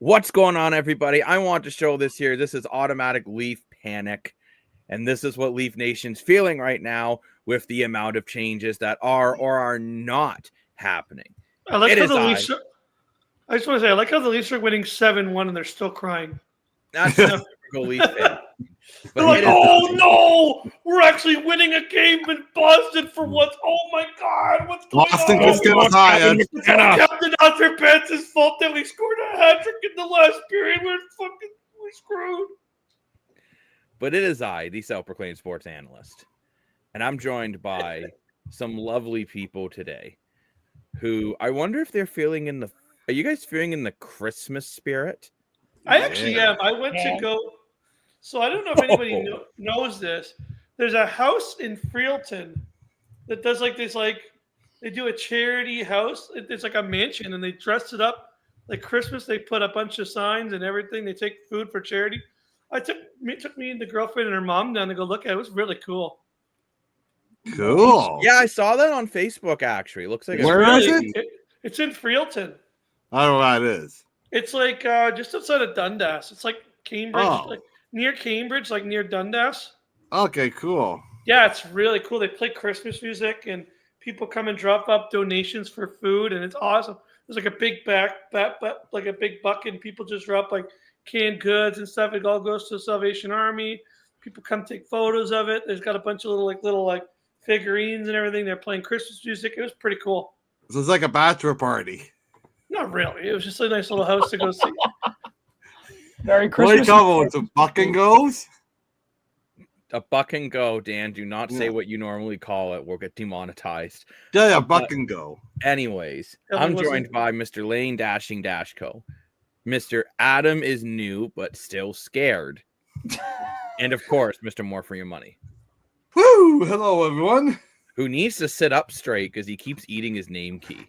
What's going on, everybody? I want to show this here. This is automatic Leaf panic. And this is what Leaf Nation's feeling right now with the amount of changes that are or are not happening. I like how the Leafs are, I just want to say, I like how the Leafs are winning 7-1 and they're still crying. That's a typical Leaf fan. They're like, oh no, we're actually winning a game in Boston for once. Oh my God, what's going on? It's Captain Arthur Pence's fault that we scored a hat trick in the last period. We're screwed. But it is I, the self-proclaimed sports analyst, and I'm joined by some lovely people today who I wonder if they're feeling in the. Are you guys feeling in the Christmas spirit? I actually am. I went to go. So I don't know if anybody knows this. There's a house in Freelton that does like this, like they do a charity house. It's like a mansion, and they dress it up like Christmas. They put a bunch of signs and everything. They take food for charity. Took me and the girlfriend and her mom down to go look at it. It was really cool. Cool. Yeah, I saw that on Facebook. Actually, it looks like Where is it? It's in Freelton. I don't know what it is. It's like just outside of Dundas. It's like Cambridge, like near Cambridge, like near Dundas. Okay, cool. Yeah, it's really cool. They play Christmas music and people come and drop up donations for food, and it's awesome. There's like a big like a big bucket, and people just drop like canned goods and stuff. It all goes to the Salvation Army. People come take photos of it. There's got a bunch of little figurines and everything. They're playing Christmas music. It was pretty cool. So it's like a bachelor party. Not really. It was just a nice little house to go see. Very Christmas. What do you call it? It's a buck and goes? A buck and go, Dan. Do not say what you normally call it. We'll get demonetized. Yeah, buck and go. Anyways, I'm joined by Mr. Lane Dashing Dashco. Mr. Adam is new, but still scared. And of course, Mr. More for Your Money. Woo! Hello, everyone. Who needs to sit up straight because he keeps eating his name key.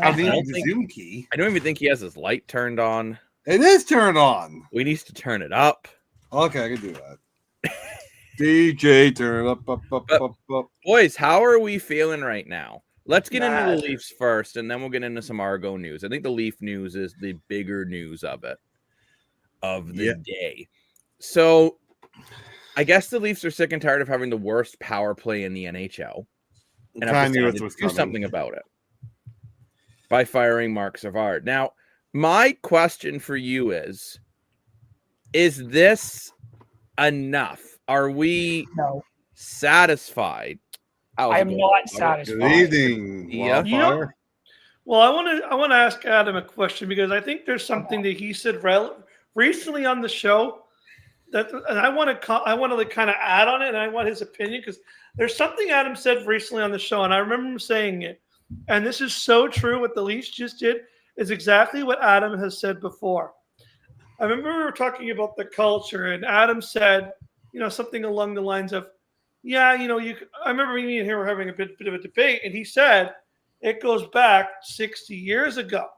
I need the Zoom key. I don't even think he has his light turned on. It is turned on. We need to turn it up. Okay, I can do that. DJ, turn it up. Boys, how are we feeling right now? Let's get into the Leafs first, and then we'll get into some Argo news. I think the Leaf news is the bigger news of the day. So, I guess the Leafs are sick and tired of having the worst power play in the NHL, and have decided to do something about it by firing Marc Savard. Now, my question for you is this enough? Are we satisfied? I am not satisfied. Good evening. Yeah. Well, I want to ask Adam a question because I think there's something that he said recently on the show and I want to kind of add on it, and I want his opinion because there's something Adam said recently on the show, and I remember him saying it, and this is so true. What the Leafs just did is exactly what Adam has said before. I remember we were talking about the culture, and Adam said, something along the lines of, I remember me and him were having a bit of a debate, and he said it goes back 60 years ago.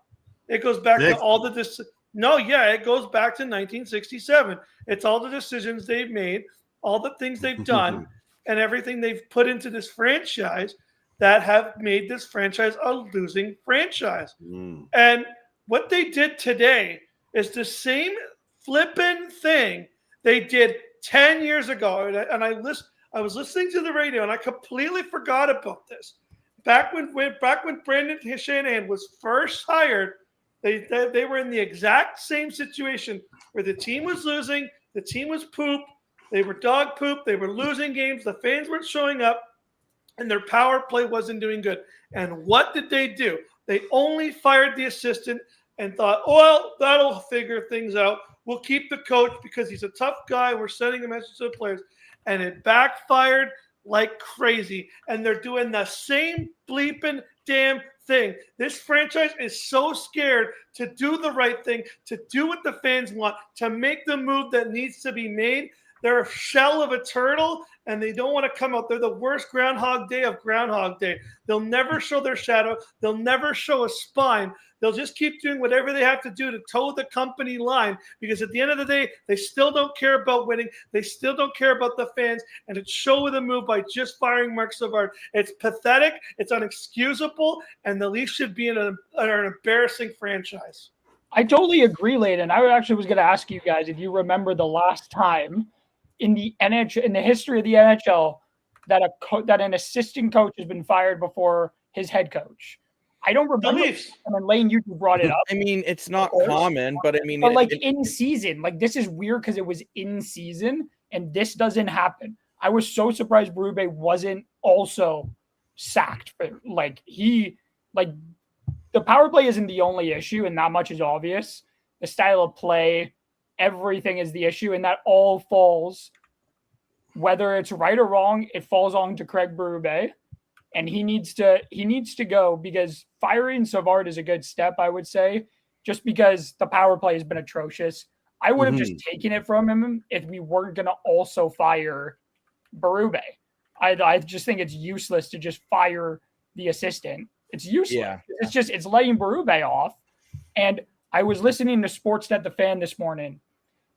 It goes back to all the it goes back to 1967. It's all the decisions they've made, all the things they've done, and everything they've put into this franchise that have made this franchise a losing franchise. And what they did today is the same flippin' thing they did 10 years ago. And I was listening to the radio, and I completely forgot about this. Back when Brendan Shanahan was first hired, they were in the exact same situation where the team was losing, the team was poop, they were dog poop, they were losing games, the fans weren't showing up, and their power play wasn't doing good. And what did they do? They only fired the assistant and thought, that'll figure things out. We'll keep the coach because he's a tough guy. We're sending a message to the players. And it backfired like crazy. And they're doing the same bleeping damn thing. This franchise is so scared to do the right thing, to do what the fans want, to make the move that needs to be made. They're a shell of a turtle, and they don't want to come out. They're the worst Groundhog Day of Groundhog Day. They'll never show their shadow. They'll never show a spine. They'll just keep doing whatever they have to do to toe the company line, because at the end of the day, they still don't care about winning. They still don't care about the fans, and it's show with a move by just firing Marc Savard. It's pathetic. It's unexcusable, and the Leafs should be in an embarrassing franchise. I totally agree, Layden. I actually was going to ask you guys if you remember the last time in the NHL, in the history of the NHL, that that an assistant coach has been fired before his head coach. I don't remember. The Leafs. I mean, Lane, you brought it up. I mean, it's not common, but I mean, but like in season, like this is weird because it was in season, and this doesn't happen. I was so surprised Berube wasn't also sacked. Like the power play isn't the only issue, and not much is obvious. The style of play, everything is the issue, and that all falls, whether it's right or wrong, it falls on to Craig Berube, and he needs to go, because firing Savard is a good step, I would say, just because the power play has been atrocious. I would have just taken it from him if we weren't going to also fire Berube. I just think it's useless to just fire the assistant. It's useless. Yeah. It's letting Berube off. And I was listening to Sportsnet The Fan this morning,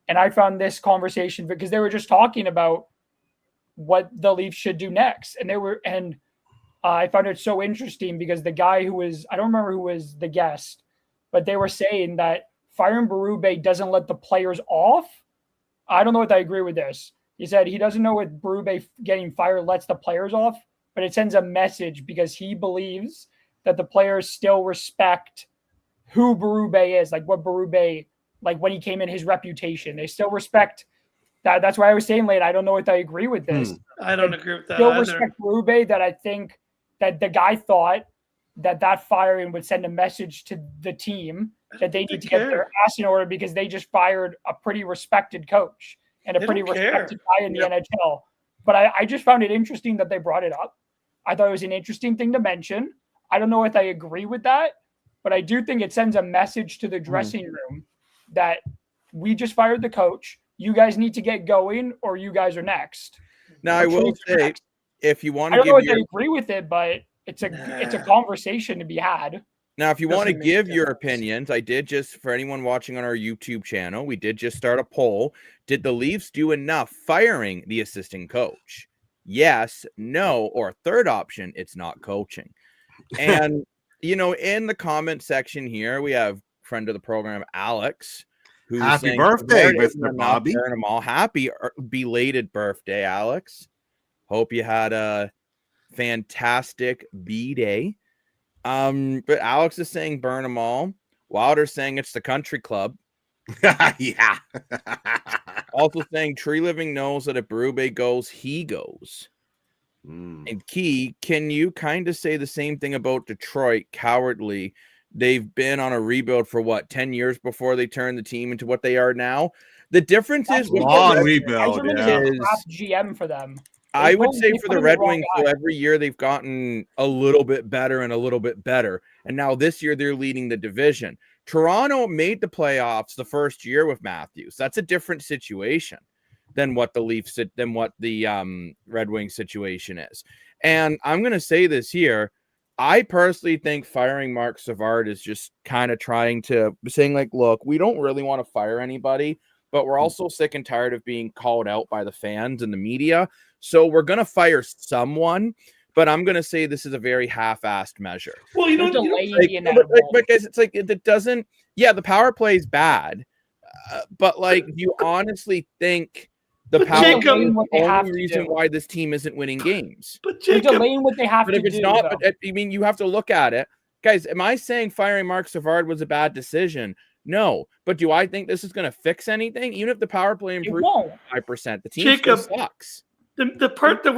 and I found this conversation because they were just talking about what the Leafs should do next. And I found it so interesting because the guy who was, I don't remember who was the guest, but they were saying that firing Berube doesn't let the players off. I don't know if I agree with this. He said he doesn't know if Berube getting fired lets the players off, but it sends a message because he believes that the players still respect who Berube is, like what Berube, like when he came in, his reputation. They still respect that. That's why I was saying late. I don't know if I agree with this. I don't agree with that. Still respect Berube, that I think that the guy thought that firing would send a message to the team that they need to get their ass in order because they just fired a pretty respected coach and a pretty respected guy in the NHL. But I just found it interesting that they brought it up. I thought it was an interesting thing to mention. I don't know if I agree with that, but I do think it sends a message to the dressing room that we just fired the coach. You guys need to get going, or you guys are next. Now, I will say, if you want to, I don't know if I agree with it, but it's a conversation to be had. Now, if you want to give your opinions, I did just, for anyone watching on our YouTube channel, we did just start a poll. Did the Leafs do enough firing the assistant coach? Yes, no, or third option, it's not coaching. And, in the comment section here, we have friend of the program, Alex, who's happy saying, birthday, Mr. Bobby. Happy belated birthday, Alex. Hope you had a fantastic B-Day. But Alex is saying burn them all. Wilder's saying it's the country club. Yeah. Also saying Tree Living knows that if Berube goes, he goes. And Key, can you kind of say the same thing about Detroit? Cowardly. They've been on a rebuild for 10 years before they turned the team into what they are now. The difference is long rebuild. GM for them. I would say for the Red Wings, so every year they've gotten a little bit better and a little bit better. And now this year they're leading the division. Toronto made the playoffs the first year with Matthews. That's a different situation than what the Red Wings situation is. And I'm going to say this here. I personally think firing Marc Savard is just kind of saying like, look, we don't really want to fire anybody, but we're also sick and tired of being called out by the fans and the media. So we're going to fire someone, but I'm going to say this is a very half-assed measure. Well, because it's like, it doesn't, the power play is bad, but like, you honestly think the power play is the only reason why this team isn't winning games? But Jacob, they're delaying what they have to do. But if it's not, you have to look at it. Guys, am I saying firing Marc Savard was a bad decision? No, but do I think this is going to fix anything? Even if the power play improves 5%, the team still sucks. The part that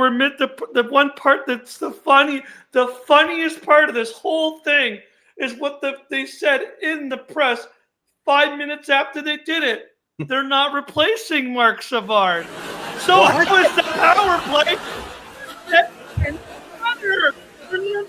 the one part that's the funniest part of this whole thing is what they said in the press 5 minutes after they did it. They're not replacing Marc Savard. So it was the power play. They're not bringing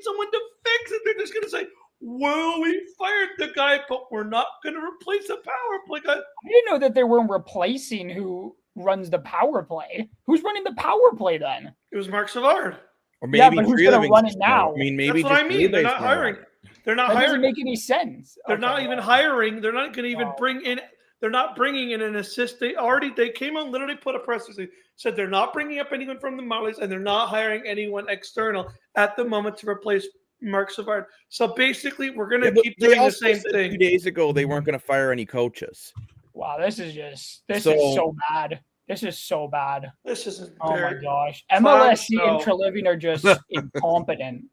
someone to fix it. They're just going to say, well, we fired the guy, but we're not going to replace the power play guy. I didn't know that they weren't replacing who runs the power play. Who's running the power play then? It was Marc Savard. Or maybe but who's going to run it now? I mean, maybe that's what I mean. They're not hiring. They're not hiring. Doesn't make any sense. They're not even hiring. They're not going to even bring in. They're not bringing in an assist. They came out, literally put a press release, said they're not bringing up anyone from the Marlies, and they're not hiring anyone external at the moment to replace Mark Savard. So basically, we're going Yeah, to but keep they doing the also same said thing. 2 days ago they weren't going to fire any coaches. Wow, this is So- so bad. This is so bad. This isn't Oh my very gosh. clown MLSC show. and Treliving are just incompetent.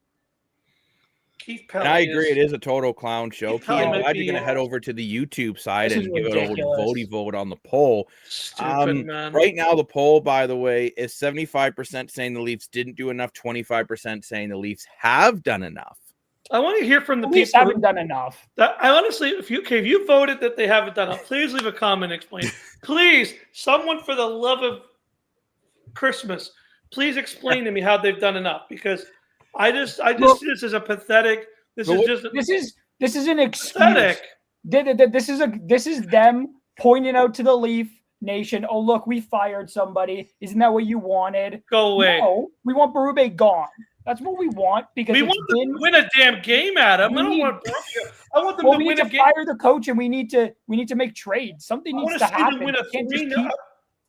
Keith And Pelly I agree, it is a total clown show. Keith Key, Pelly I'm might glad be you're going to head over to the YouTube side This is and give it a ridiculous. vote on the poll. stupid, man. Right now, the poll, by the way, is 75% saying the Leafs didn't do enough, 25% saying the Leafs have done enough. I want to hear from the The Leafs people. haven't done enough. I honestly, if you voted that they haven't done it, please leave a comment. Explain, please, someone for the love of Christmas, please explain to me how they've done enough, because I just see this as a pathetic. This is an excuse. pathetic. This is them pointing out to the Leaf Nation. Oh, look, we fired somebody. Isn't that what you wanted? Go away. No, we want Berube gone. That's what we want, because We want them to win a damn game, Adam. I don't want. I want them to we win need a to game. fire the coach, and we need to make trades. Something I needs want to to see them happen. win a You can't just 3-0. keep-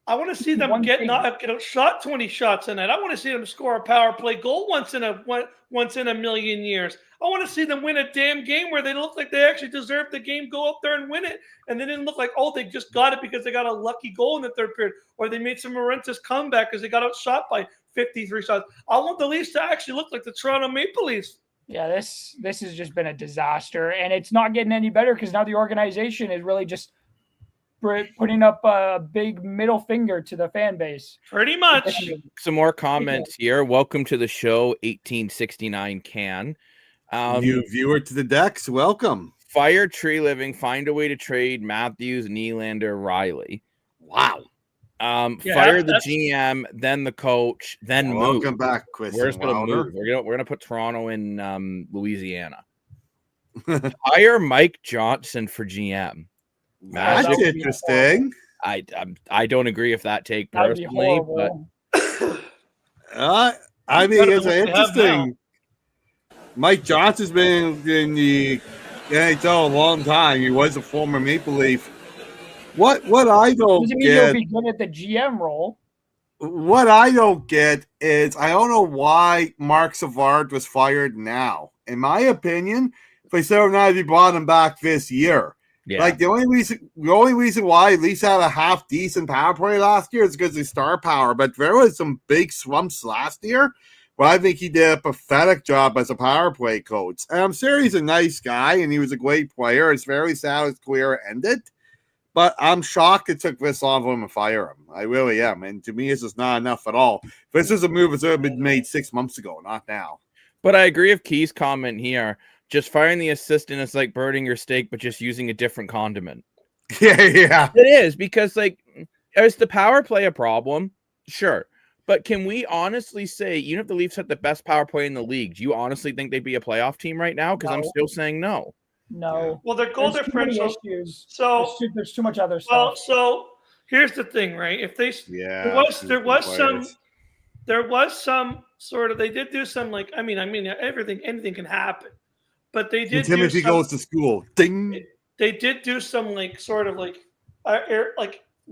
I want to see them one get thing. shot 20 shots a night. I want to see them score a power play goal once in a million years. I want to see them win a damn game where they look like they actually deserve the game, go up there and win it, and they didn't look like, oh, they just got it because they got a lucky goal in the third period, or they made some horrendous comeback because they got outshot by 53 shots. I want the Leafs to actually look like the Toronto Maple Leafs. Yeah, this has just been a disaster, and it's not getting any better because now the organization is really just putting up a big middle finger to the fan base. Pretty much. Some more comments here. Welcome to the show, 1869 Can. New viewer to the decks, welcome. Fire Tree Living, find a way to trade Matthews, Nylander, Riley. Wow. Fire the GM, then the coach, then move. Welcome back, Chris. We're just gonna move. We're gonna put Toronto in Louisiana. Hire Mike Johnson for GM. That's That would be interesting. I don't agree if that take That'd be personally, but horrible. I mean, Better it's than what we have interesting. Mike Johnson's been in the NHL a long time. He was a former Maple Leaf. What I don't Doesn't mean you'll get, be good at the GM role. what I don't get is I don't know why Mark Savard was fired now. In my opinion, if they said not to brought him back this year. yeah. Like the only reason why at least had a half decent power play last year is because of star power. But there was some big slumps last year. Well, I think he did a pathetic job as a power play coach. And I'm sure he's a nice guy and he was a great player. It's very sad his career ended. But I'm shocked it took this long for him to fire him. I really am. And to me, this is not enough at all. This is a move that should have been made 6 months ago, not now. But I agree with Key's comment here. Just firing the assistant is like burning your steak, but just using a different condiment. Yeah. It is, because like, is the power play a problem? Sure. But can we honestly say, even if the Leafs had the best power play in the league, do you honestly think they'd be a playoff team right now? Because I'm No. still saying no. No. Well, their goal There's too many differential. issues. So, There's too much other well, stuff. so here's the thing, right? If they Yeah. there was some sort of, they did do some, like, I mean anything can happen, but they did Timothy goes to school. Ding. they did do some like sort of like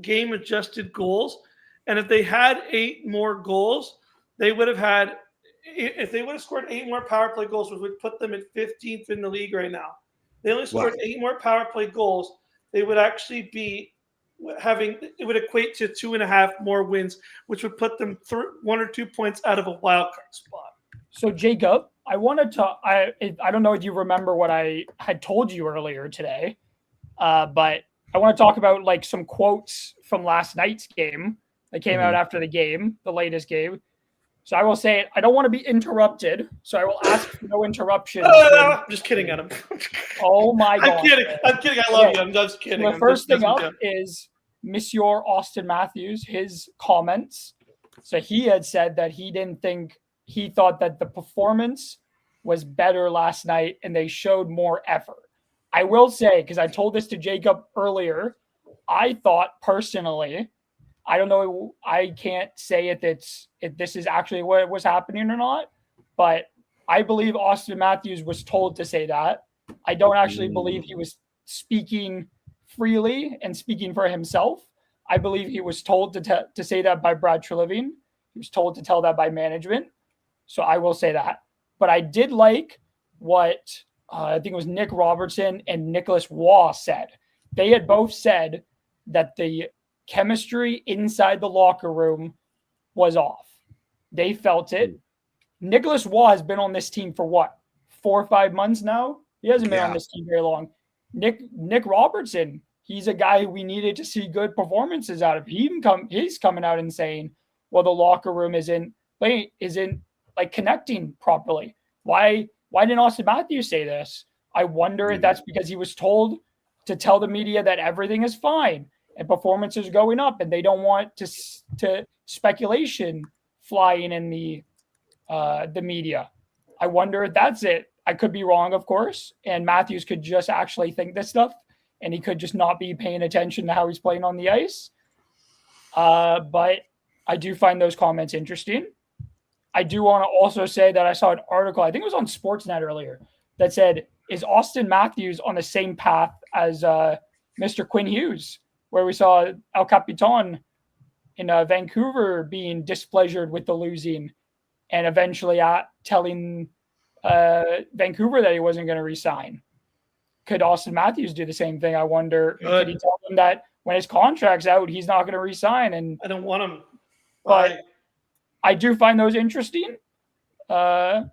game adjusted goals, and if they had 8 more goals, they would have had, if they would have scored 8 more power play goals, which would put them at 15th in the league right now. They only scored 8 more power play goals. They would actually be it would equate to 2.5 more wins, which would put them 1 or 2 points out of a wild card spot. So Jacob, I wanted to. I don't know if you remember what I had told you earlier today, but I want to talk about like some quotes from last night's game that came out after the game, the latest game. So I will say it. I don't want to be interrupted, so I will ask for no interruptions. I'm just kidding, Adam. Oh my God! I'm kidding. I love you. I'm just kidding. The first thing up is Monsieur Austin Matthews, his comments. So he had said that he thought that the performance was better last night and they showed more effort. I will say, because I told this to Jacob earlier, I thought personally, I don't know, I can't say if this is actually what was happening or not, but I believe Austin Matthews was told to say that. I don't actually believe he was speaking freely and speaking for himself. I believe he was told to say that by Brad Treliving. He was told to tell that by management. So I will say that. But I did like what I think it was Nick Robertson and Nicholas Waugh said. They had both said that the chemistry inside the locker room was off. They felt it. Nicholas Waugh has been on this team for what, 4 or 5 months now? He hasn't been on this team very long. Nick Robertson, he's a guy we needed to see good performances out of. He's coming out and saying, well, the locker room isn't like connecting properly. Why didn't Austin Matthews say this? I wonder if that's because he was told to tell the media that everything is fine and performances are going up, and they don't want to speculation flying in the media. I wonder if that's it. I could be wrong, of course, and Matthews could just actually think this stuff, and he could just not be paying attention to how he's playing on the ice. But I do find those comments interesting. I do want to also say that I saw an article, I think it was on Sportsnet earlier, that said, is Austin Matthews on the same path as Mr. Quinn Hughes, where we saw El Capitan in Vancouver being displeasured with the losing and eventually telling Vancouver that he wasn't going to resign. Could Austin Matthews do the same thing? I wonder, could he tell them that when his contract's out, he's not going to resign? And I don't want him. But I do find those interesting. I'd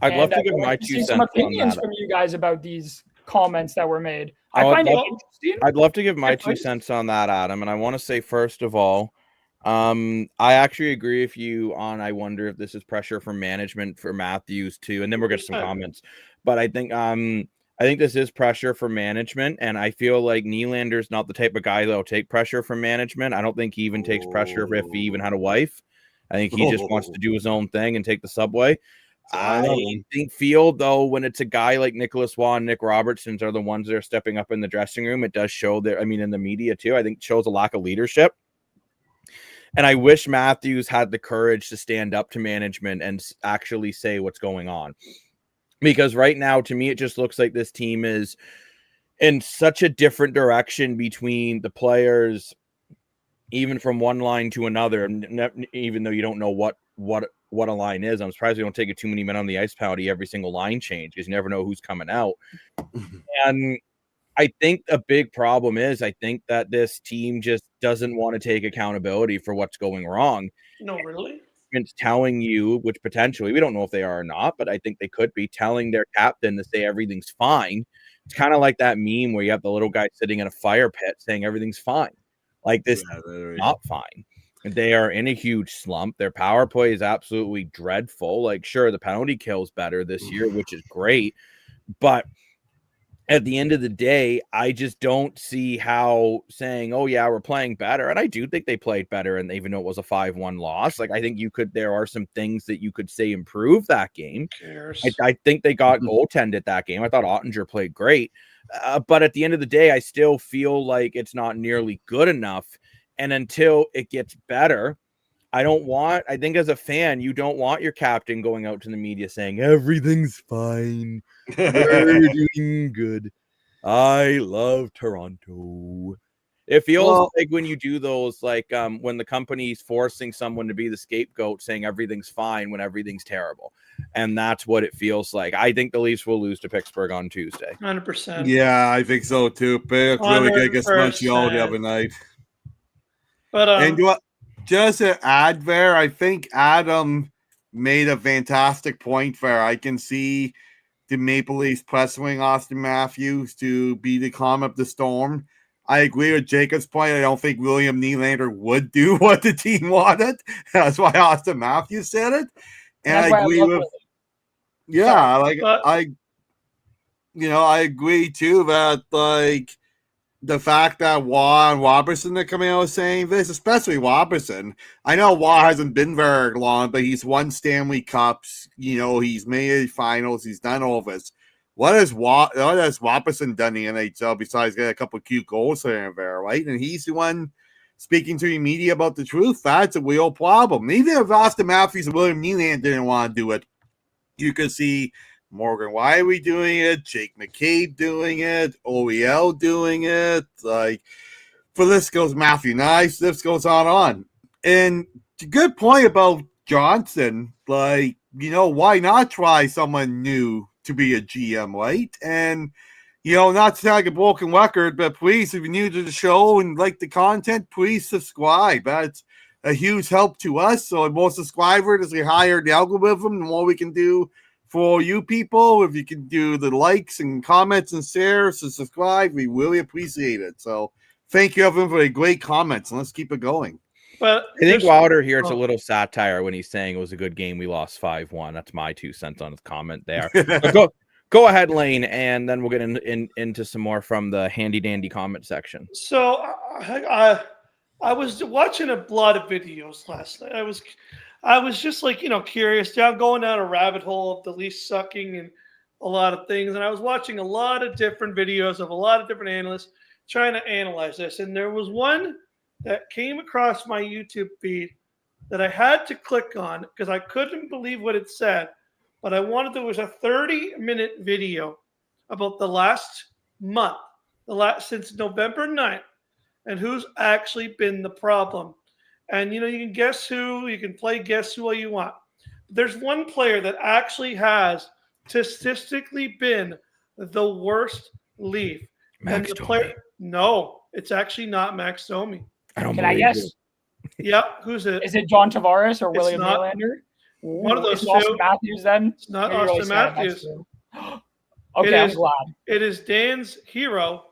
love to give my 2 cents some opinions on that. from you guys about these comments that were made. I find it interesting. I'd love to give my 2 cents on that, Adam. And I want to say, first of all, I actually agree with you on, I wonder if this is pressure from management for Matthews too. And then we'll get some comments. But I think this is pressure from management. And I feel like Nylander's not the type of guy that'll take pressure from management. I don't think he even takes pressure if he even had a wife. I think he just wants to do his own thing and take the subway. I think Field, though, when it's a guy like Nicholas Waugh and Nick Robertson are the ones that are stepping up in the dressing room, it does show that, in the media too, I think shows a lack of leadership. And I wish Matthews had the courage to stand up to management and actually say what's going on. Because right now, to me, it just looks like this team is in such a different direction between the players, even from one line to another, even though you don't know what a line is. I'm surprised we don't take it too many men on the ice penalty every single line change, because you never know who's coming out. And I think a big problem is I think that this team just doesn't want to take accountability for what's going wrong. No, really? It's telling you, which potentially we don't know if they are or not, but I think they could be telling their captain to say everything's fine. It's kind of like that meme where you have the little guy sitting in a fire pit saying everything's fine. Like this is not fine. They are in a huge slump. Their power play is absolutely dreadful. Like, sure, the penalty kill's better this year, which is great. But at the end of the day, I just don't see how saying, oh, yeah, we're playing better. And I do think they played better, and even though it was a 5-1 loss, like I think there are some things that you could say improve that game. I think they got goaltended that game. I thought Ottinger played great. But at the end of the day, I still feel like it's not nearly good enough. And until it gets better, I think as a fan, you don't want your captain going out to the media saying everything's fine. We're doing good. I love Toronto. It feels like when you do those, like when the company's forcing someone to be the scapegoat saying everything's fine when everything's terrible. And that's what it feels like. I think the Leafs will lose to Pittsburgh on Tuesday. 100%. Yeah, I think so too. Pitt really good against Montreal the other night. But and just to add there, I think Adam made a fantastic point there. I can see the Maple Leafs pressuring Austin Matthews to be the calm of the storm. I agree with Jacob's point. I don't think William Nylander would do what the team wanted. That's why Austin Matthews said it. And I agree with I agree too that like the fact that Waugh and Robertson are coming out saying this, especially Robertson. I know Waugh hasn't been very long, but he's won Stanley Cups. He's made finals. He's done all this. What has Robertson done in the NHL besides get a couple of cute goals here and there, right? And he's the one speaking to the media about the truth. That's a real problem. Even if Austin Matthews and William Nylander didn't want to do it, you could see Morgan Wiley doing it, Jake McCabe doing it, OEL doing it. Like, for this goes Matthew Nice, this goes on. And a good point about Johnson, like, why not try someone new to be a GM, right? And not to sound like a broken record, but please, if you're new to the show and like the content, please subscribe. That's a huge help to us. So the more subscribers, we higher the algorithm, the more we can do for you people. If you can do the likes and comments and shares and subscribe, we really appreciate it. So thank you, everyone, for the great comments, and let's keep it going. But I think Wilder here, it's a little satire when he's saying it was a good game. We lost 5-1. That's my 2 cents on his comment there. Go ahead, Lane, and then we'll get into some more from the handy dandy comment section. So I was watching a lot of videos last night. I was just like, curious, going down a rabbit hole of the Leafs sucking and a lot of things. And I was watching a lot of different videos of a lot of different analysts trying to analyze this. And there was one that came across my YouTube feed that I had to click on because I couldn't believe what it said. But I wanted, there was a 30-minute video about the last month, since November 9th, and who's actually been the problem. And, you can guess who, you can play guess who all you want. There's one player that actually has statistically been the worst Leaf. Max and the player, no, it's actually not Max Domi. Can I guess? Yeah, who's it? Is it John Tavares or William not. Nylander? One of those two. Austin Matthews, then? It's not Austin Matthews. Okay, I'm glad. It is Dan's hero,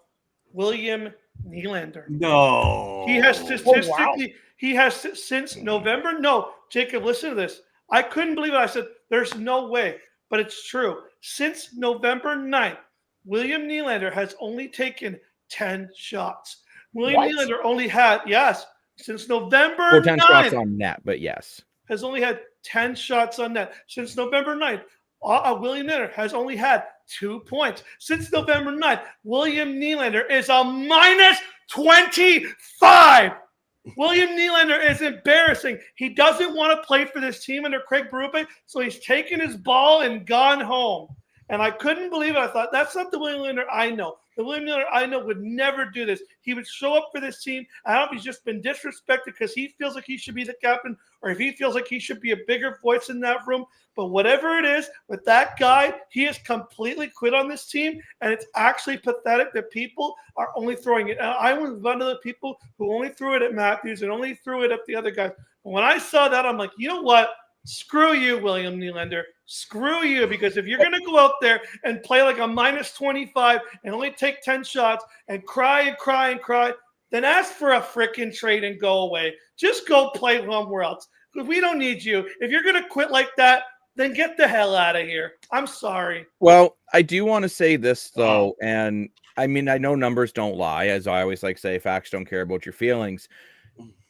William Nylander. No. He has statistically, he has since November. No, Jacob, listen to this. I couldn't believe it. I said, there's no way, but it's true. Since November 9th, William Nylander has only taken 10 shots. William Nylander only had, since November 10 9th, shots on net, but yes. Has only had 10 shots on net. Since November 9th, William Nylander has only had 2 points. Since November 9th, William Nylander is a minus 25. William Nylander is embarrassing. He doesn't want to play for this team under Craig Berube, so he's taken his ball and gone home. And I couldn't believe it. I thought, that's not the William Nylander I know. The William Nylander I know would never do this. He would show up for this team. I don't know if he's just been disrespected because he feels like he should be the captain or if he feels like he should be a bigger voice in that room. But whatever it is, with that guy, he has completely quit on this team. And it's actually pathetic that people are only throwing it. And I was one of the people who only threw it at Matthews and only threw it at the other guys. But when I saw that, I'm like, you know what? Screw you, William Nylander. Screw you, because if you're going to go out there and play like a minus 25 and only take 10 shots and cry and cry and cry, then ask for a freaking trade and go away. Just go play somewhere else. We don't need you. If you're going to quit like that, then get the hell out of here. I'm sorry. Well, I do want to say this, though, and I mean, I know numbers don't lie. As I always like to say, facts don't care about your feelings.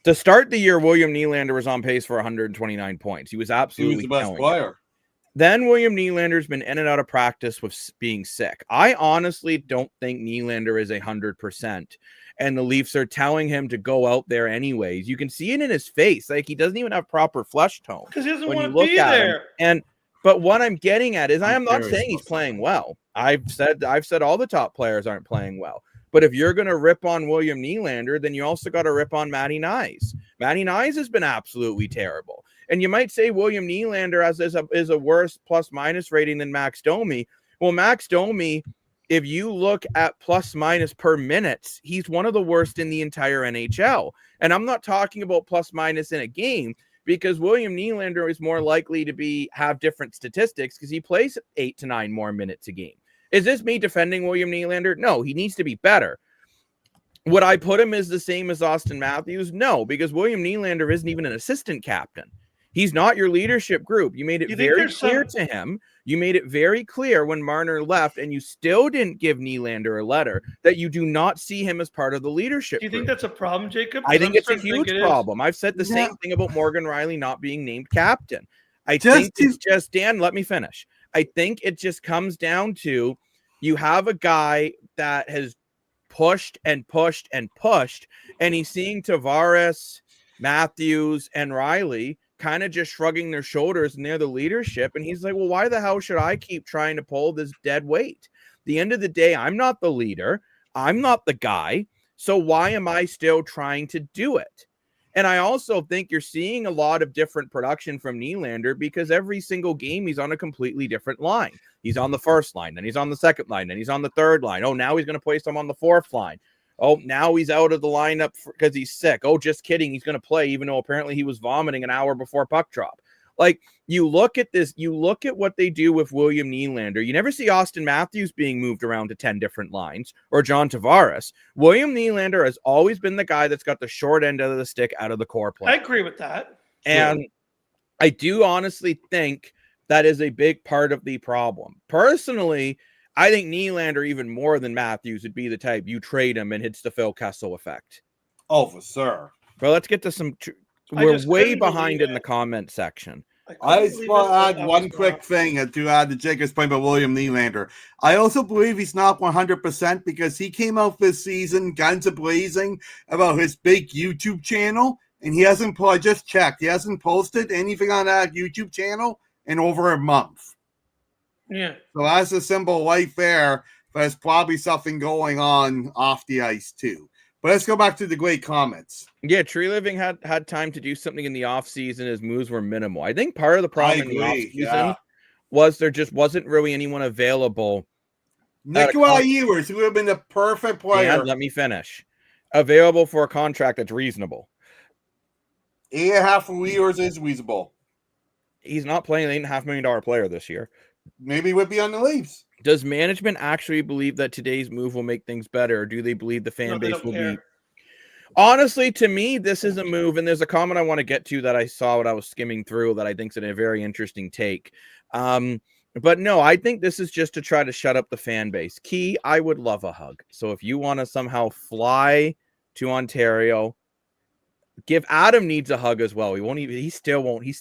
To start the year, William Nylander was on pace for 129 points. He was absolutely the best player. Then William Nylander's been in and out of practice with being sick. I honestly don't think Nylander is 100%. And the Leafs are telling him to go out there anyways. You can see it in his face. Like, he doesn't even have proper flesh tone. Because he doesn't want to be there. But what I'm getting at is I am not saying he's playing well. I've said all the top players aren't playing well. But if you're going to rip on William Nylander, then you also got to rip on Matty Nyes. Matty Nyes has been absolutely terrible. And you might say William Nylander is a worse plus-minus rating than Max Domi. Well, Max Domi, if you look at plus-minus per minutes, he's one of the worst in the entire NHL. And I'm not talking about plus-minus in a game, because William Nylander is more likely to have different statistics because he plays 8 to 9 more minutes a game. Is this me defending William Nylander? No, he needs to be better. Would I put him as the same as Austin Matthews? No, because William Nylander isn't even an assistant captain. He's not your leadership group. You made it very clear to him. You made it very clear when Marner left, and you still didn't give Nylander a letter that you do not see him as part of the leadership group. Do you think that's a problem, Jacob? I think it's a huge problem. I've said the same thing about Morgan Rielly not being named captain. I think it's just, Dan, let me finish. I think it just comes down to you have a guy that has pushed and pushed and pushed, and he's seeing Tavares, Matthews, and Rielly kind of just shrugging their shoulders and they're the leadership. And he's like, well, why the hell should I keep trying to pull this dead weight? At the end of the day, I'm not the leader. I'm not the guy. So why am I still trying to do it? And I also think you're seeing a lot of different production from Nylander because every single game he's on a completely different line. He's on the first line, then he's on the second line, then he's on the third line. Oh, now he's going to place him on the fourth line. Oh, now he's out of the lineup because he's sick. Oh, just kidding. He's going to play, even though apparently he was vomiting an hour before puck drop. Like, you look at this, you look at what they do with William Nylander. You never see Austin Matthews being moved around to 10 different lines or John Tavares. William Nylander has always been the guy that's got the short end of the stick out of the core play. I agree with that. And I do honestly think that is a big part of the problem. Personally, I think Nylander, even more than Matthews, would be the type you trade him and hits the Phil Kessel effect. Oh, for sure. But let's get to some... We're way behind in the comment section. I just want to add one quick thing to add to Jacob's point about William Nylander. I also believe he's not 100% because he came out this season guns a-blazing about his big YouTube channel, and he hasn't, I just checked, he hasn't posted anything on that YouTube channel in over a month. Yeah. So that's a symbol right there. There's probably something going on off the ice too. But let's go back to the great comments. Yeah, Tree Living had time to do something in the offseason. His moves were minimal. I think part of the problem in the offseason was there just wasn't really anyone available. Nikolai Ewers, who would have been the perfect player. And let me finish. Available for a contract that's reasonable. 8.5 for Ewers is reasonable. He's not playing an $8.5 million player this year. Maybe he would be on the Leafs. Does management actually believe that today's move will make things better, or do they believe the fan base will be? Honestly, to me, this is a move, and there's a comment I want to get to that I saw when I was skimming through that I think is a very interesting take. But no, I think this is just to try to shut up the fan base. Key, I would love a hug. So if you want to somehow fly to Ontario, give Adam needs a hug as well. He still won't get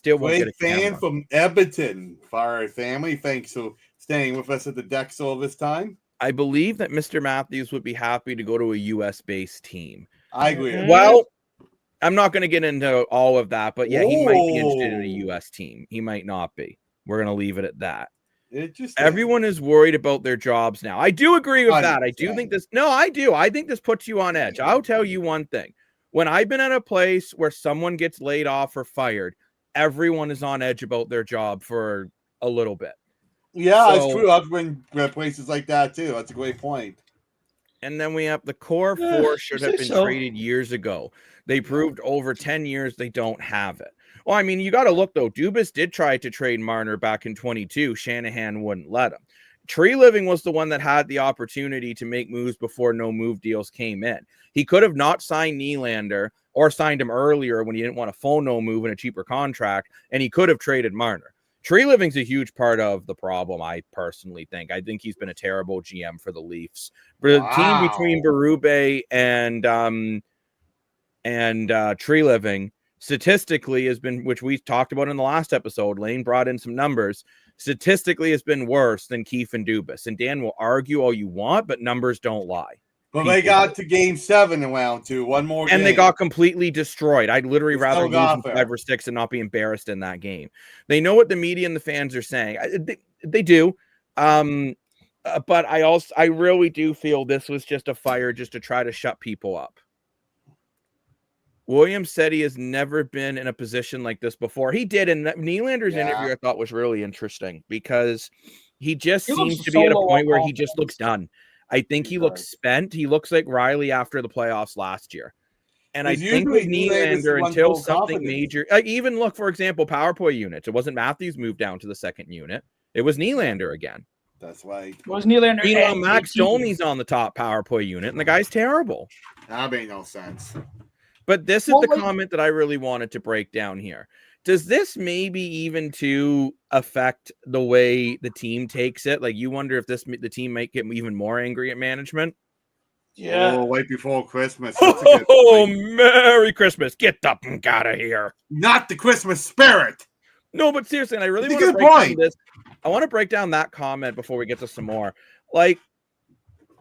a fan camera. From Edmonton for our family. Thanks for staying with us at the deck all this time. I believe that Mr. Matthews would be happy to go to a US-based team. I agree. Well, I'm not going to get into all of that, but yeah, he might be interested in a US team. He might not be. We're going to leave it at that. Everyone is worried about their jobs now. I do agree with that. I do think this. No, I do. I think this puts you on edge. I'll tell you one thing. When I've been at a place where someone gets laid off or fired, everyone is on edge about their job for a little bit. Yeah, it's true. I've been places like that too. That's a great point. And then we have the core four should have been traded years ago. They proved over 10 years they don't have it. Well, I mean, you got to look, though. Dubas did try to trade Marner back in 22. Shanahan wouldn't let him. Tree Living was the one that had the opportunity to make moves before no move deals came in. He could have not signed Nylander or signed him earlier when he didn't want a full no move and a cheaper contract, and he could have traded Marner. Tree Living's a huge part of the problem, I personally think. I think he's been a terrible GM for the Leafs. But the team between Berube and Tree Living statistically has been, which we talked about in the last episode, Lane brought in some numbers, statistically has been worse than Keefe and Dubas. And Dan will argue all you want, but numbers don't lie. But they got to game 7 in round 2. One more game. And they got completely destroyed. I'd literally rather lose 5 or 6 and not be embarrassed in that game. They know what the media and the fans are saying. They do. But I really do feel this was just a fire just to try to shut people up. Williams said he has never been in a position like this before. He did, and Nylander's interview I thought was really interesting because he just seems to be at a point where he just looks done. I think he looks spent. He looks like Riley after the playoffs last year. And I think with Nylander, until something major, even look, for example, power play units. It wasn't Matthews moved down to the second unit. It was Nylander again. That's right. It was Nylander. Meanwhile, Max Domi's on the top power play unit, and the guy's terrible. That made no sense. But this is the comment that I really wanted to break down here. Does this maybe even to affect the way the team takes it? Like, you wonder if the team might get even more angry at management? Yeah. Oh, right before Christmas. Oh, Merry Christmas. Get up and out of here. Not the Christmas spirit. No, but seriously, and I really want to break down this. I want to break down that comment before we get to some more. Like,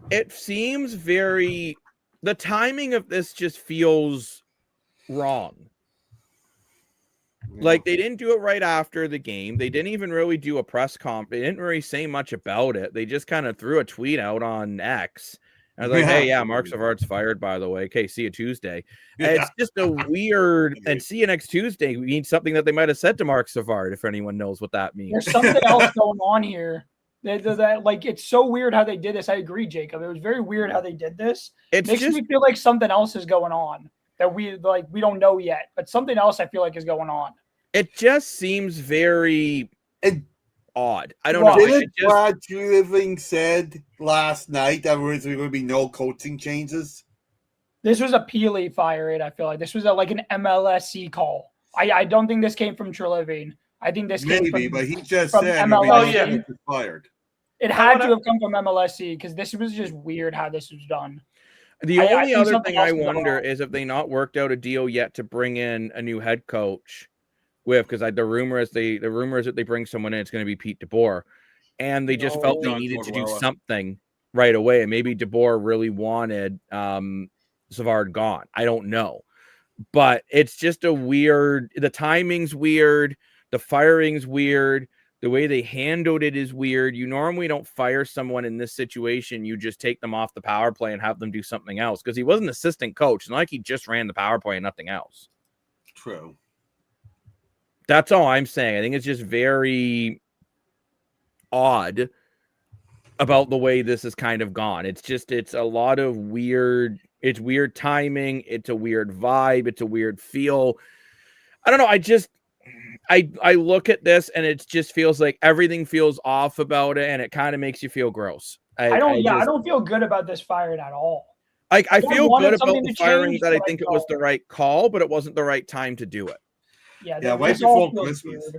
it seems very... The timing of this just feels wrong. Like, they didn't do it right after the game. They didn't even really do a press conference. They didn't really say much about it. They just kind of threw a tweet out on X. I was like, hey, yeah, Mark Savard's fired, by the way. Okay, see you Tuesday. It's just a weird, and see you next Tuesday means something that they might have said to Mark Savard, if anyone knows what that means. There's something else going on here. That like, it's so weird how they did this. I agree, Jacob. It was very weird how they did this. It makes me feel like something else is going on that we don't know yet, but something else I feel like is going on. It just seems very odd. I don't know. Didn't Brad Treliving said last night that there was going to be no coaching changes? This was a Peely fired. I feel like this was like an MLSC call. I don't think this came from Treliving. I think this came from, but he just from said MLSC. Fired. It had to have come from MLSC because this was just weird how this was done. The only other thing I wonder is if they not worked out a deal yet to bring in a new head coach with, because the rumor is that they bring someone in, it's going to be Pete DeBoer, and they just felt they needed to do something right away, and maybe DeBoer really wanted Savard gone. I don't know, but it's just a weird. The timing's weird. The firing's weird. The way they handled it is weird. You normally don't fire someone in this situation. You just take them off the power play and have them do something else, because he was an assistant coach. It's not like he just ran the power play and nothing else. True. That's all I'm saying. I think it's just very odd about the way this has kind of gone. It's a lot of weird. It's weird timing. It's a weird vibe. It's a weird feel. I don't know. I look at this and it just feels like everything feels off about it, and it kind of makes you feel gross. I don't feel good about this firing at all. I feel good about the firing, that I think it was the right call, but it wasn't the right time to do it. Yeah, right before Christmas.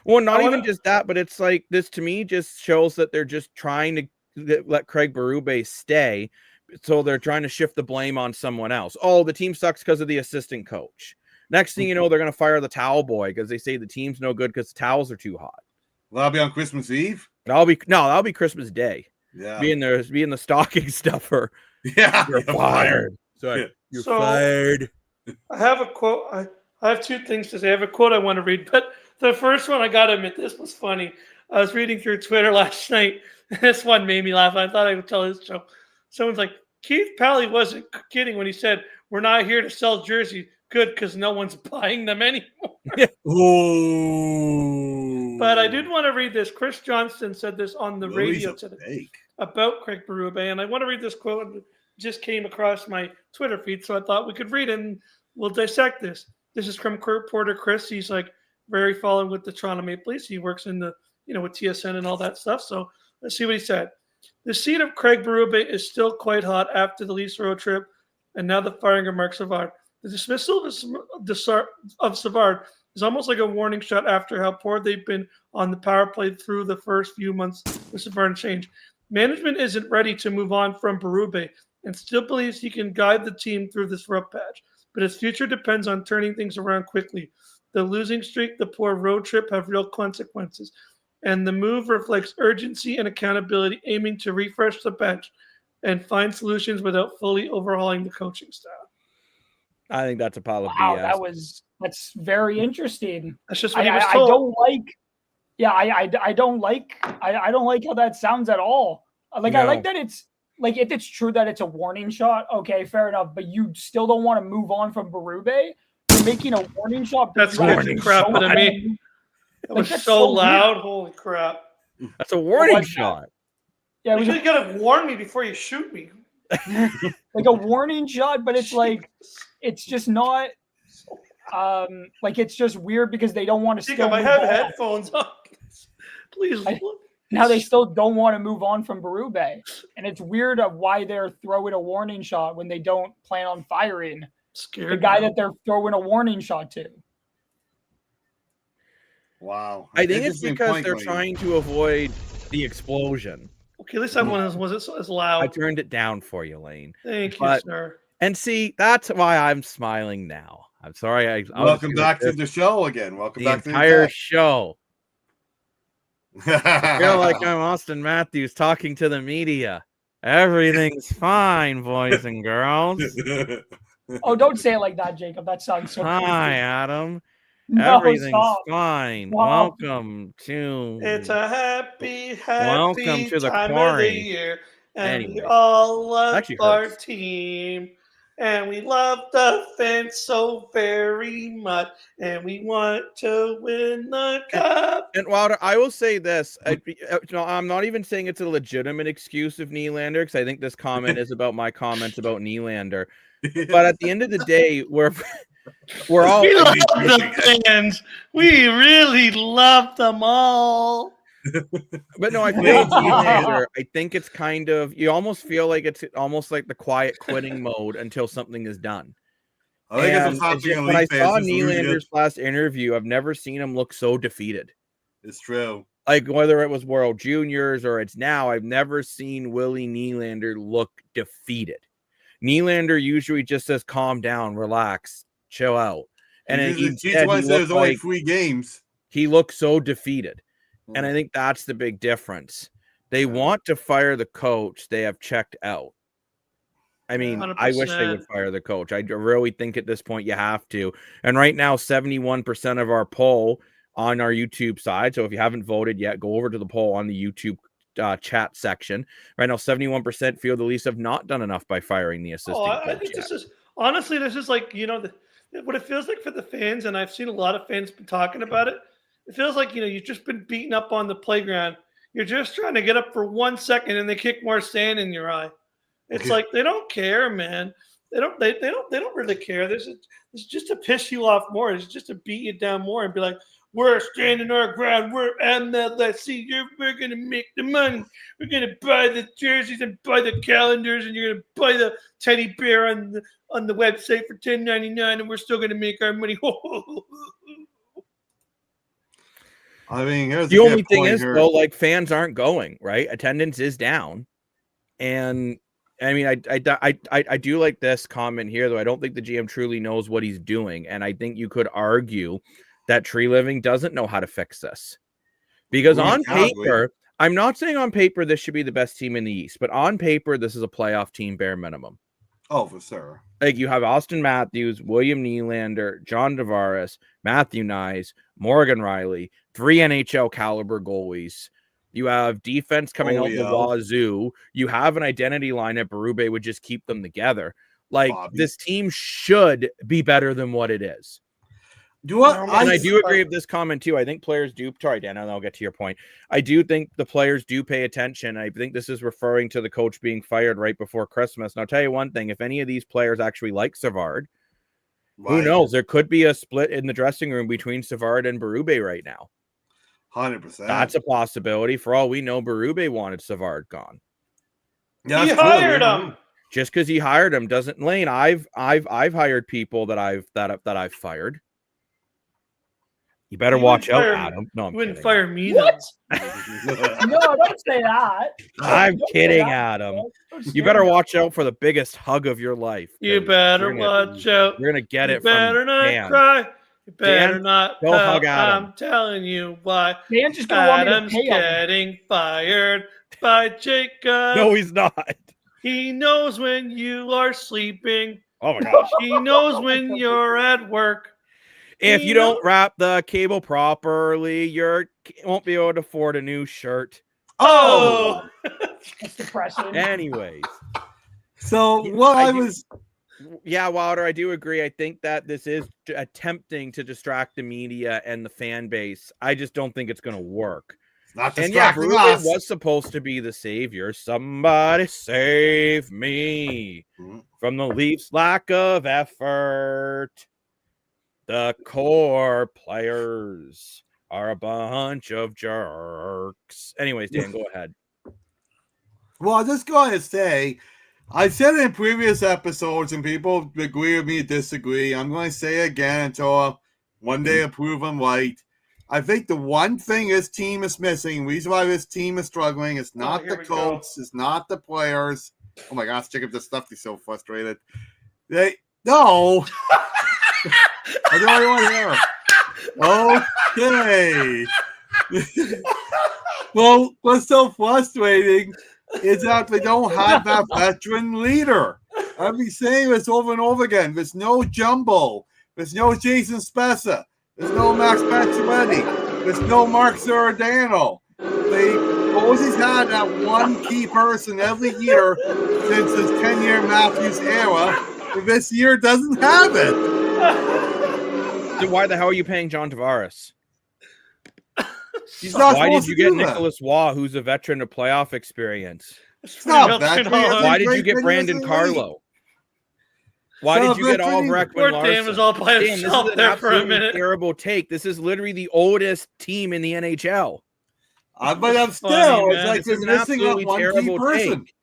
Well, not even just that, but it's like this to me just shows that they're just trying to let Craig Berube stay. So they're trying to shift the blame on someone else. Oh, the team sucks because of the assistant coach. Next thing you know, they're going to fire the towel boy because they say the team's no good because the towels are too hot. Will that be on Christmas Eve? That'll be Christmas Day. Yeah, being the stocking stuffer. Yeah, you're fired. Sorry, you're fired. I have a quote. I have two things to say. I have a quote I want to read, but the first one, I got to admit, this was funny. I was reading through Twitter last night, and this one made me laugh. I thought I would tell this joke. Someone's like, Keith Pally wasn't kidding when he said, "We're not here to sell jerseys." Good, because no one's buying them anymore. Ooh. But I did want to read this. Chris Johnston said this on the radio today about Craig Berube, and I want to read this quote. It just came across my Twitter feed, so I thought we could read it and we'll dissect this. This is from reporter Chris. He's like very followed with the Toronto Maple Leafs. He works in the, with TSN and all that stuff. So let's see what he said. The seat of Craig Berube is still quite hot after the Leafs road trip, and now the firing of Mark Savard. The dismissal of Savard is almost like a warning shot after how poor they've been on the power play through the first few months with Savard change. Management isn't ready to move on from Berube and still believes he can guide the team through this rough patch, but his future depends on turning things around quickly. The losing streak, the poor road trip have real consequences, and the move reflects urgency and accountability, aiming to refresh the bench and find solutions without fully overhauling the coaching staff. I think that's a pile of wow, BS. That's very interesting. That's just what he was told. I don't like how that sounds at all. Like, no. I like that it's like, if it's true that it's a warning shot, okay, fair enough. But you still don't want to move on from Berube. You're making a warning shot. That's warning crap to me. It was so loud. Weird. Holy crap! That's a warning shot. Yeah, you gotta warn me before you shoot me. Like a warning shot, but it's like, it's just not. Like, it's just weird because they don't want to. I have headphones on. Please. Now they still don't want to move on from Berube, and it's weird of why they're throwing a warning shot when they don't plan on firing the guy that they're throwing a warning shot to. Wow. I think it's because they're trying to avoid the explosion. Okay, at least that one wasn't as loud. I turned it down for you, Lane. Thank you, sir. And see, that's why I'm smiling now. I'm sorry. Welcome back to the show again. Welcome back to the entire show. I feel like I'm Austin Matthews talking to the media. Everything's fine, boys and girls. Oh, don't say it like that, Jacob. That sounds so Hi, creepy. Adam. No, Everything's fine. Welcome to. It's a happy welcome to the time quarry. of the year. And we Anyways, all love actually our hurts. team. And we love the fans so very much. And we want to win the cup. And Wilder, I will say this. I'm not even saying it's a legitimate excuse of Nylander, because I think this comment is about my comments about Nylander. But at the end of the day, we're all... We love the fans. We really love them all. But no, I feel Nylander. I think it's kind of, you almost feel like it's almost like the quiet quitting mode until something is done. I think it's what's happening. When I saw Nylander's last interview, I've never seen him look so defeated. It's true. Like, whether it was World Juniors or it's now, I've never seen Willie Nylander look defeated. Nylander usually just says, calm down, relax, chill out. And there's only 3 games. He looked so defeated. And I think that's the big difference. They want to fire the coach. They have checked out. I mean, 100%. I wish they would fire the coach. I really think at this point you have to. And right now, 71% of our poll on our YouTube side. So if you haven't voted yet, go over to the poll on the YouTube chat section. Right now, 71% feel the Leafs have not done enough by firing the assistant coach. I think this is like, what it feels like for the fans. And I've seen a lot of fans been talking about it. It feels like, you've just been beaten up on the playground. You're just trying to get up for 1 second and they kick more sand in your eye. It's like, they don't care, man. They don't really care. This is just to piss you off more. It's just to beat you down more and be like, we're standing our ground. We're MLSC. We're going to make the money. We're going to buy the jerseys and buy the calendars, and you're going to buy the teddy bear on the website for $10.99, and we're still going to make our money. I mean, the only thing is, though, like, fans aren't going, right? Attendance is down. And I mean, I do like this comment here, though. I don't think the GM truly knows what he's doing. And I think you could argue that Tree Living doesn't know how to fix this. Because on paper, I'm not saying on paper this should be the best team in the East, but on paper, this is a playoff team bare minimum. Oh, for sure. Like, you have Austin Matthews, William Nylander, John Tavares, Matthew Nyes, Morgan Riley, 3 NHL caliber goalies. You have defense coming out the wazoo. You have an identity line at Berube would just keep them together. Like, this team should be better than what it is. I do agree with this comment too. I think players do. Sorry, Dan, and I'll get to your point. I do think the players do pay attention. I think this is referring to the coach being fired right before Christmas. And I'll tell you one thing: if any of these players actually like Savard, who knows? There could be a split in the dressing room between Savard and Berube right now. 100%. That's a possibility. For all we know, Berube wanted Savard gone. Yeah, he hired him. Just because he hired him doesn't. Lane, I've hired people that I've fired. You better watch out, Adam. No, I'm wouldn't kidding. Fire me. What? No, don't say that. I'm kidding, Adam. You better watch out for the biggest hug of your life. You better watch out. You're gonna get it. You better not cry. You better not. Go hug Adam. I'm telling you why. Dan's just gonna want Adam's me to pay getting fired by Jacob. No, he's not. He knows when you are sleeping. Oh my gosh. He knows when you're at work. If you don't wrap the cable properly, you won't be able to afford a new shirt. Oh, that's depressing. Anyways, so yeah, Wilder, I do agree. I think that this is attempting to distract the media and the fan base. I just don't think it's going to work. Not and yeah, Berube was supposed to be the savior. Somebody save me from the Leafs' lack of effort. The core players are a bunch of jerks. Anyways, Dan, go ahead. Well, I'm just going to say, I said it in previous episodes, and people agree with me, disagree. I'm going to say it again until one day I prove I'm right. I think the one thing this team is missing, reason why this team is struggling, is not the coach, it's not the players. Oh my gosh, Jacob just stuffed. He's so frustrated. No. I don't want to hear. Okay. Well, what's so frustrating is that they don't have that veteran leader. I've been saying this over and over again. There's no Jumbo. There's no Jason Spezza. There's no Max Pacioretty. There's no Mark Giordano. They Ozzy's had that one key person every year since his 10-year Matthews era. And this year doesn't have it. Then why the hell are you paying John Tavares? He's not Why did supposed you to get do that. Nicholas Waugh, who's a veteran of playoff experience? It's not that. Why did you get Brandon Carlo? Why did you get Albrecht Poor when Dan was Larson? all by Dan, himself this is an there for a absolutely minute. terrible take. This is literally the oldest team in the NHL. But I'm still, funny, it's man. like This you're is an missing up absolutely one key terrible person. take.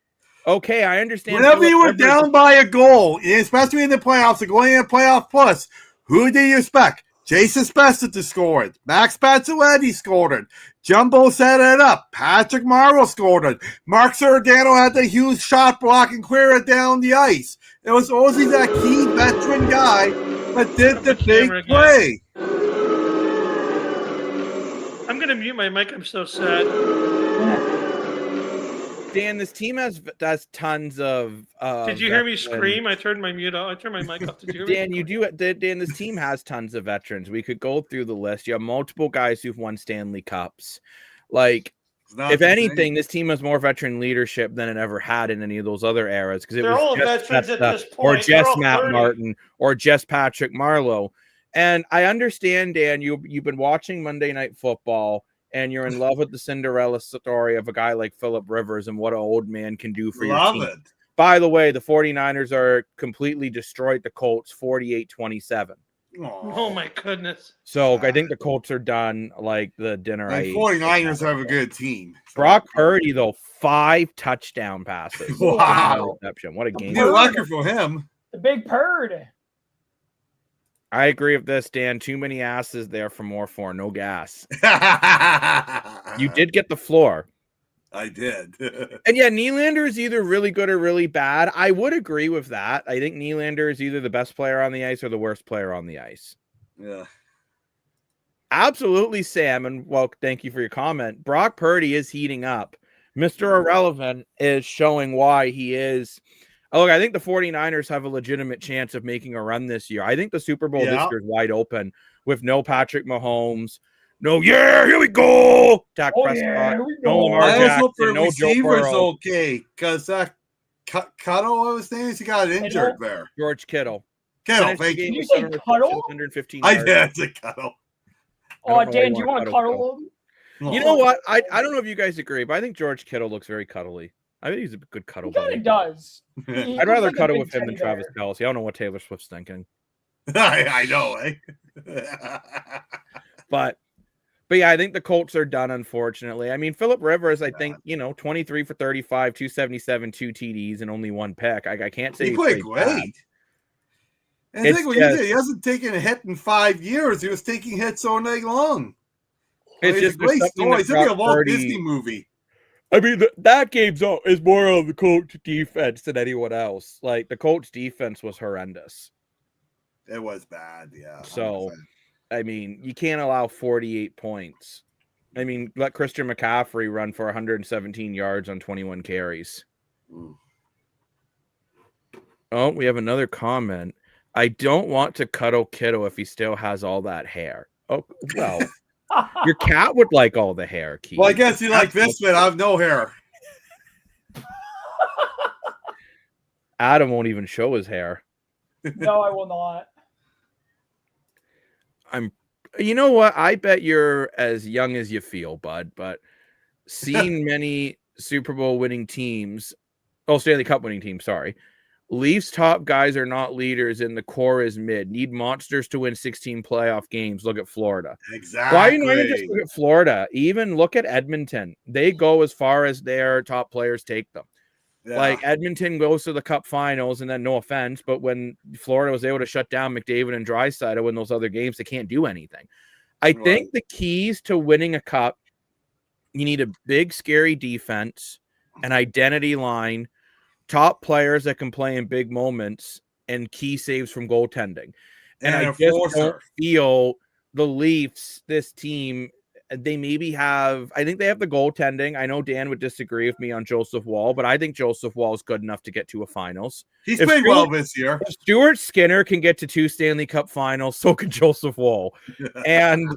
Okay, I understand. Whenever you were Philip Rivers- down by a goal, especially in the playoffs, or going in a playoff plus, who do you expect? Jason Spezza to score it. Max Pacioretty scored it. Jumbo set it up. Patrick Marleau scored it. Mark Giordano had the huge shot block and clear it down the ice. It was always that key veteran guy that did the big play. I'm going to mute my mic. I'm so sad. Dan, this team has tons of. Did you hear me scream? I turned my mute off. I turned my mic off. Did you hear me? Dan, this team has tons of veterans. We could go through the list. You have multiple guys who've won Stanley Cups. Like, if anything, this team has more veteran leadership than it ever had in any of those other eras. Because they're all veterans at this point. Or just Matt 30. Martin, or just Patrick Marleau. And I understand, Dan, you've been watching Monday Night Football, and you're in love with the Cinderella story of a guy like Philip Rivers and what an old man can do for your team. Love it. By the way, the 49ers are completely destroyed the Colts 48-27. Oh, my goodness. So I think the Colts are done like the dinner. The 49ers have a good team. Brock Purdy, though, 5 touchdown passes. Wow. What a game. New record for him. The big purd. I agree with this, Dan. Too many asses there for more for no gas. You did get the floor. I did. And yeah, Nylander is either really good or really bad. I would agree with that. I think Nylander is either the best player on the ice or the worst player on the ice. Yeah. Absolutely, Sam. And well, thank you for your comment. Brock Purdy is heating up. Mr. Irrelevant is showing why he is. Oh, look, I think the 49ers have a legitimate chance of making a run this year. I think the Super Bowl this year is wide open with no Patrick Mahomes. No, here we go. Dak Prescott, no Lamar Jackson, no Joe Burrow. Okay, because Cuddle, what was his name? He got injured there. George Kittle. Kittle, thank you. Did you say Cuddle? 115 I yards. did say Cuddle. Oh, Dan, do you want to cuddle him? You know what? I don't know if you guys agree, but I think George Kittle looks very cuddly. I think he's a good cuddle He kind buddy. of does. I'd rather cuddle with him than Travis Kelce. I don't know what Taylor Swift's thinking. I know, eh? But yeah, I think the Colts are done, unfortunately. I mean, Philip Rivers, I think, 23 for 35, 277, 2 TDs, and only 1 pick. I can't say he played great. Bad. And the thing what he hasn't taken a hit in 5 years. He was taking hits all night long. It's just a great story. It's going to be a Walt Disney movie. I mean, that game is more on the Colts defense than anyone else. Like, the Colts defense was horrendous. It was bad, yeah. 100%. So, I mean, you can't allow 48 points. I mean, let Christian McCaffrey run for 117 yards on 21 carries. Oh, we have another comment. I don't want to cuddle Kiddo if he still has all that hair. Oh, well, your cat would like all the hair, Keith. Well, I guess you like this one. I have no hair. Adam won't even show his hair. No, I will not. You know what? I bet you're as young as you feel, bud, but seeing many Super Bowl winning teams, Stanley Cup winning teams, sorry. Leafs top guys are not leaders and the core is mid. Need monsters to win 16 playoff games. Look at Florida. Exactly. Why are you not even just look at Florida? Even look at Edmonton. They go as far as their top players take them. Yeah. Like Edmonton goes to the Cup Finals, and then no offense, but when Florida was able to shut down McDavid and Draisaitl to win those other games, they can't do anything. I think the keys to winning a cup, you need a big, scary defense, an identity line, top players that can play in big moments, and key saves from goaltending. And I just don't feel the Leafs, this team, they maybe have, I think they have the goaltending. I know Dan would disagree with me on Joseph Woll, but I think Joseph Woll is good enough to get to a finals. He's played well this year. If Stuart Skinner can get to 2 Stanley Cup finals, so can Joseph Woll. And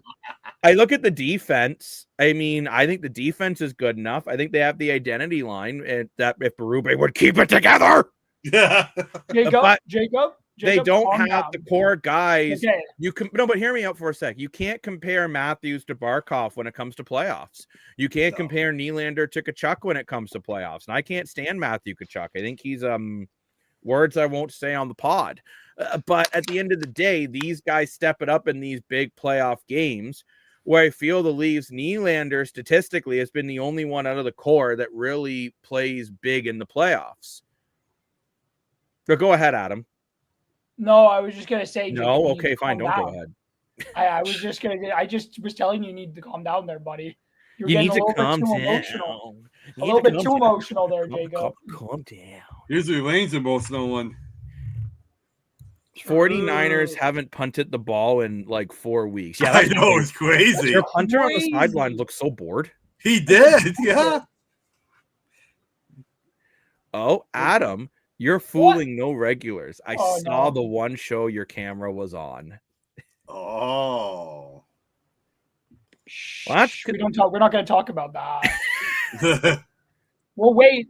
I look at the defense. I mean, I think the defense is good enough. I think they have the identity line, and that if Berube would keep it together. Yeah. Jacob, they don't have down. the core guys. Okay. But hear me out for a sec. You can't compare Matthews to Barkov when it comes to playoffs. You can't compare Nylander to Tkachuk when it comes to playoffs. And I can't stand Matthew Tkachuk. I think he's words I won't say on the pod. But at the end of the day, these guys step it up in these big playoff games where I feel the Leafs. Nylander statistically has been the only one out of the core that really plays big in the playoffs. But go ahead, Adam. No, I was just gonna say. No, okay, fine. Don't go ahead. I was just gonna. I just was telling you need to calm down there, buddy. You need to calm down. A little bit too emotional there, Jacob. Calm down. Usually Lane's emotional one. 49ers haven't punted the ball in like 4 weeks. Yeah, I know, it's crazy. Your punter on the sideline looks so bored. He did, yeah. Oh, Adam, you're fooling no regulars. I saw the one show your camera was on. Oh. What? We're not going to talk about that. We'll wait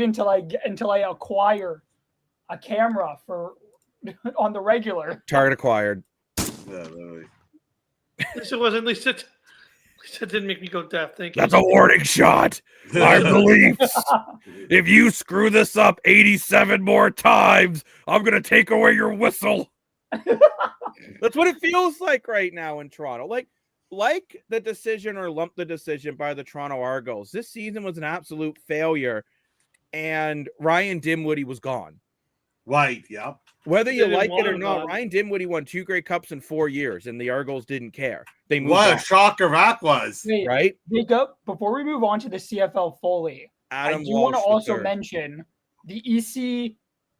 until I acquire a camera on the regular. Target acquired. Yeah, really. At least it wasn't. At least it didn't make me go deaf. Thank you. That's a warning shot. I believe. If you screw this up 87 more times, I'm gonna take away your whistle. That's what it feels like right now in Toronto. Like the decision or lump the decision by the Toronto Argos. This season was an absolute failure, and Ryan Dinwiddie was gone. Right, yeah. Whether you like it or not, Ryan Dinwiddie won 2 Grey Cups in 4 years, and the Argos didn't care. They moved on. What a shocker that was. Wait, right? Jacob, before we move on to the CFL fully, I do want to also mention the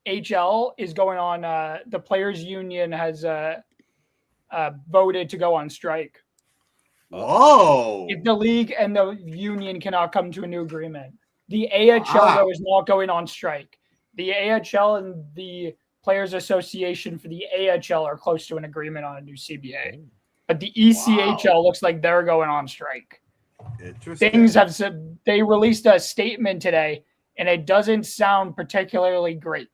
ECHL is going on. The Players Union has voted to go on strike. Whoa. If the league and the union cannot come to a new agreement. The AHL, though, is not going on strike. The AHL and the Players Association for the AHL are close to an agreement on a new CBA. But the ECHL looks like they're going on strike. Interesting. They released a statement today, and it doesn't sound particularly great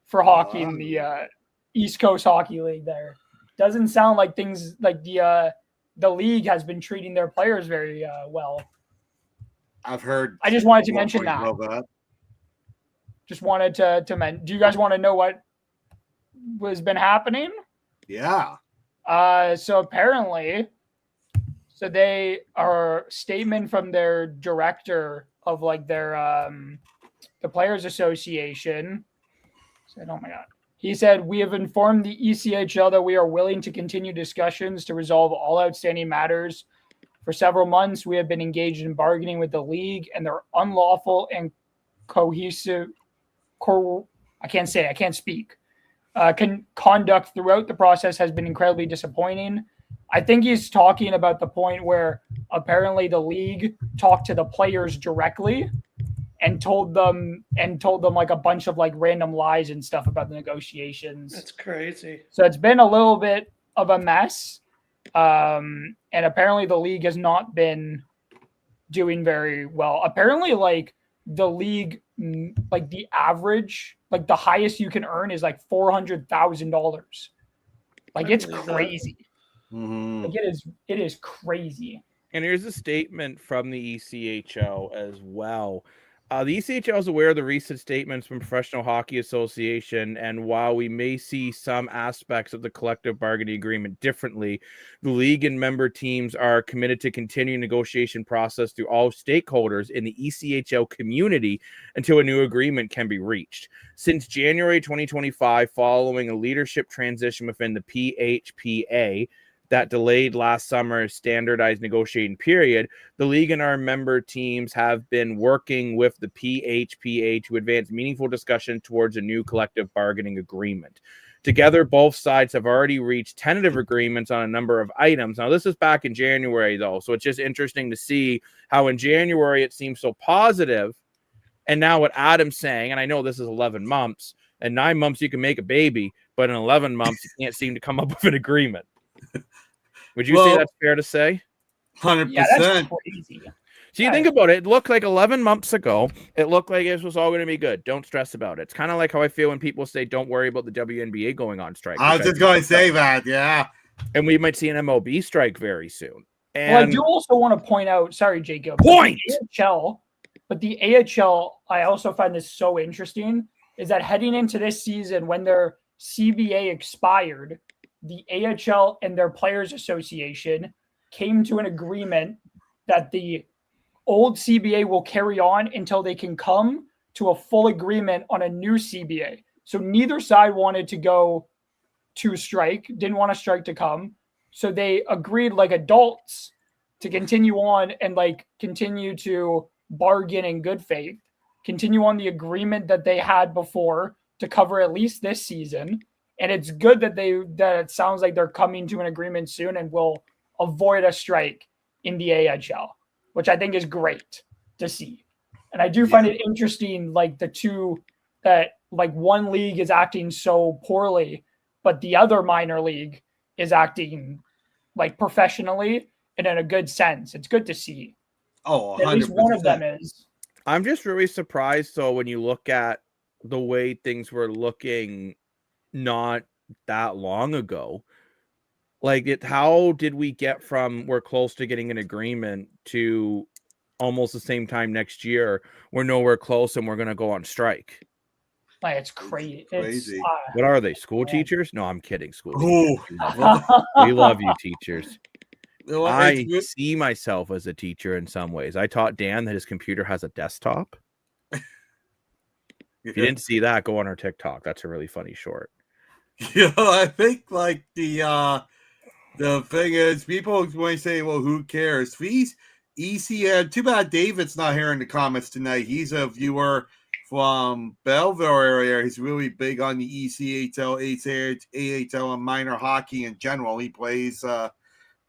for hockey in the East Coast Hockey League there. Doesn't sound like things like the league has been treating their players very well. I've heard. I just wanted to mention that. Just wanted to mention. Do you guys want to know what has been happening? Yeah. So apparently, they are statement from their director of like their the Players Association said, "Oh my God." He said, "We have informed the ECHL that we are willing to continue discussions to resolve all outstanding matters. For several months, we have been engaged in bargaining with the league, and their unlawful and cohesive I can't speak. Conduct throughout the process has been incredibly disappointing." I think he's talking about the point where apparently the league talked to the players directly and told them like a bunch of like random lies and stuff about the negotiations. That's crazy. So it's been a little bit of a mess. And apparently the league has not been doing very well. Apparently like the league, like the average, like the highest you can earn is like $400,000. Like it's crazy. Mm-hmm. Like it is crazy. And here's a statement from the ECHL as well. The ECHL is aware of the recent statements from Professional Hockey Association, and while we may see some aspects of the collective bargaining agreement differently, the league and member teams are committed to continuing negotiation process through all stakeholders in the ECHL community until a new agreement can be reached. Since January 2025, following a leadership transition within the PHPA, that delayed last summer's standardized negotiating period, the league and our member teams have been working with the PHPA to advance meaningful discussion towards a new collective bargaining agreement. Together, both sides have already reached tentative agreements on a number of items. Now, this is back in January, though, so it's just interesting to see how in January it seems so positive, and now what Adam's saying, and I know this is 11 months, and 9 months you can make a baby, but in 11 months you can't seem to come up with an agreement. Would you say that's fair to say? 100%. Yeah, that's crazy. So you think about it, it looked like 11 months ago, it looked like this was all going to be good. Don't stress about it. It's kind of like how I feel when people say, don't worry about the WNBA going on strike. I was just going to say that, yeah. And we might see an MLB strike very soon. And well, I do also want to point out, sorry, Jacob. But the AHL, I also find this so interesting, is that heading into this season, when their CBA expired, the AHL and their Players Association came to an agreement that the old CBA will carry on until they can come to a full agreement on a new CBA. So neither side wanted to go to strike, didn't want a strike to come. So they agreed like adults to continue on and like continue to bargain in good faith, continue on the agreement that they had before to cover at least this season. And it's good that it sounds like they're coming to an agreement soon and will avoid a strike in the AHL, which I think is great to see. And I do find it interesting, like the two that like one league is acting so poorly, but the other minor league is acting like professionally and in a good sense. It's good to see. Oh, 100%. At least one of them is. I'm just really surprised, though, when you look at the way things were looking not that long ago. Like, how did we get from we're close to getting an agreement to almost the same time next year? We're nowhere close and we're going to go on strike. Like, it's crazy. What are they? School teachers? No, I'm kidding. School teachers. We love you, teachers. I see myself as a teacher in some ways. I taught Dan that his computer has a desktop. If you didn't see that, go on our TikTok. That's a really funny short. I think like the thing is, people going to say, well, who cares? These too bad David's not here in the comments tonight. He's a viewer from Belleville area. He's really big on the ECHL, AHL, and minor hockey in general. He plays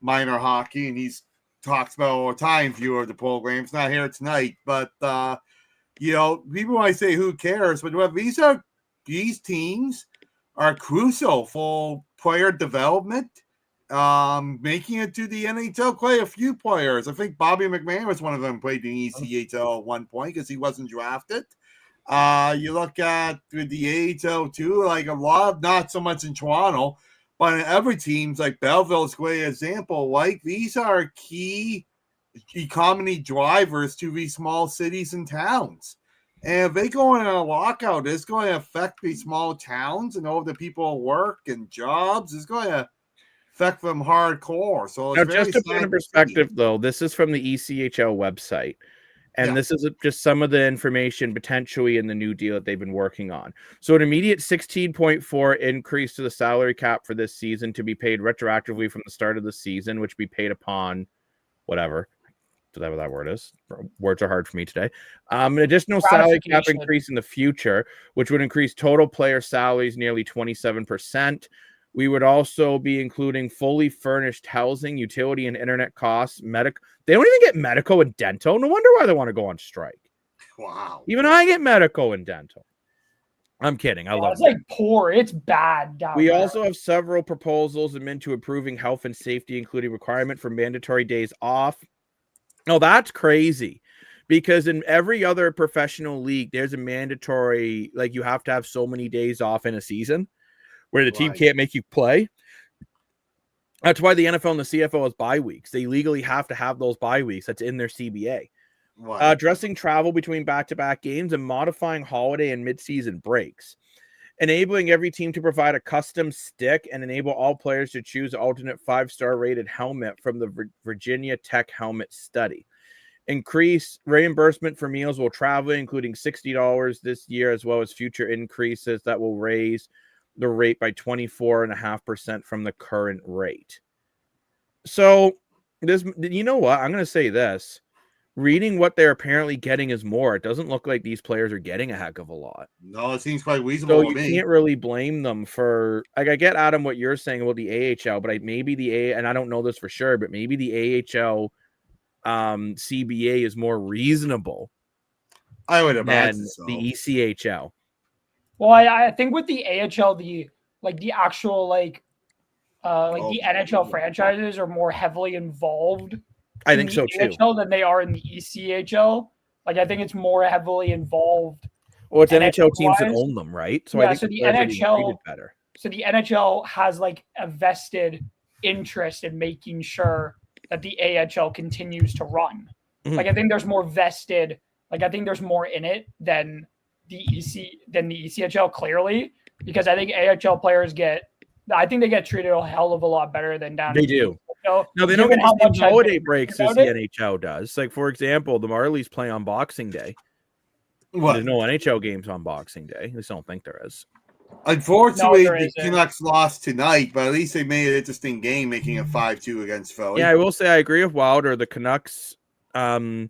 minor hockey, and he's talks about all the time. Viewer of the program. He's not here tonight, but people might say, who cares? But these teams are crucial for player development, making it to the NHL. Quite a few players. I think Bobby McMahon was one of them, played in ECHL at one point because he wasn't drafted. You look at the AHL too, like a lot of, not so much in Toronto, but in every teams like Belleville's a great example. Like these are key economy drivers to these small cities and towns. And if they go in a lockout, it's going to affect these small towns and all the people work and jobs. It's going to affect them hardcore. So it's now, just to put in perspective, though, this is from the ECHL website. And this is just some of the information potentially in the new deal that they've been working on. So an immediate 16.4 increase to the salary cap for this season to be paid retroactively from the start of the season, which be paid upon whatever that word is. Words are hard for me today. An additional salary cap increase in the future, which would increase total player salaries nearly 27%. We would also be including fully furnished housing, utility, and internet costs. They don't even get medical and dental. No wonder why they want to go on strike. Wow. Even I get medical and dental. I'm kidding. I love it. It's like poor. It's bad. We also have several proposals into improving health and safety, including requirement for mandatory days off. No, that's crazy. Because in every other professional league, there's a mandatory, like you have to have so many days off in a season where the team can't make you play. That's why the NFL and the CFL has bye weeks. They legally have to have those bye weeks. That's in their CBA. Addressing travel between back-to-back games and modifying holiday and mid-season breaks. Enabling every team to provide a custom stick and enable all players to choose an alternate 5-star rated helmet from the Virginia Tech helmet study. Increase reimbursement for meals while traveling, including $60 this year, as well as future increases that will raise the rate by 24.5% from the current rate. So this, you know what? I'm going to say this. Reading what they're apparently getting is more. It doesn't look like these players are getting a heck of a lot. No, it seems quite reasonable to me. So you can't really blame them for, like, I get, Adam, what you're saying about the AHL, but and I don't know this for sure, but maybe the AHL CBA is more reasonable. I would imagine so. The ECHL. Well, I think with the AHL, the actual the NHL franchises are more heavily involved. I think so too. AHL than they are in the ECHL. Like I think it's more heavily involved. Well, it's NHL teams that own them, right? So yeah, I think so the NHL better. So the NHL has like a vested interest in making sure that the AHL continues to run. Mhm. Like I think there's more vested. Like I think there's more in it than the ECHL clearly, because I think AHL players I think they get treated a hell of a lot better than down. They do. No, they don't get the same holiday breaks as the NHL does. Like, for example, the Marlies play on Boxing Day. What? There's no NHL games on Boxing Day. At least I don't think there is. Unfortunately, the Canucks lost tonight, but at least they made an interesting game, making it 5-2 against Philly. Yeah, I will say I agree with Wilder. The Canucks won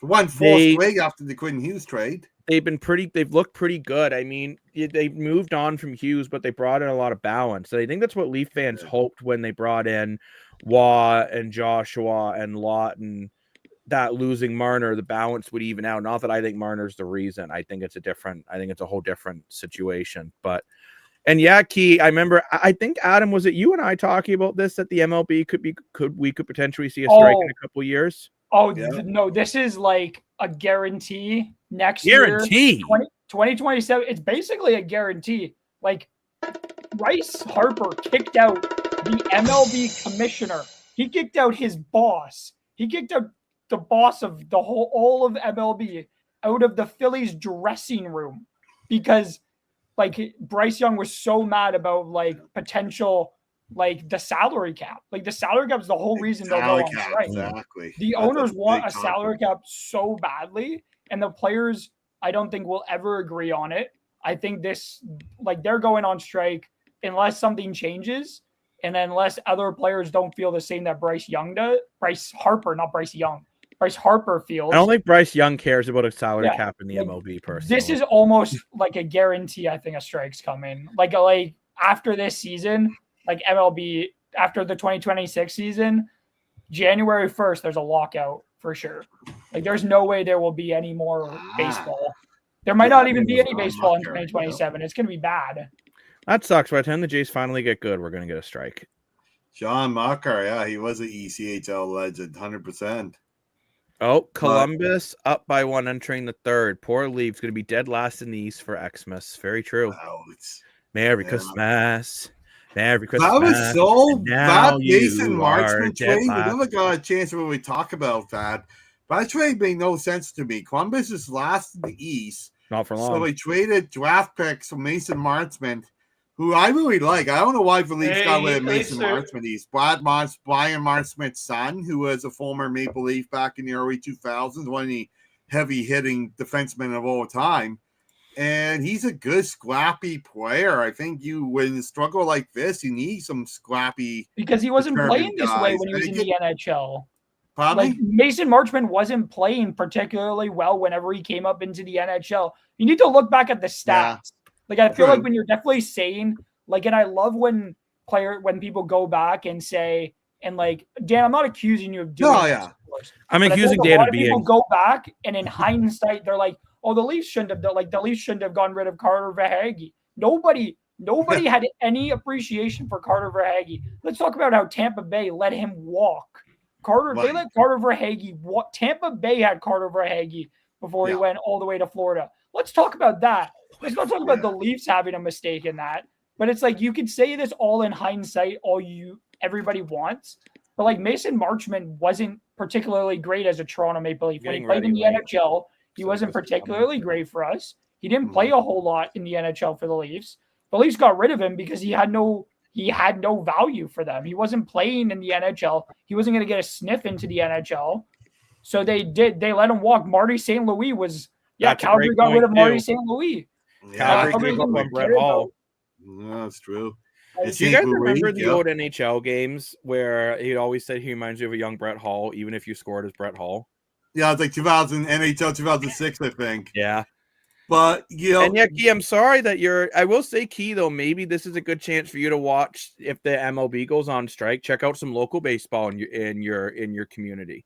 4 straight after the Quinn Hughes trade. They've looked pretty good. I mean, they moved on from Hughes, but they brought in a lot of balance. And I think that's what Leaf fans hoped when they brought in Waugh and Joshua and Lawton, that losing Marner, the balance would even out. Not that I think Marner's the reason. I think it's a whole different situation. But, and yeah, Key, I remember, I think, Adam, was it you and I talking about this, that the MLB we could potentially see a strike in a couple of years? Oh, yeah. No, this is like a guarantee next year. 2027. It's basically a guarantee. Like, Bryce Harper kicked out the MLB commissioner. He kicked out his boss. He kicked out the boss of all of MLB out of the Phillies dressing room because, like, Bryce Young was so mad about, like, potential, like, the salary cap. Like, the salary cap is the whole reason they'll go on strike. Exactly. The owners want a salary cap so badly, and the players, I don't think, will ever agree on it. I think they're going on strike unless something changes, and unless other players don't feel the same that Bryce Harper, not Bryce Young. Bryce Harper feels. I don't think Bryce Young cares about a salary cap in the MLB personally. This is almost like a guarantee. I think a strike's coming. Like after this season, like MLB after the 2026 season, January 1st, there's a lockout for sure. Like there's no way there will be any more baseball. There might not even be any baseball in 2027. It's going to be bad. That sucks. By the time the Jays finally get good, we're going to get a strike. John Makar, he was an ECHL legend, 100%. Oh, Columbus up by 1 entering the third. Poor Leafs going to be dead last in the East for Xmas. Very true. Merry Christmas. Merry Christmas. That was so that Mason Marchment trade. We never got a chance to really talk about that. But that trade made no sense to me. Columbus is last in the East. Not for long. So they traded draft picks from Mason Marchment, who I really like. I don't know why the Leafs got rid of Mason Marchment. He's Brian Marchment's son, who was a former Maple Leaf back in the early 2000s, one of the heavy-hitting defensemen of all time. And he's a good, scrappy player. I think when you struggle like this, you need some scrappy. Because he wasn't playing this way when he was in the NHL. Probably. Like Mason Marchment wasn't playing particularly well whenever he came up into the NHL. You need to look back at the stats. Yeah. Like I feel like when you're definitely saying, like, and I love when people go back and say, and like, Dan, I'm not accusing you of doing this. I'm accusing Dan of being. People go back and in hindsight, they're like, oh, the Leafs shouldn't have gotten rid of Carter Verhaeghe. Nobody had any appreciation for Carter Verhaeghe. Let's talk about how Tampa Bay let him walk. They let Carter Verhaeghe walk. Tampa Bay had Carter Verhaeghe before he went all the way to Florida. Let's talk about that. Let's not talk about the Leafs having a mistake in that. But it's like you could say this all in hindsight, everybody wants. But like Mason Marchment wasn't particularly great as a Toronto Maple Leaf. When he played in the NHL, he wasn't particularly great for us. He didn't play a whole lot in the NHL for the Leafs. The Leafs got rid of him because he had no value for them. He wasn't playing in the NHL. He wasn't going to get a sniff into the NHL. So they let him walk. Marty St. Louis was Calgary got rid of Marty St. Louis. Calgary gave up on Brett Hall. No, that's true. Do you guys remember the old NHL games where he always said he reminds you of a young Brett Hall, even if you scored as Brett Hall? Yeah, it's like 2000 NHL 2006, I think. Yeah. But and Key, I'm sorry that I will say, Key, though, maybe this is a good chance for you to watch if the MLB goes on strike. Check out some local baseball in your community.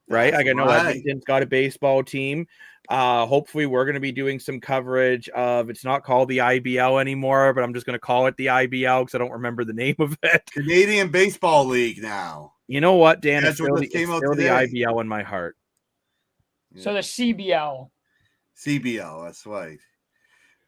right? That's Like I know right. Edmonton's got a baseball team. Hopefully we're going to be doing some coverage of, it's not called the IBL anymore, but I'm just going to call it the IBL because I don't remember the name of it. Canadian Baseball League now. You know what, Dan? That's It's what still, just came out the today. IBL in my heart. So the CBL. CBL, that's right.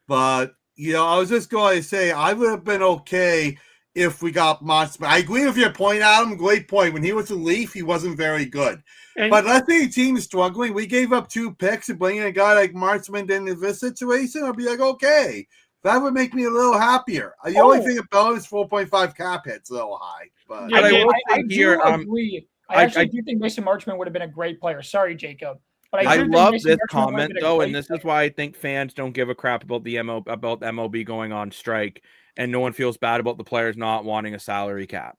But, I was just going to say, I would have been okay if we got Monster. I agree with your point, Adam. Great point. When he was a Leaf, he wasn't very good. And But let's say a team is struggling. We gave up 2 picks and bringing a guy like Marchman into this situation, I'd be like, okay. That would make me a little happier. The only thing about it is 4.5 cap hit's a little high. But But I will I say do here, agree. I actually do think Mason Marchman would have been a great player. Sorry, Jacob. But I do think love Mason this Marchman would have comment been a though, great and this player. is why I think fans don't give a crap about the MLB going on strike, and no one feels bad about the players not wanting a salary cap.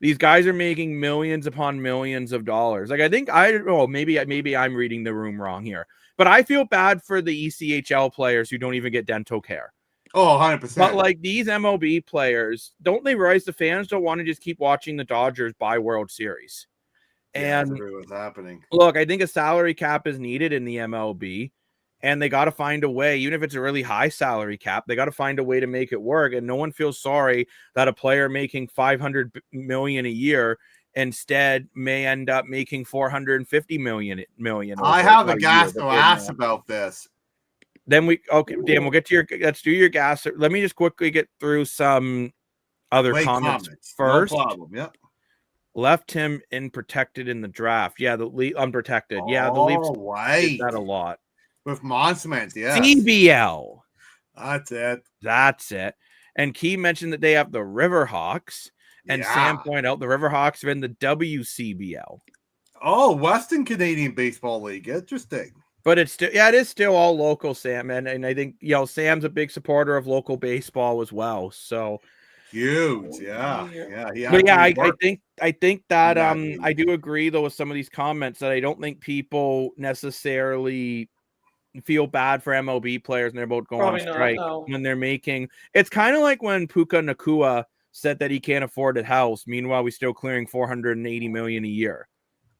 These guys are making millions upon millions of dollars. Like I think maybe I'm reading the room wrong here, but I feel bad for the ECHL players who don't even get dental care. Oh, 100%. But like these MLB players, don't they realize the fans don't want to just keep watching the Dodgers buy World Series? Yeah, And that's really what's happening. Look, I think a salary cap is needed in the MLB, and they got to find a way, even if it's a really high salary cap, they got to find a way to make it work. And no one feels sorry that a player making $500 million a year instead may end up making $450 million. I have a gas to ask about this. Then Dan, we'll get to let's do your gas. Let me just quickly get through some other comments first. No problem. Yep. Left him unprotected in the draft. Yeah, unprotected. Yeah, the Leafs did that a lot. With Monsmans, yeah. CBL. That's it. And Key mentioned that they have the Riverhawks. And Sam pointed out the Riverhawks are in the WCBL. Oh, Western Canadian Baseball League. Interesting. But it is still all local, Sam. And I think, Sam's a big supporter of local baseball as well. So huge. Yeah. But yeah, I think that I do agree though with some of these comments that I don't think people necessarily feel bad for MLB players and they're about going on strike when they're making. It's kind of like when Puka Nakua said that he can't afford a house. Meanwhile, we're still clearing $480 million a year.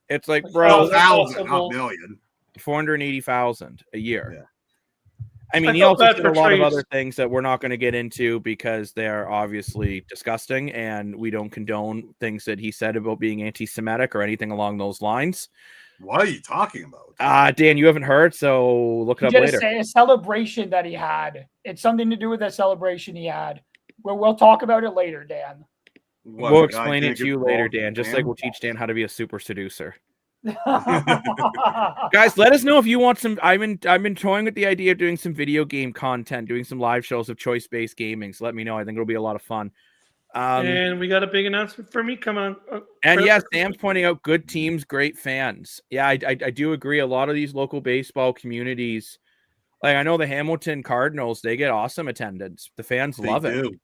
It's like, bro, not million. 480,000 a year. Yeah. I mean, he also did a lot of other things that we're not going to get into because they're obviously disgusting, and we don't condone things that he said about being anti-Semitic or anything along those lines. What are you talking about? Dan, you haven't heard, so look it up later. A celebration that he had. It's something to do with that celebration he had. We'll talk about it later, Dan. We'll explain it to you later, Dan, just like we'll teach Dan how to be a super seducer. Guys, let us know if you want some. I've been toying with the idea of doing some video game content, doing some live shows of choice-based gaming. So let me know. I think it'll be a lot of fun. And we got a big announcement for me coming on. And yes, Sam's pointing out good teams, great fans. Yeah, I do agree. A lot of these local baseball communities, like I know the Hamilton Cardinals, they get awesome attendance. The fans love it.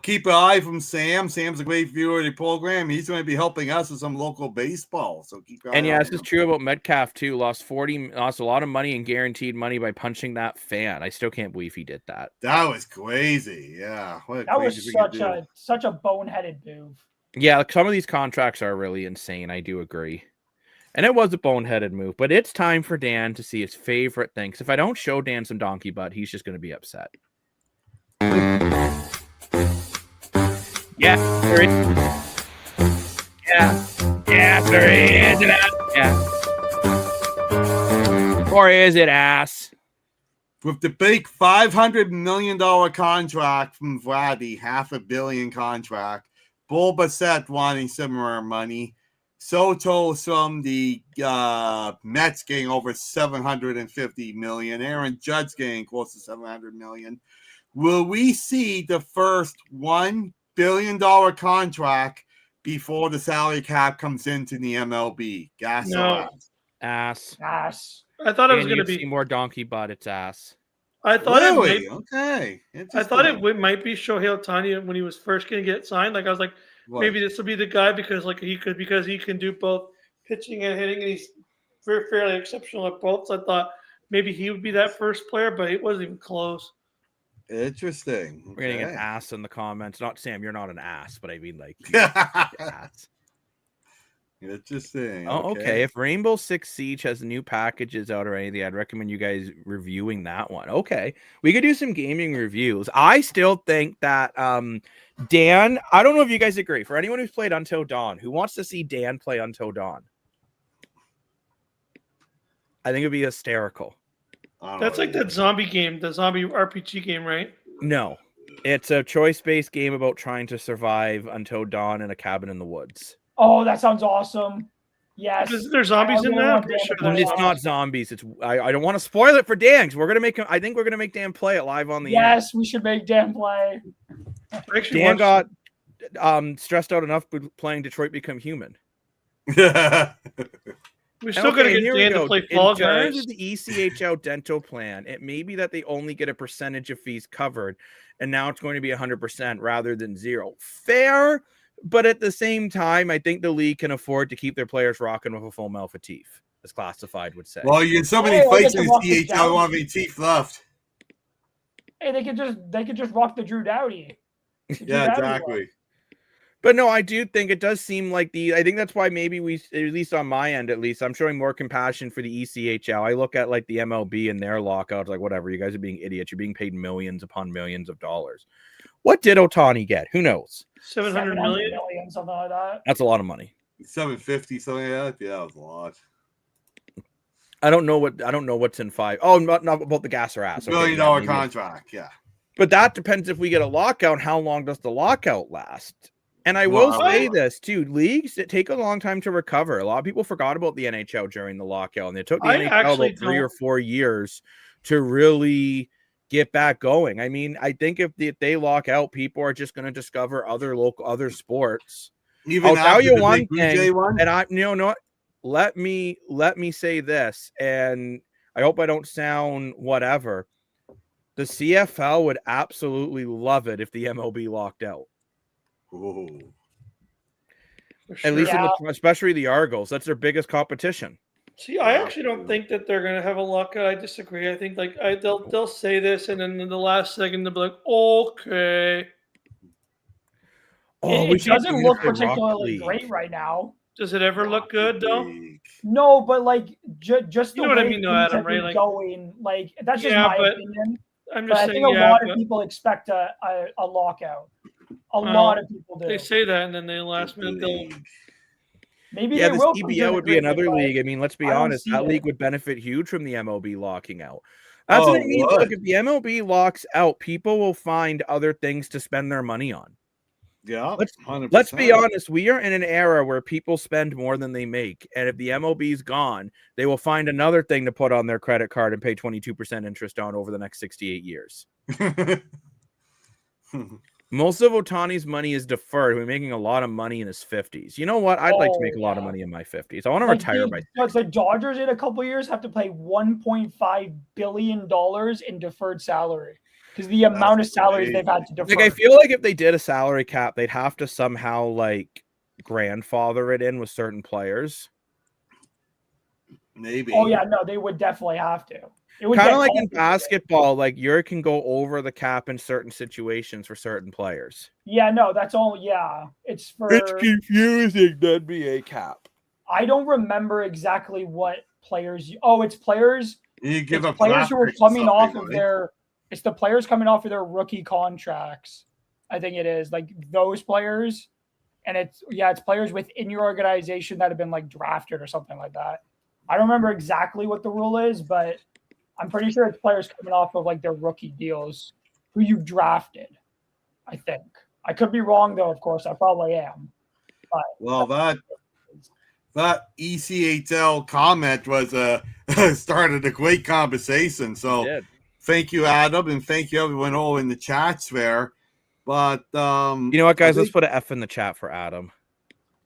Keep an eye from Sam. Sam's a great viewer of the program. He's going to be helping us with some local baseball. So keep an eye. And yeah, this is true about Metcalf too. Lost a lot of money in guaranteed money by punching that fan. I still can't believe he did that. That was crazy. Yeah, that was such a boneheaded move. Yeah, some of these contracts are really insane. I do agree. And it was a boneheaded move, but it's time for Dan to see his favorite thing. Because if I don't show Dan some donkey butt, he's just going to be upset. Yeah, there is. Yeah, there is. Yeah. Or is it ass? With the big $500 million contract from Vladdy, $500 million contract, Bull Bassett wanting similar money, Soto from the Mets getting over $750 million, Aaron Judge getting close to $700 million. Will we see the first $1 billion contract before the salary cap comes into the MLB? Gas or ass? Ass. I thought it was going to be more donkey butt. It's ass. I thought really? I thought it might be Shohei Ohtani when he was first going to get signed. Like I was like, maybe this will be the guy because he can do both pitching and hitting, and he's fairly exceptional at both. So I thought maybe he would be that first player, but it wasn't even close. Interesting. We're getting an ass in the comments. Not Sam, you're not an ass, but I mean like ass. It's just saying. Oh, okay. If Rainbow Six Siege has new packages out or anything, I'd recommend you guys reviewing that one. Okay. We could do some gaming reviews. I still think that Dan, I don't know if you guys agree. For anyone who's played Until Dawn, who wants to see Dan play Until Dawn? I think it'd be hysterical. That's like that zombie game, the zombie RPG game, right? No. It's a choice-based game about trying to survive until dawn in a cabin in the woods. Oh, that sounds awesome. Yes. Is there zombies in that? It's not zombies. It's I don't want to spoil it for Dan because we're gonna make him. I think we're gonna make Dan play it live on the air. Yes, we should make Dan play. Dan got stressed out enough with playing Detroit Become Human. We're still gonna get Dan to play Fall Guys. In terms of the ECHL dental plan, it may be that they only get a percentage of fees covered, and now it's going to be 100% rather than 0. Fair. But at the same time, I think the league can afford to keep their players rocking with a full mouth of teeth, as classified would say. Well, you had so many fights in the CHL, want any teeth left. Hey, they could just rock the Drew Doughty. Yeah, exactly. But no, I do think it does seem like I think that's why maybe we, at least on my end, at least, I'm showing more compassion for the ECHL. I look at like the MLB and their lockouts, like whatever, you guys are being idiots. You're being paid millions upon millions of dollars. What did Ohtani get? Who knows? 700 million, something like that. That's a lot of money. 750, something like that. Yeah, that was a lot. I don't know what's in 5. Oh, not about the gas or ass. $1 billion contract, yeah. But that depends if we get a lockout. How long does the lockout last? And I will say this too: leagues that take a long time to recover. A lot of people forgot about the NHL during the lockout, and it took the NHL about 3 or 4 years to really get back going. I mean, I think if they lock out, people are just going to discover other sports. I'll tell you one thing, and let me say this, and I hope I don't sound whatever. The CFL would absolutely love it if the MLB locked out. Ooh. Sure. At least especially the Argos. That's their biggest competition. See, I actually don't think that they're going to have a lockout. I disagree. I think they'll say this, and then in the last second they'll be like, okay. It doesn't look particularly great right now. Does it ever look good though? No, but like just you know what I mean, though, Adam, right? Like going, like that's just my opinion. I'm just saying, I think a lot of people expect a lockout. A lot of people do. They say that, and then they last minute they'll. Maybe they will. The CBL would be another league. I mean, let's be honest. That league would benefit huge from the MLB locking out. That's what I mean. Look, if the MLB locks out, people will find other things to spend their money on. Yeah, let's be honest. We are in an era where people spend more than they make, and if the MLB's gone, they will find another thing to put on their credit card and pay 22% interest on over the next 68 years. Most of Ohtani's money is deferred. We're making a lot of money in his 50s. You know what? I'd like to make a lot of money in my 50s. I want to retire by 50. The Dodgers in a couple of years have to pay $1.5 billion in deferred salary because the amount of salaries they've had to defer. Like, I feel like if they did a salary cap, they'd have to somehow like grandfather it in with certain players. Maybe. Oh yeah, no, they would definitely have to. Kind of like in basketball, like you can go over the cap in certain situations for certain players. Yeah, no, that's all. Yeah, it's confusing, the NBA cap. I don't remember exactly what players. It's players. You give up players who are coming off of their. It's the players coming off of their rookie contracts. I think it is like those players, and it's players within your organization that have been like drafted or something like that. I don't remember exactly what the rule is, but I'm pretty sure it's players coming off of like their rookie deals who you drafted. I think I could be wrong though. Of course, I probably am. But well, that ECHL comment was started a great conversation. So thank you, Adam, and thank you everyone all in the chats there. But you know what, guys? Let's put an F in the chat for Adam.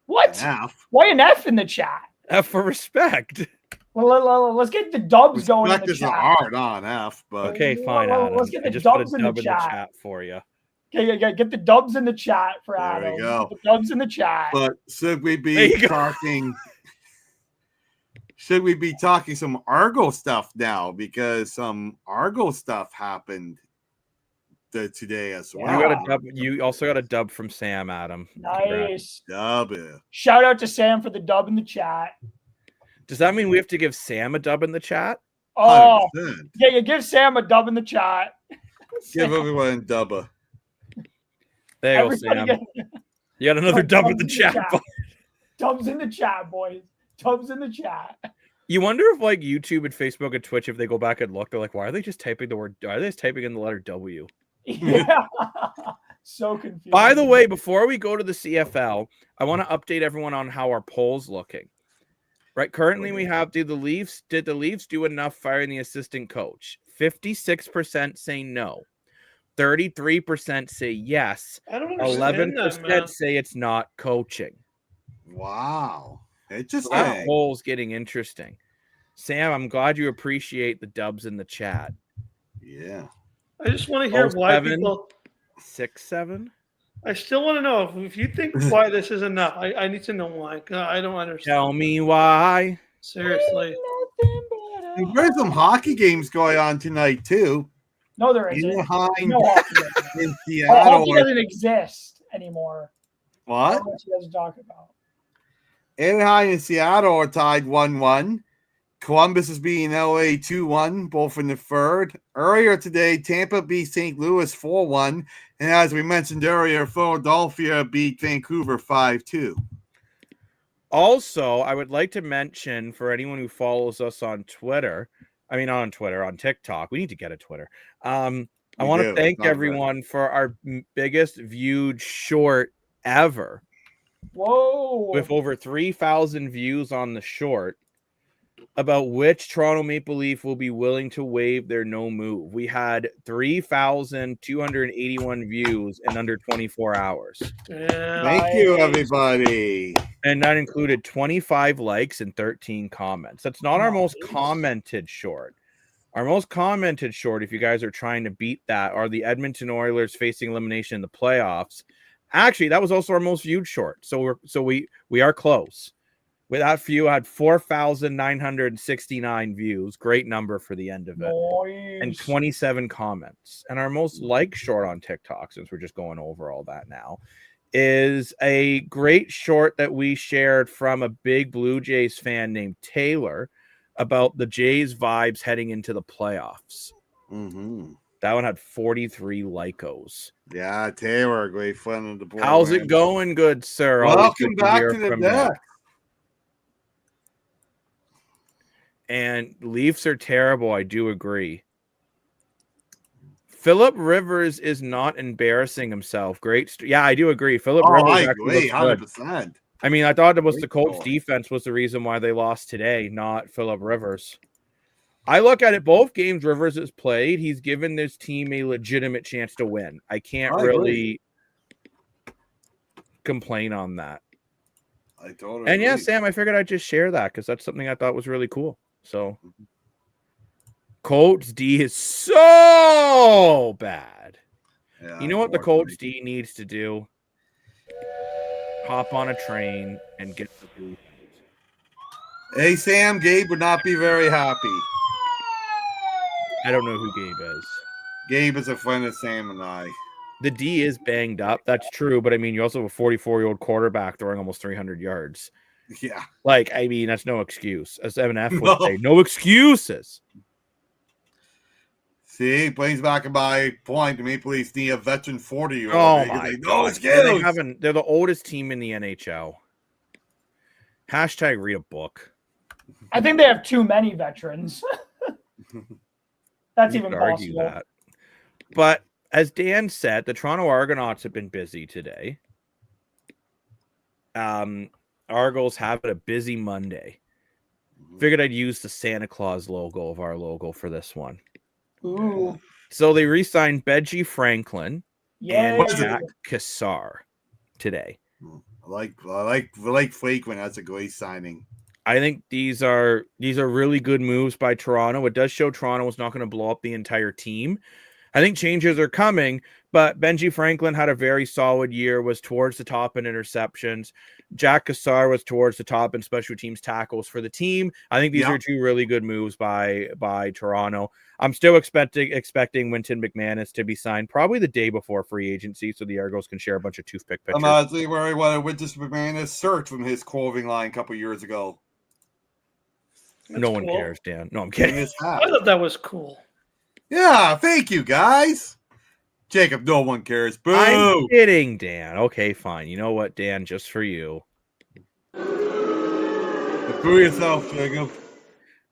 What? F? Why an F in the chat? F for respect. Well, let's get the dubs going in the chat. Hard on F, but okay, fine, Adam. Let's get the dubs in the chat for you. Okay, get the dubs in the chat for Adam. There we go. Get the dubs in the chat. But should we be talking? Should we be talking some Argo stuff now? Because some Argo stuff happened today as well. You got a dub. You also got a dub from Sam, Adam. Nice. Dub, yeah. Shout out to Sam for the dub in the chat. Does that mean we have to give Sam a dub in the chat? Oh, 100%. yeah, you give Sam a dub in the chat. Give everyone a dubba. There you go, Everybody Sam. You got another dub in the chat. Dubs in the chat, boys. Dubs in the chat. You wonder if like YouTube and Facebook and Twitch, if they go back and look, they're like, why are they just typing the word? Are they just typing in the letter W? Yeah. So confused. By the way, before we go to the CFL, I want to update everyone on how our poll's looking. Right, currently we have did the Leafs do enough firing the assistant coach? 56% say no. 33% say yes. I don't understand 11% say it's not coaching. Wow. Interesting. That poll's getting interesting. Sam, I'm glad you appreciate the dubs in the chat. Yeah. I just want to hear why people 6-7. I still want to know if you think why this is enough. I need to know why. I don't understand. Tell me why. Seriously. There's some hockey games going on tonight too. No, there isn't. Anaheim No hockey. in Seattle. Hockey doesn't exist anymore. I What? don't know what you guys are talking about. Anaheim and Seattle are tied 1-1. Columbus is beating LA 2-1, both in the third. Earlier today, Tampa beat St. Louis 4-1. And as we mentioned earlier, Philadelphia beat Vancouver 5-2. Also, I would like to mention for anyone who follows us on Twitter, on TikTok. We need to get a Twitter. I want to thank everyone for our biggest viewed short ever. Whoa. With over 3,000 views on the short about which Toronto Maple Leaf will be willing to waive their no move. We had 3,281 views in under 24 hours. Yeah. Thank you, everybody. And that included 25 likes and 13 comments. That's not our most commented short. Our most commented short, if you guys are trying to beat that, are the Edmonton Oilers facing elimination in the playoffs. Actually, that was also our most viewed short. So we are close. With that view, I had 4,969 views. Great number for the end of it. Nice. And 27 comments. And our most liked short on TikTok, since we're just going over all that now, is a great short that we shared from a big Blue Jays fan named Taylor about the Jays vibes heading into the playoffs. Mm-hmm. That one had 43 likos. Yeah, Taylor, great friend of the board. How's it going, good sir? Welcome back to the deck. And Leafs are terrible. I do agree. Phillip Rivers is not embarrassing himself. Great. Yeah, I do agree. Phillip Rivers I actually agree, looks 100%. good. I mean, I thought it was the Colts goal. defense was the reason why they lost today, not Phillip Rivers. I look at it, both games Rivers has played, he's given this team a legitimate chance to win. I can't really complain on that. I totally And yeah, agree. Sam, I figured I'd just share that because that's something I thought was really cool. So Colts D is so bad. Yeah, You know what the Colts D needs to do? Hop on a train and get the blue. Hey, Sam, Gabe would not be very happy. I don't know who Gabe is. Gabe is a friend of Sam and I. The D is banged up. That's true. But I mean, you also have a 44-year-old quarterback throwing almost 300 yards. Yeah. Like, I mean, that's no excuse. As MF would say, no excuses. See, brings back my point. The Maple Leafs need a veteran 40-year-old. Oh, my no God. excuse. They're the oldest team in the NHL. Hashtag read a book. I think they have too many veterans. That's You even could argue possible. that. But as Dan said, the Toronto Argonauts have been busy today. Argos have a busy Monday. Figured I'd use the Santa Claus logo of our logo for this one. Ooh. So they re-signed Benji Franklin Yay. and Jack Cassar today. I like Flaquin. That's a great signing. I think these are really good moves by Toronto. It does show Toronto is not going to blow up the entire team. I think changes are coming, but Benji Franklin had a very solid year, was towards the top in interceptions. Jack Cassar was towards the top in special teams tackles for the team. I think these are two really good moves by Toronto. I'm still expecting Winton McManus to be signed probably the day before free agency, so the Argos can share a bunch of toothpick pictures. I'm honestly worried what Winton McManus search from his clothing line a couple years ago. That's one cool. cares, Dan. No, I'm kidding. I thought that was cool. Yeah, thank you, guys. Jacob, no one cares. Boo! I'm kidding, Dan. Okay, fine. You know what, Dan? Just for you. Boo yourself, Jacob.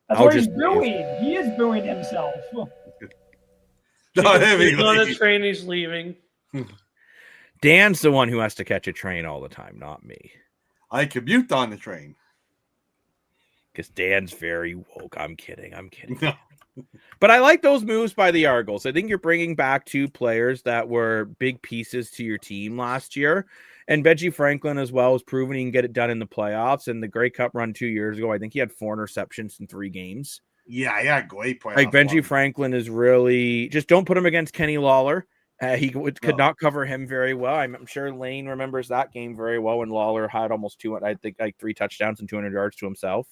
That's what he's booing. He is booing himself. He's on the train. He's leaving. Dan's the one who has to catch a train all the time, not me. I commute on the train. Because Dan's very woke. I'm kidding. No. But I like those moves by the Argos. I think you're bringing back two players that were big pieces to your team last year. And Benji Franklin as well has proven he can get it done in the playoffs. And the Grey Cup run 2 years ago, I think he had 4 interceptions in 3 games. Yeah, great playoff. Like Benji Franklin is really just don't put him against Kenny Lawler. He could not cover him very well. I'm sure Lane remembers that game very well when Lawler had almost 200, I think like 3 touchdowns and 200 yards to himself.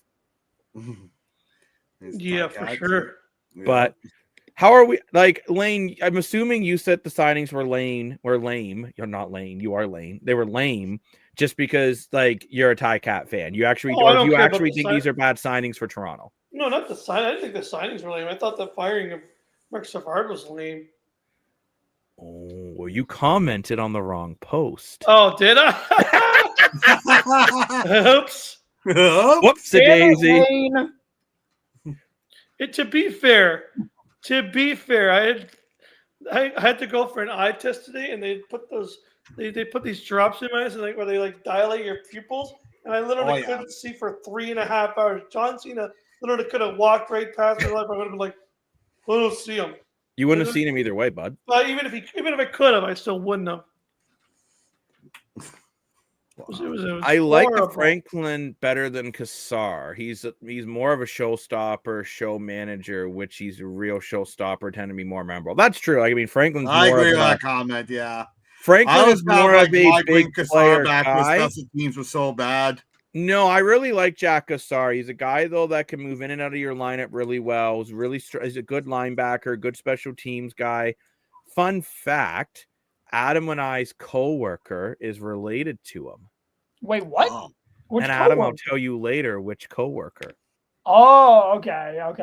Yeah, for sure. But how are we like Lane? I'm assuming you said the signings were lame. You're not Lane. You are Lane. They were lame just because like you're a Cat fan. You actually you actually think these are bad signings for Toronto? No, not the sign. I didn't think the signings were lame. I thought the firing of Mark Savard was lame. Oh, well, you commented on the wrong post. Oh, did I? Oops. Whoops, daisy. To be fair, I had to go for an eye test today, and they put these drops in my eyes, and where they like dilate your pupils, and I literally couldn't see for 3.5 hours. John Cena literally could have walked right past my life. I would have been like, I don't see him. You wouldn't have seen him either way, bud. But even if I could have, I still wouldn't have. I like the Franklin better than Cassar. He's more of a showstopper, show manager, which he's a real showstopper, tend to be more memorable. That's true. I mean, Franklin's more. I agree with that comment. Yeah, Franklin is more of a big player guy. Teams were so bad. No, I really like Jack Cassar. He's a guy though that can move in and out of your lineup really well. He's a good linebacker, good special teams guy. Fun fact: Adam and I's coworker is related to him. Wait, what? Oh. And Adam, I'll tell you later which coworker. Oh, okay. Dun,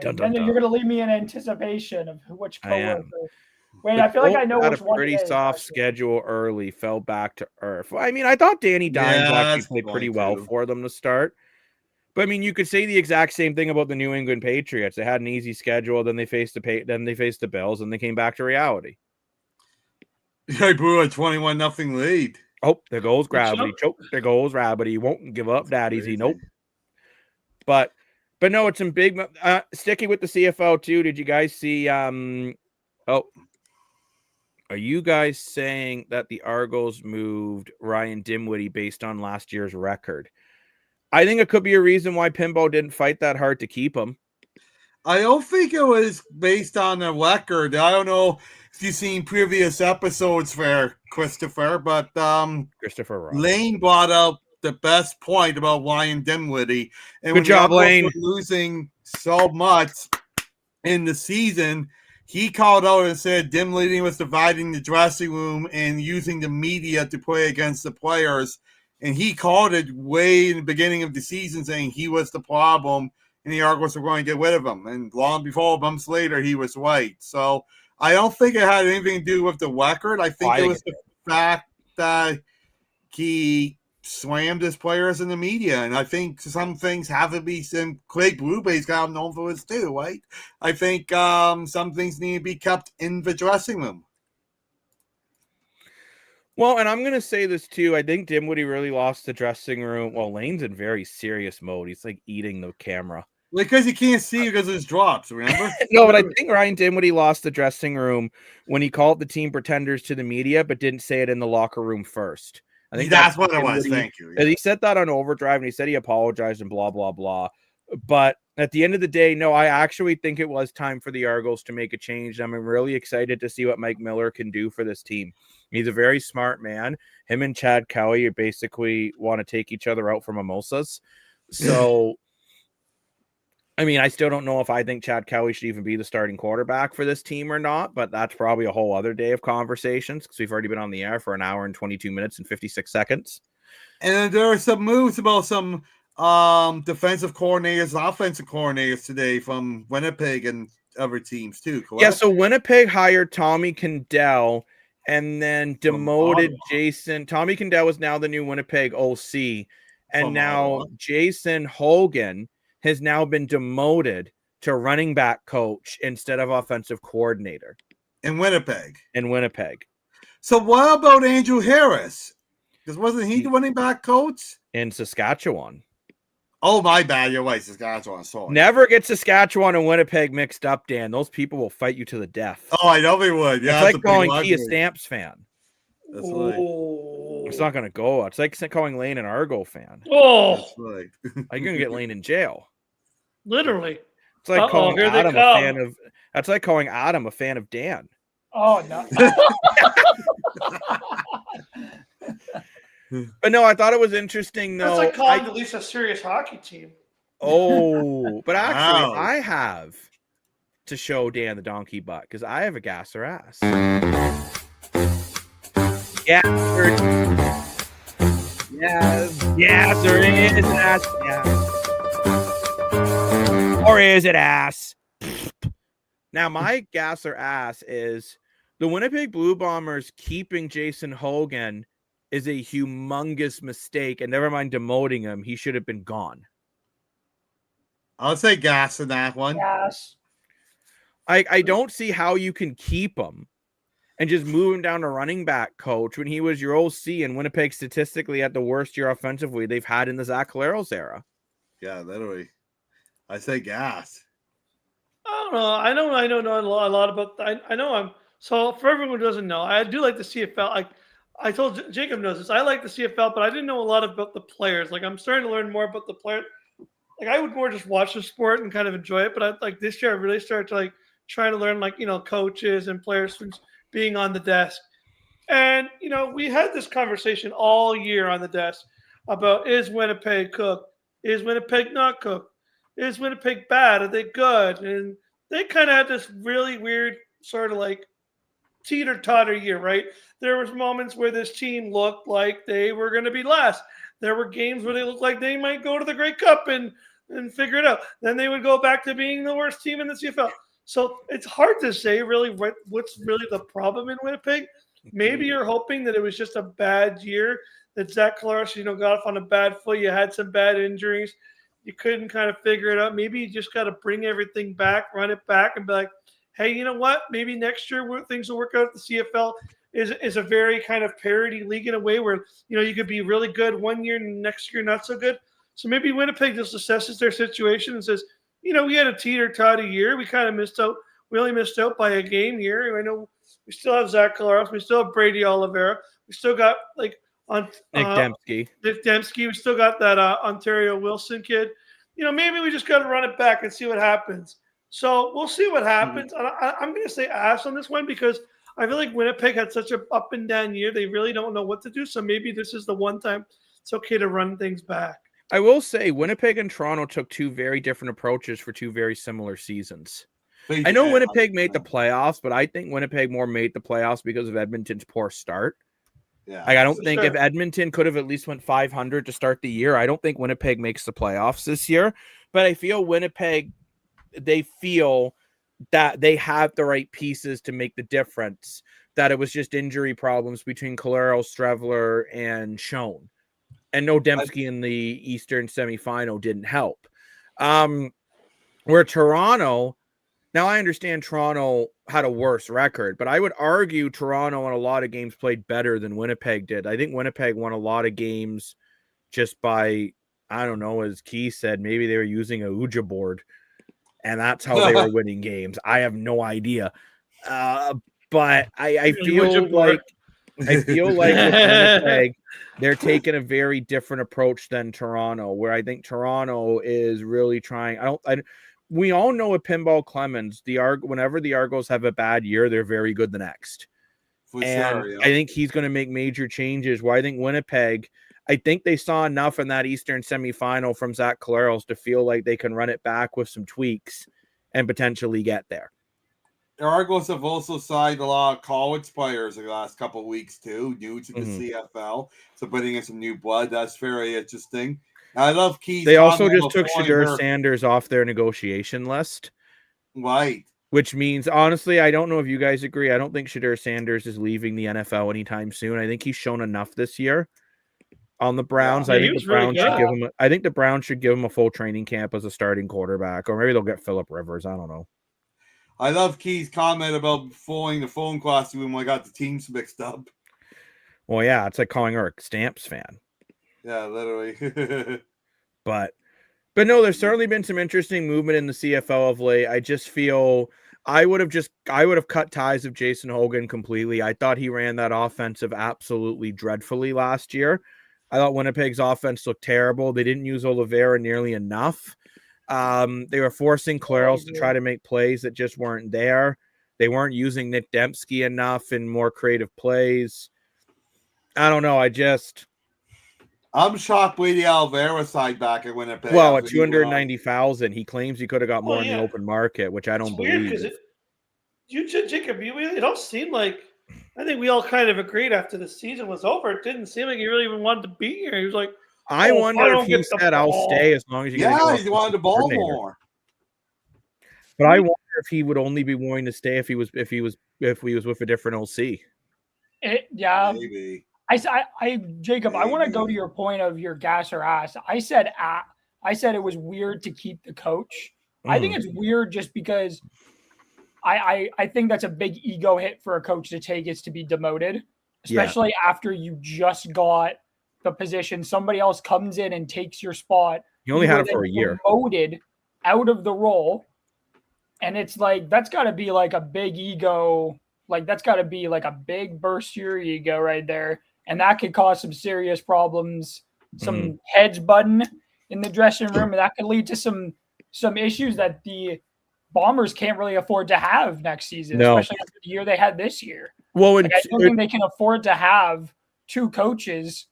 dun, and then dun. you're gonna leave me in anticipation of which coworker. Wait, I feel like I know which one. Had a pretty soft schedule early, fell back to earth. I mean, I thought Danny Dimes actually played pretty well for them to start. But I mean, you could say the exact same thing about the New England Patriots. They had an easy schedule, then they faced the Bills, and they came back to reality. They blew a 21-0 lead. Oh, there goes Gravity. Choke. There goes Rabbit. He won't give up that easy. Nope. But no, it's some big. Sticking with the CFL too. Did you guys see? Are you guys saying that the Argos moved Ryan Dimwitty based on last year's record? I think it could be a reason why Pinball didn't fight that hard to keep him. I don't think it was based on the record. I don't know if you've seen previous episodes for Christopher, but Lane brought up the best point about Ryan Dimwitty. And good job, Lane. Losing so much in the season, he called out and said Dimwitty was dividing the dressing room and using the media to play against the players. And he called it way in the beginning of the season, saying he was the problem and the Argos were going to get rid of him. And long before, months later, he was right. So I don't think it had anything to do with the record. I think it was the fact that he slammed his players in the media. And I think some things have to be some Craig Bluebay's got known for this too, right? I think some things need to be kept in the dressing room. Well, and I'm going to say this too. I think Dimwitty really lost the dressing room. Well, Lane's in very serious mode. He's like eating the camera. Because he can't see because of his drops, remember? No, but I think Ryan Dimwitty lost the dressing room when he called the team pretenders to the media, but didn't say it in the locker room first. I think that's what it was. Thank you. Yeah. He said that on Overdrive, and he said he apologized and blah, blah, blah. But at the end of the day, no, I actually think it was time for the Argos to make a change. I'm really excited to see what Mike Miller can do for this team. He's a very smart man. Him and Chad Kelly basically want to take each other out for mimosas. So, I mean, I still don't know if I think Chad Kelly should even be the starting quarterback for this team or not, but that's probably a whole other day of conversations because we've already been on the air for an hour and 22 minutes and 56 seconds. And there are some moves about some defensive coordinators and offensive coordinators today from Winnipeg and other teams too, correct? Yeah, so Winnipeg hired Tommy Condell and then demoted Jason. Tommy Condell is now the new Winnipeg OC, and now Jason Hogan has now been demoted to running back coach instead of offensive coordinator. In Winnipeg. So what about Andrew Harris? Because wasn't he the running back coach? In Saskatchewan. Oh, my bad. You're right. Saskatchewan. Sorry. Never get Saskatchewan and Winnipeg mixed up, Dan. Those people will fight you to the death. Oh, I know they would. Yeah, it's like calling Kia Stamps fan. That's right. It's not going to go. It's like calling Lane an Argo fan. Oh, that's right. Are you going to get Lane in jail? Literally. It's like calling Adam a fan of. That's like calling Adam a fan of Dan. Oh no. But no, I thought it was interesting though. That's like calling at least a serious hockey team. Oh, but actually, I have to show Dan the donkey butt because I have a gasser ass. Yeah, gasser is ass. Yeah. Or is it ass? Now, my gasser ass is the Winnipeg Blue Bombers keeping Jason Hogan is a humongous mistake, and never mind demoting him, he should have been gone. I'll say gas in that one. Gas. I don't see how you can keep him and just move him down to running back coach when he was your OC and Winnipeg statistically had the worst year offensively they've had in the Zach Collaros era. Yeah, literally. I say gas. I don't know. I know not a lot about that. I know I'm so for everyone who doesn't know, I do like the CFL. Like I told Jacob knows this. I like the CFL, but I didn't know a lot about the players. Like I'm starting to learn more about the players. Like I would more just watch the sport and kind of enjoy it. But like this year, I really started to try to learn coaches and players being on the desk. And we had this conversation all year on the desk about is Winnipeg cooked? Is Winnipeg not cooked? Is Winnipeg bad? Are they good? And they kind of had this really weird sort of teeter-totter year, right? There was moments where this team looked like they were going to be last. There were games where they looked like they might go to the Grey Cup and figure it out. Then they would go back to being the worst team in the CFL. So it's hard to say really what's really the problem in Winnipeg. Maybe you're hoping that it was just a bad year, that Zach Collaros, got off on a bad foot. You had some bad injuries. You couldn't kind of figure it out. Maybe you just got to bring everything back, run it back, and be like, hey, you know what? Maybe next year things will work out. The CFL is a very kind of parity league in a way where, you could be really good one year and next year not so good. So maybe Winnipeg just assesses their situation and says, we had a teeter-totter year. We kind of missed out. We only missed out by a game here. I know we still have Zach Collaros. We still have Brady Oliveira. We still got Nick Dembski. We still got that Ontario Wilson kid. Maybe we just got to run it back and see what happens. So we'll see what happens. I'm going to say ass on this one because I feel like Winnipeg had such an up and down year. They really don't know what to do. So maybe this is the one time it's okay to run things back. I will say Winnipeg and Toronto took two very different approaches for two very similar seasons. I know Winnipeg made the playoffs, but I think Winnipeg more made the playoffs because of Edmonton's poor start. Yeah, I don't think if Edmonton could have at least went 500 to start the year, I don't think Winnipeg makes the playoffs this year. But I feel Winnipeg, they feel that they have the right pieces to make the difference, that it was just injury problems between Collaros, Strevler, and Schoen. And no Dembski in the Eastern semifinal didn't help. Where Toronto, now I understand Toronto had a worse record, but I would argue Toronto in a lot of games played better than Winnipeg did. I think Winnipeg won a lot of games just by, I don't know, as Key said, maybe they were using a Ouija board, and that's how they were winning games. I have no idea. But I feel like I feel like with Winnipeg, they're taking a very different approach than Toronto, where I think Toronto is really trying. We all know with Pinball Clemens, whenever the Argos have a bad year, they're very good the next. For And sure, yeah. I think he's going to make major changes. Where I think Winnipeg, I think they saw enough in that Eastern semifinal from Zach Collaros to feel like they can run it back with some tweaks and potentially get there. The Argos have also signed a lot of college players in the last couple of weeks too, new to the CFL. So putting in some new blood, that's very interesting. I love Keith. They also just took Shadur Sanders off their negotiation list. Right. Which means, honestly, I don't know if you guys agree. I don't think Shadur Sanders is leaving the NFL anytime soon. I think he's shown enough this year on the Browns. Yeah, I think the Browns should give him. I think the Browns should give him a full training camp as a starting quarterback, or maybe they'll get Phillip Rivers. I don't know. I love Keith's comment about following the phone classroom when I got the teams mixed up. Well, yeah, it's like calling her a Stamps fan. Yeah, literally. But no, there's certainly been some interesting movement in the CFL of late. I just feel I would have cut ties with Jason Hogan completely. I thought he ran that offensive absolutely dreadfully last year. I thought Winnipeg's offense looked terrible. They didn't use Oliveira nearly enough. They were forcing Claros to try to make plays that just weren't there. They weren't using Nick Dembski enough in more creative plays. I don't know. I'm shocked with the Oliveira side back at Winnipeg. Well, at 290,000, he claims he could have got more in the open market, which I don't believe. Jacob, it all seemed like, I think we all kind of agreed after the season was over. It didn't seem like he really even wanted to be here. He was like, I wonder if he said, "I'll stay as long as you." Yeah, he wanted the ball more. But I wonder if he would only be willing to stay if he was with a different OC. Yeah, maybe. Jacob, I want to go to your point of your gas or ass. I said it was weird to keep the coach. I think it's weird just because I think that's a big ego hit for a coach to take, is to be demoted, especially after you just got the position. Somebody else comes in and takes your spot. You only had it for a year. Promoted out of the role, and it's like that's got to be like a big ego. Like that's got to be like a big burst to your ego right there. And that could cause some serious problems, some heads butting in the dressing room, and that could lead to some issues that the Bombers can't really afford to have next season, especially after the year they had this year. Well, I don't think they can afford to have two coaches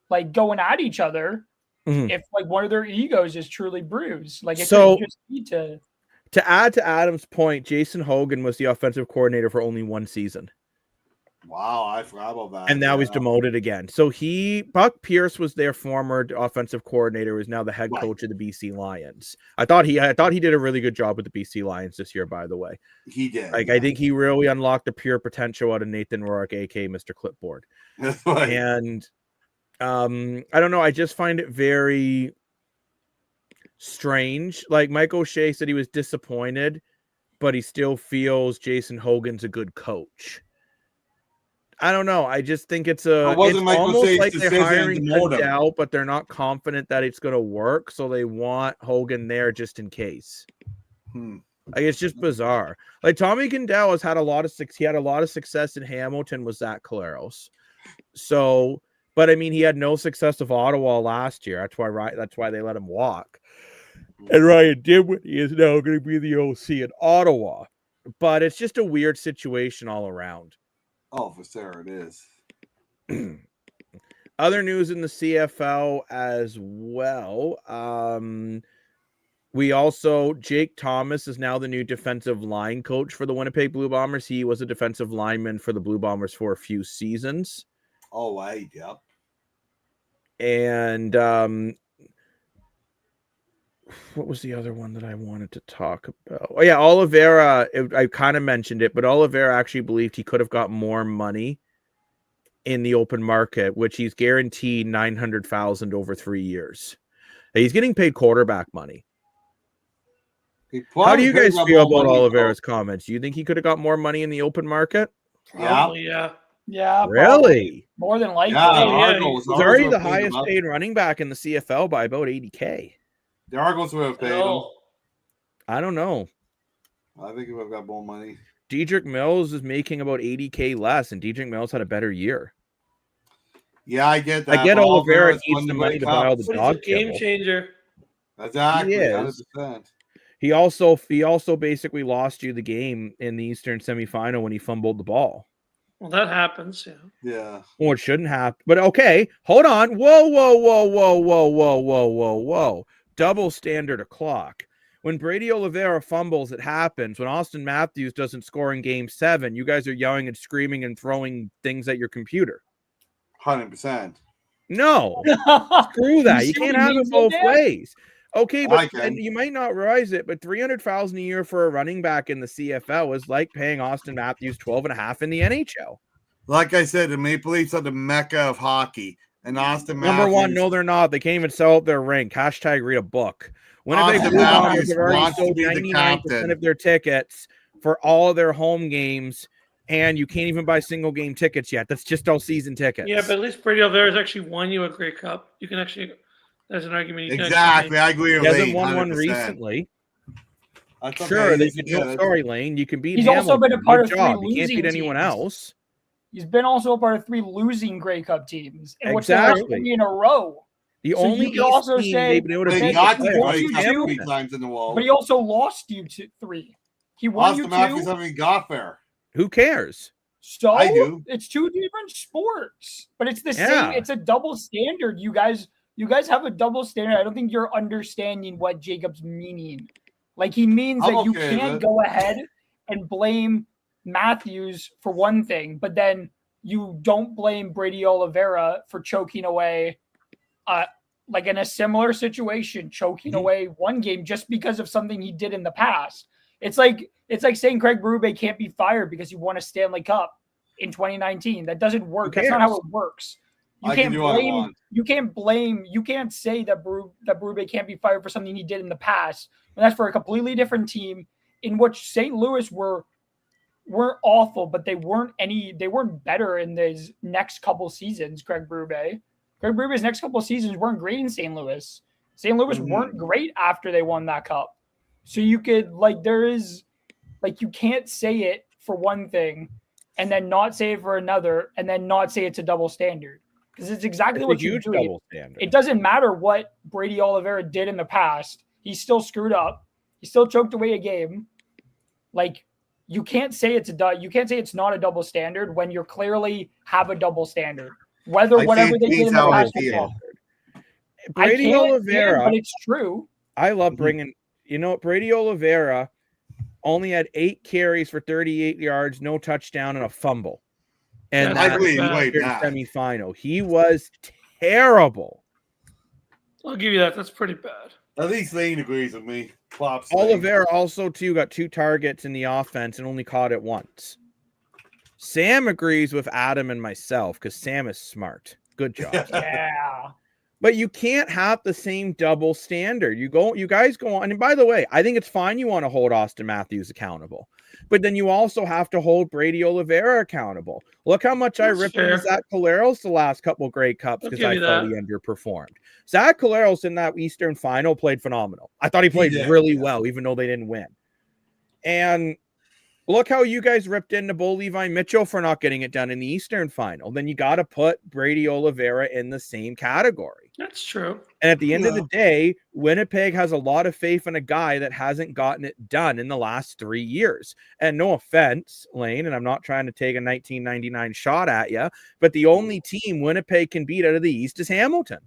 like going at each other if like one of their egos is truly bruised. Like it could just need to. To add to Adam's point, Jason Hogan was the offensive coordinator for only one season. Wow, I forgot about that. And now he's demoted again. So Buck Pierce was their former offensive coordinator, who's now the head coach of the BC Lions. I thought he did a really good job with the BC Lions this year, by the way. He did. I think he really unlocked the pure potential out of Nathan Rourke, aka Mr. Clipboard. And I don't know, I just find it very strange. Like Mike O'Shea said he was disappointed, but he still feels Jason Hogan's a good coach. I don't know. I just think it's almost like they're hiring Goodell, but they're not confident that it's going to work, so they want Hogan there just in case. Like it's just bizarre. Like Tommy Goodell has had a lot of success in Hamilton with Zach Collaros. So, but I mean, he had no success with Ottawa last year. That's why they let him walk. And Ryan Dinwiddie is now going to be the OC in Ottawa. But it's just a weird situation all around. Oh, for sure it is. Other news in the CFL as well. Jake Thomas is now the new defensive line coach for the Winnipeg Blue Bombers. He was a defensive lineman for the Blue Bombers for a few seasons. Oh, right, yep. And what was the other one that I wanted to talk about? Oh, yeah, Oliveira. I kind of mentioned it, but Oliveira actually believed he could have got more money in the open market, which he's guaranteed $900,000 over 3 years. He's getting paid quarterback money. How do you guys feel about Oliveira's comments? Do you think he could have got more money in the open market? Probably, yeah. Yeah. Really? More than likely. Yeah, he's already the highest paid running back in the CFL by about $80K. The Argos would have paid him. I don't know. I think he would have got more money. Dedrick Mills is making about $80K less, and Dedrick Mills had a better year. Yeah, I get that. I get but Oliveira Oliveira's won needs the the money Grey to Cup. buy all the But he's dog a game kibble. changer. Exactly, He is. 100%. He also basically lost you the game in the Eastern semifinal when he fumbled the ball. Well, that happens. Yeah. Yeah. Well, it shouldn't have. But okay, hold on. Whoa. Double standard o'clock. When Brady Oliveira fumbles, it happens. When Austin Matthews doesn't score in game 7, you guys are yelling and screaming and throwing things at your computer. 100%. No. Screw that. You can't have it both ways. Okay, but and you might not realize it, but $300,000 a year for a running back in the CFL is like paying Austin Matthews $12.5 in the NHL. Like I said, the Maple Leafs are the mecca of hockey. And Austin Number Matthews, one, no, they're not. They can't even sell out their rink. Hashtag read a book. Winnipeg Austin Blue Bombers Matthews have already wants to sold be the 99% captain. of their tickets for all of their home games, and you can't even buy single game tickets yet. That's just all season tickets. Yeah, but at least Brady Oliveira's actually won you a Grey Cup. You can actually, there's an argument. You Exactly, I agree with He hasn't Lane, won one 100%. recently. That's okay. Sure, they He's- can. Sorry, Lane. You can beat. He's Hamilton. also been a part Good of job. 3 You can't losing beat anyone teams. else. He's been also a part of 3 losing Grey Cup teams, in which Exactly. they're 3 in a row. The So only you could also East team say they've been able to They beat got the the playoffs Grey is Cup Hamilton. 3 times in a row. But he also lost you to 3. He won Austin you Matthews 2. haven't even got there. Who cares? So I do. it's 2 different sports, but it's the Yeah. same. It's a double standard. You guys have a double standard. I don't think you're understanding what Jacob's meaning. Like he means I'm that you okay with can't it. go ahead and blame Matthews for one thing, but then you don't blame Brady Oliveira for choking away, like in a similar situation, choking away one game just because of something he did in the past. It's like saying Craig Berube can't be fired because he won a Stanley Cup in 2019. That doesn't work. That's not how it works. You can't blame. You can't say that Berube can't be fired for something he did in the past. And that's for a completely different team in which St. Louis weren't awful, but they weren't better in these next couple seasons. Craig Berube's next couple seasons weren't great in St. Louis. St. Louis weren't great after they won that cup. So you could you can't say it for one thing and then not say it for another and then not say it's a double standard. Because it's exactly what you do. It doesn't matter what Brady Oliveira did in the past. He still screwed up. He still choked away a game. Like you can't say it's not a double standard when you clearly have a double standard. Whatever they did in the past was wrong. Brady Oliveira, but it's true. I love bringing. You know, Brady Oliveira only had 8 carries for 38 yards, no touchdown, and a fumble. And I believe semifinal. He was terrible. I'll give you that. That's pretty bad. At least Lane agrees with me. Props. Oliveira also too got 2 targets in the offense and only caught it once. Sam agrees with Adam and myself because Sam is smart. Good job. Yeah. But you can't have the same double standard. You guys go on. And by the way, I think it's fine you want to hold Austin Matthews accountable. But then you also have to hold Brady Oliveira accountable. Look how much I ripped into Zach Collaros the last couple of Grey Cups because I thought he underperformed. Zach Collaros in that Eastern final played phenomenal. I thought he played really well, even though they didn't win. And look how you guys ripped into Bo Levi Mitchell for not getting it done in the Eastern final. Then you got to put Brady Oliveira in the same category. That's true. And at the end of the day, Winnipeg has a lot of faith in a guy that hasn't gotten it done in the last 3 years. And no offense, Lane, and I'm not trying to take a 1999 shot at you, but the only team Winnipeg can beat out of the East is Hamilton.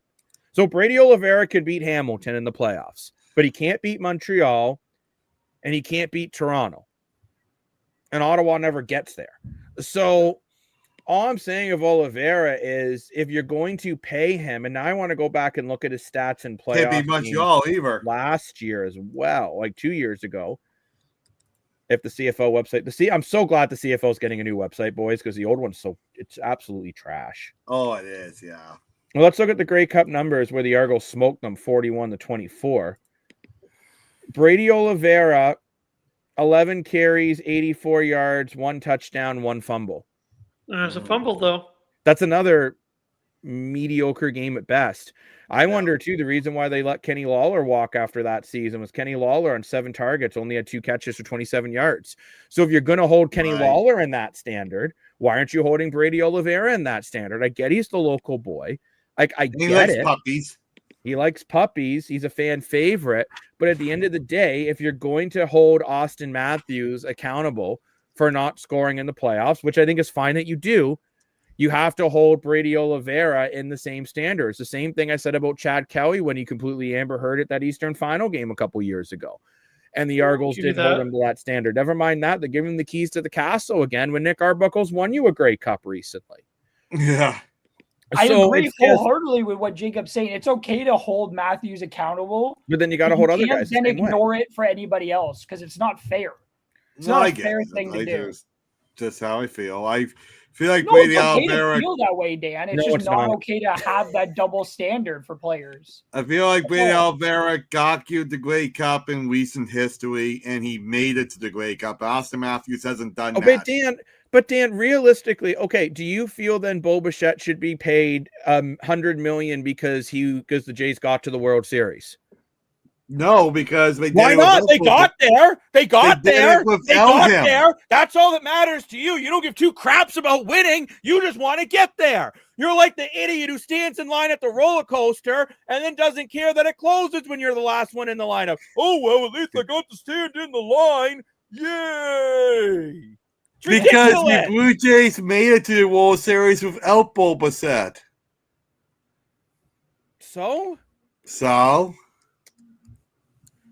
So Brady Oliveira could beat Hamilton in the playoffs, but he can't beat Montreal and he can't beat Toronto. And Ottawa never gets there. So all I'm saying of Oliveira is if you're going to pay him, and now I want to go back and look at his stats in playoffs. Can't be Montreal either. Last year as well, like 2 years ago. If the CFO website, I'm so glad the CFO is getting a new website, boys, because the old one's it's absolutely trash. Oh, it is, yeah. Well, let's look at the Grey Cup numbers where the Argos smoked them 41-24. Brady Oliveira, 11 carries, 84 yards, 1 touchdown, 1 fumble. There's a fumble, though. That's another mediocre game at best. I wonder too, the reason why they let Kenny Lawler walk after that season was Kenny Lawler on 7 targets only had 2 catches for 27 yards. So if you're going to hold Kenny Lawler in that standard, why aren't you holding Brady Oliveira in that standard? I get he's the local boy. I get it. Puppies. He likes puppies. He's a fan favorite. But at the end of the day, if you're going to hold Austin Matthews accountable for not scoring in the playoffs, which I think is fine that you do, you have to hold Brady Oliveira in the same standards. The same thing I said about Chad Kelly when he completely Amber Hearded that Eastern Final game a couple years ago. And the Argos didn't hold him to that standard. Never mind that. They give him the keys to the castle again when Nick Arbuckle's won you a Grey Cup recently. Yeah. I agree wholeheartedly with what Jacob's saying. It's okay to hold Matthews accountable. But then you got to hold other guys. Then ignore it for anybody else because it's not fair. It's not a fair thing to do. Just how I feel. I feel like Brady Oliveira feel that way, Dan. It's just not okay to have that double standard for players. I feel like Brady Oliveira got you the Grey Cup in recent history, and he made it to the Grey Cup. Austin Matthews hasn't done that. But Dan, realistically, okay, do you feel then Bo Bichette should be paid $100 million because the Jays got to the World Series? No, because they why not? They got there. They got there. That's all that matters to you. You don't give 2 craps about winning. You just want to get there. You're like the idiot who stands in line at the roller coaster and then doesn't care that it closes when you're the last one in the lineup. Oh, well, at least I got to stand in the line. Yay! Because the Blue Jays made it to the World Series without Bo Bichette. So?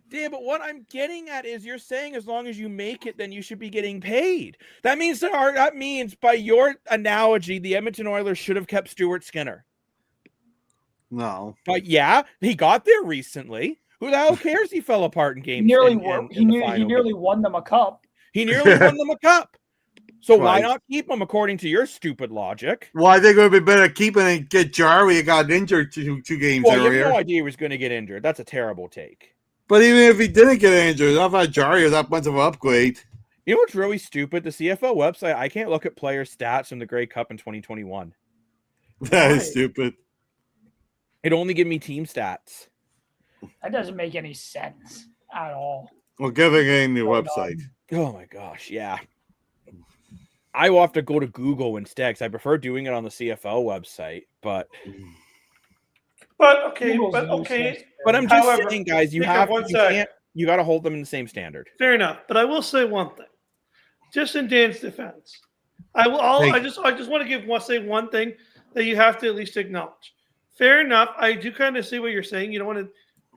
Yeah, but what I'm getting at is you're saying as long as you make it, then you should be getting paid. That means by your analogy, the Edmonton Oilers should have kept Stuart Skinner. No. But yeah, he got there recently. Who the hell cares he fell apart in games? He nearly won them a cup. He nearly won them a cup. So why not keep him according to your stupid logic? Well, I think it would be better keeping and get Jarry. He got injured two games earlier. You have no idea he was going to get injured. That's a terrible take. But even if he didn't get injured, I thought Jarry was that much of an upgrade. You know what's really stupid? The CFL website, I can't look at player stats from the Grey Cup in 2021. That is stupid. It only gives me team stats. That doesn't make any sense at all. Well, give it a new website. Oh my gosh, yeah. I will have to go to Google instead because I prefer doing it on the CFL website. But okay. But I'm just saying, guys, you got to hold them in the same standard. Fair enough. But I will say one thing, just in Dan's defense, I just want to say one thing that you have to at least acknowledge. Fair enough. I do kind of see what you're saying. You don't want to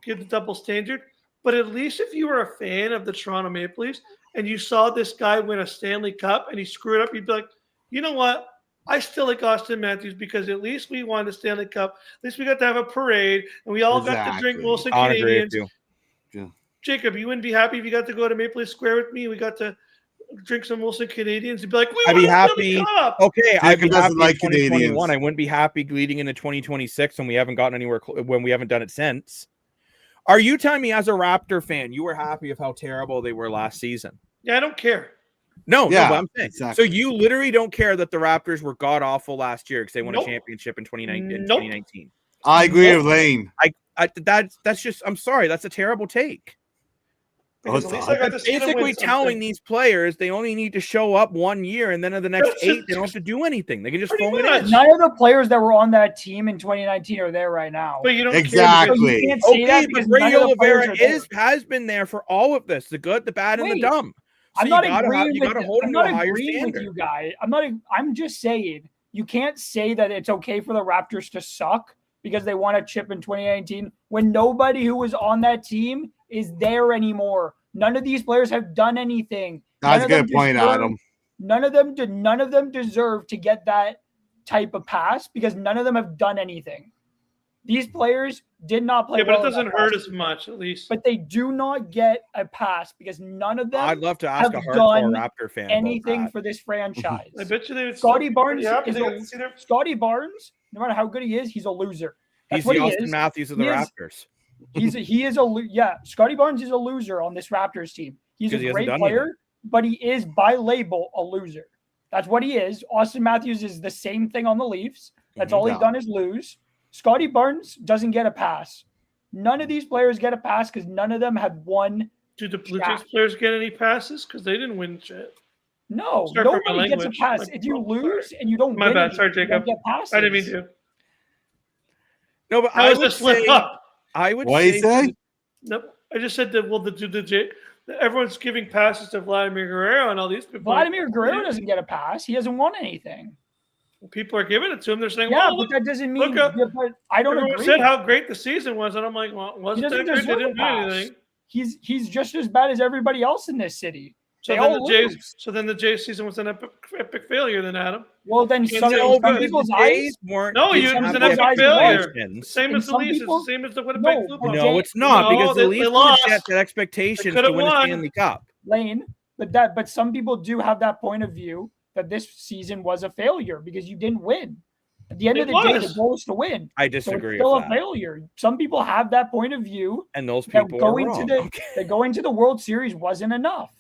give the double standard, but at least if you were a fan of the Toronto Maple Leafs and you saw this guy win a Stanley Cup and he screwed up, you'd be like, you know what? I still like Austin Matthews because at least we won the Stanley Cup. At least we got to have a parade and we all got to drink Wilson Canadians. Yeah. Jacob, you wouldn't be happy if you got to go to Maple Leaf Square with me. We got to drink some Wilson Canadians. You'd be like, I'd be happy. Okay, I'd be happy like Canadians. I wouldn't be happy leading into 2026 when we haven't gotten anywhere when we haven't done it since. Are you telling me as a Raptor fan you were happy of how terrible they were last season? Yeah, I don't care. No, but I'm saying. Exactly. So you literally don't care that the Raptors were god awful last year because they won a championship in 2019. I agree with Lane. That's just. I'm sorry. That's a terrible take. Basically telling these players they only need to show up 1 year and then in the next 8 they don't have to do anything. They can just phone it in. None of the players that were on that team in 2019 are there right now. But you don't exactly. care. Okay, but Brady Oliveira has been there for all of this, the good, the bad, and the dumb. So I'm not agreeing with you guys. I'm just saying you can't say that it's okay for the Raptors to suck because they won a chip in 2019 when nobody who was on that team is there anymore. None of these players have done anything. That's a good point, Adam. None of them deserve to get that type of pass because none of them have done anything. These players did not play. Yeah, but it doesn't hurt as much, at least. But they do not get a pass because none of them. I'd love to ask a hardcore Raptor fan anything for this franchise. I bet you they would. Scotty Barnes, no matter how good he is, he's a loser. He's the Austin Matthews of the Raptors. Scotty Barnes is a loser on this Raptors team. He's a great player, but he is by label a loser. That's what he is. Austin Matthews is the same thing on the Leafs. That's all he's done is lose. Scotty Barnes doesn't get a pass. None of these players get a pass because none of them have won. Do the Blue Jays players get any passes? Because they didn't win shit. No, nobody gets a pass. If you lose and you don't My win, bad. Sorry, Jacob. you don't get passes. I didn't mean to. No, but I would say. I would What say. say? No, I just said that. Well, everyone's giving passes to Vladimir Guerrero and all these people. Vladimir Guerrero doesn't get a pass. He hasn't won anything. People are giving it to him. They're saying, yeah, well, but that doesn't mean. but I don't everyone agree. said how great the season was, and I'm like, well, wasn't that great? They didn't do anything. He's just as bad as everybody else in this city. So then the Jays season was an epic failure. Then Adam. Well, then some people's eyes weren't. No, it was an epic failure. Same as the Leafs. It's the same as the Winnipeg Blue Bombers. No, it's not because the Leafs set that expectation to win a Stanley Cup. Lane, but some people do have that point of view that this season was a failure because you didn't win. At the end of the day, the goal is to win. I disagree. So it's still a failure. Some people have that point of view, and those people are wrong. That going to the World Series wasn't enough.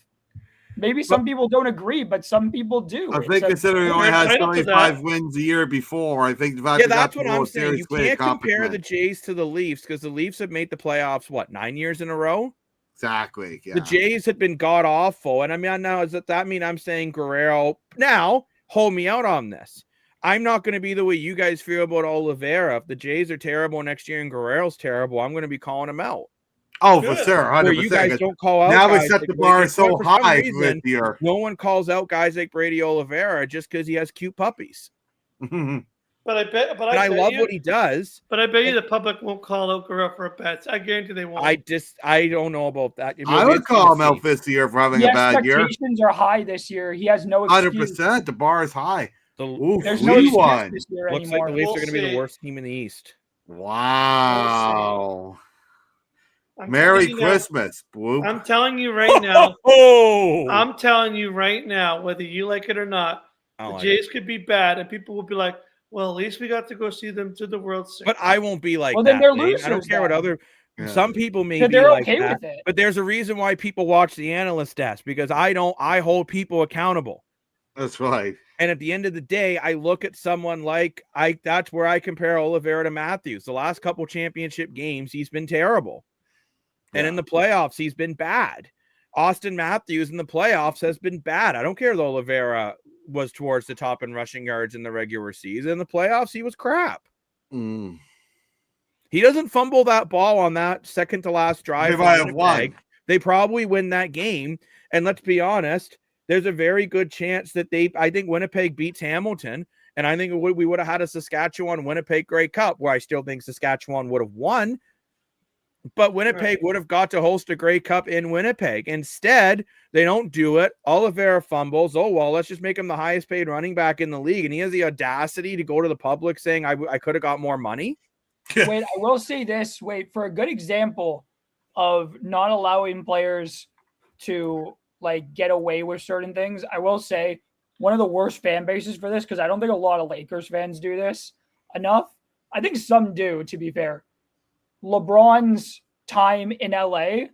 Maybe some people don't agree, but some people do. I think considering he only has 25 wins a year before, I think the fact that's what I'm saying. You can't compare the Jays to the Leafs because the Leafs have made the playoffs, 9 years in a row? Exactly. Yeah. The Jays had been god awful. And I mean, now does that mean I'm saying Guerrero? Now, hold me out on this. I'm not going to be the way you guys feel about Oliveira. If the Jays are terrible next year and Guerrero's terrible, I'm going to be calling him out. Oh, for sure, 100%. Where you guys don't call out. Now we set the bar so high this year. No one calls out guys like Brady Oliveira just because he has cute puppies. But I love what he does. But I bet you the public won't call out Guerrero for a bet. I guarantee they won't. I don't know about that. I would call him out this year for having a bad year. The expectations are high this year. He has no excuse. 100%. The bar is high. There's no excuse this year Looks anymore. like the Leafs are going to be the worst team in the East. Wow. Merry Christmas, Blue. I'm telling you right now. I'm telling you right now, whether you like it or not, the Jays could be bad, and people will be like, "Well, at least we got to go see them to the World Series." But I won't be like that. Then they're losers. I don't care what other. Yeah. Some people may be they're like okay that, with it. but there's a reason why people watch the analyst desk because I don't. I hold people accountable. That's right. And at the end of the day, I look at someone like that's where I compare Oliveira to Matthews. The last couple championship games, he's been terrible. And in the playoffs, he's been bad. Austin Matthews in the playoffs has been bad. I don't care that Oliveira was towards the top in rushing yards in the regular season. In the playoffs, he was crap. Mm. He doesn't fumble that ball on that second to last drive. They probably win that game. And let's be honest, there's a very good chance that I think Winnipeg beats Hamilton. And I think we would have had a Saskatchewan-Winnipeg Grey Cup, where I still think Saskatchewan would have won. But Winnipeg would have got to host a Grey Cup in Winnipeg. Instead, they don't do it. Oliveira fumbles. Oh, well, let's just make him the highest paid running back in the league. And he has the audacity to go to the public saying, I could have got more money. Wait, I will say this. Wait, for a good example of not allowing players to get away with certain things, I will say one of the worst fan bases for this, because I don't think a lot of Lakers fans do this enough. I think some do, to be fair. LeBron's time in LA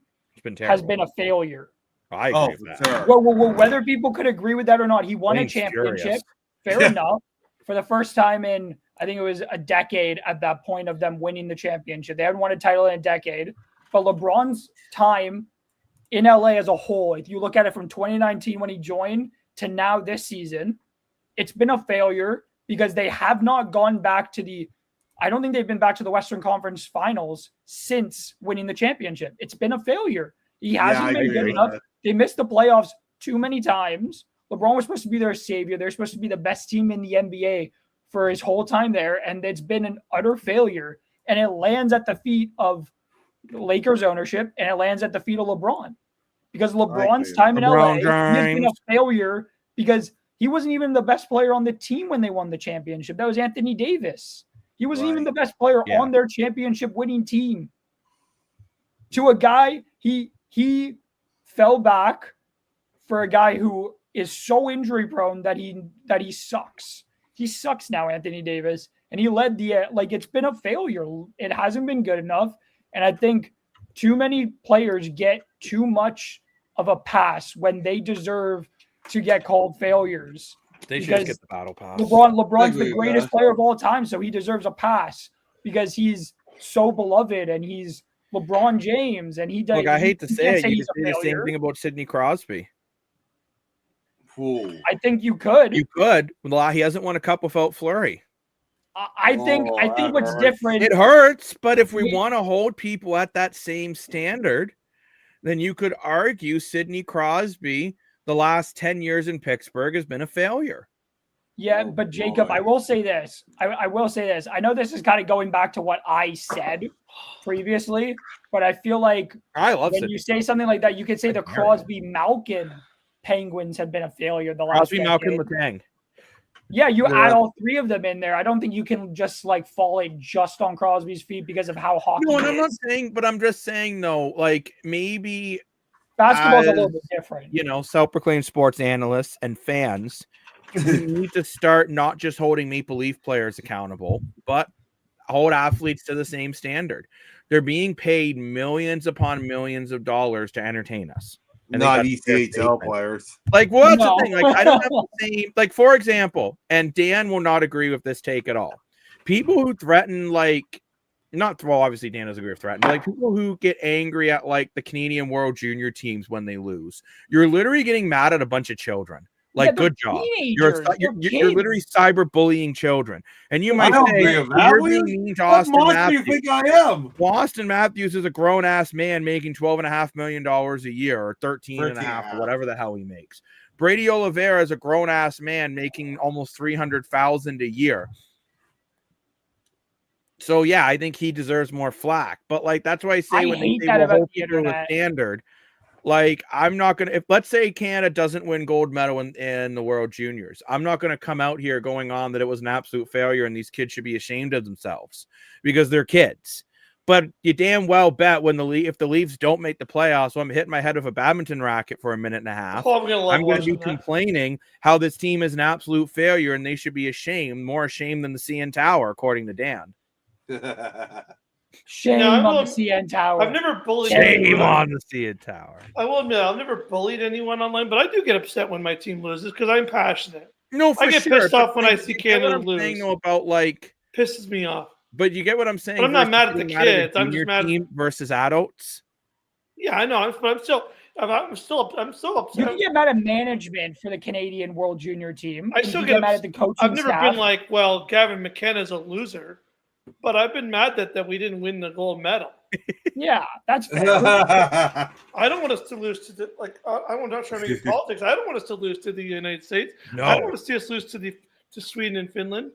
has been a failure. I agree with that. Sure. Well, whether people could agree with that or not, he won a championship. Fair enough. For the first time in, I think it was a decade at that point of them winning the championship. They hadn't won a title in a decade. But LeBron's time in LA as a whole, if you look at it from 2019 when he joined to now this season, it's been a failure because they have not gone back to I don't think they've been back to the Western Conference Finals since winning the championship. It's been a failure. He hasn't been good enough. They missed the playoffs too many times. LeBron was supposed to be their savior. They're supposed to be the best team in the NBA for his whole time there, and it's been an utter failure. And it lands at the feet of Lakers ownership, and it lands at the feet of LeBron. Because LeBron's time in LA has been a failure because he wasn't even the best player on the team when they won the championship. That was Anthony Davis. He wasn't even the best player on their championship winning team. To a guy, he fell back for a guy who is so injury prone that he sucks. He sucks now, Anthony Davis. And he led it's been a failure. It hasn't been good enough. And I think too many players get too much of a pass when they deserve to get called failures. They should because just get the battle pass. LeBron's agree the with greatest that. player of all time, so he deserves a pass because he's so beloved and he's LeBron James, and he does. Look, I hate to you say can't it, you he's could a say the same failure. thing about Sidney Crosby. Ooh. I think you could. You could. Well, he hasn't won a cup without Fleury. I think that what's hurts. different. It hurts, but if we Yeah. want to hold people at that same standard, then you could argue Sidney Crosby, the last 10 years in Pittsburgh, has been a failure. Yeah, Oh, but Jacob, boy. I will say this. I will say this. I know this is kind of going back to what I said previously, but I feel like I love when Sidney. you say something like that, you could say the I dare you. Crosby Malkin Penguins have been a failure the last Crosby, Malkin, decade. Letang. Yeah, you Yeah. add all three of them in there. I don't think you can just like fall it just on Crosby's feet because of how hockey No, and I'm not is. saying, but I'm just saying, though, like maybe, Basketball's a little as, bit different. you know, self-proclaimed sports analysts and fans, we need to start not just holding Maple Leaf players accountable, but hold athletes to the same standard. They're being paid millions upon millions of dollars to entertain us. I think Not that's a fair ECHL statement. players. Like, well, that's No. the thing. Like, I don't have the same. Like, for example, and Dan will not agree with this take at all. People who threaten, like, not well, obviously Dan doesn't agree with threaten, but like people who get angry at like the Canadian World Junior teams when they lose. You're literally getting mad at a bunch of children. Like, Yeah, they're good job. teenagers. You're They're literally kids. cyberbullying children. And you I might don't say, agree with well, that. you're What being do mean to What Austin monster do you Matthews. think I am? Well, Austin Matthews is a grown-ass man making $12.5 million a year or 13.5 or whatever the hell he makes. Brady Oliveira is a grown-ass man making almost $300,000 a year. So, yeah, I think he deserves more flack. But, like, that's why I say I when they hate say that we'll about hold the people to a internet. standard, like, I'm not going to – if let's say Canada doesn't win gold medal in the World Juniors, I'm not going to come out here going on that it was an absolute failure and these kids should be ashamed of themselves because they're kids. But you damn well bet when if the Leafs don't make the playoffs, so I'm hitting my head with a badminton racket for a minute and a half. Oh, I'm going to be complaining how this team is an absolute failure and they should be ashamed, more ashamed than the CN Tower, according to Dan. Shame on the CN Tower. I've never bullied Shame anyone. on the CN Tower. I will admit, I've never bullied anyone online, but I do get upset when my team loses because I'm passionate. No, for I get sure. pissed off when I see You get what Canada I'm lose. saying, though, about like Pisses me off. But you get what I'm saying. But I'm not versus mad at the being mad a kids. I'm just junior mad- team versus adults. Yeah, I know, but I'm still You upset. can get mad at management for the Canadian World Junior team. I and still you get mad at the coaching I've never staff. been like, well, Gavin McKenna's a loser, but I've been mad that we didn't win the gold medal. Yeah, that's fair. I don't want us to lose to the I'm not trying to make politics. I don't want us to lose to the United States. No. I don't want to see us lose to Sweden and Finland.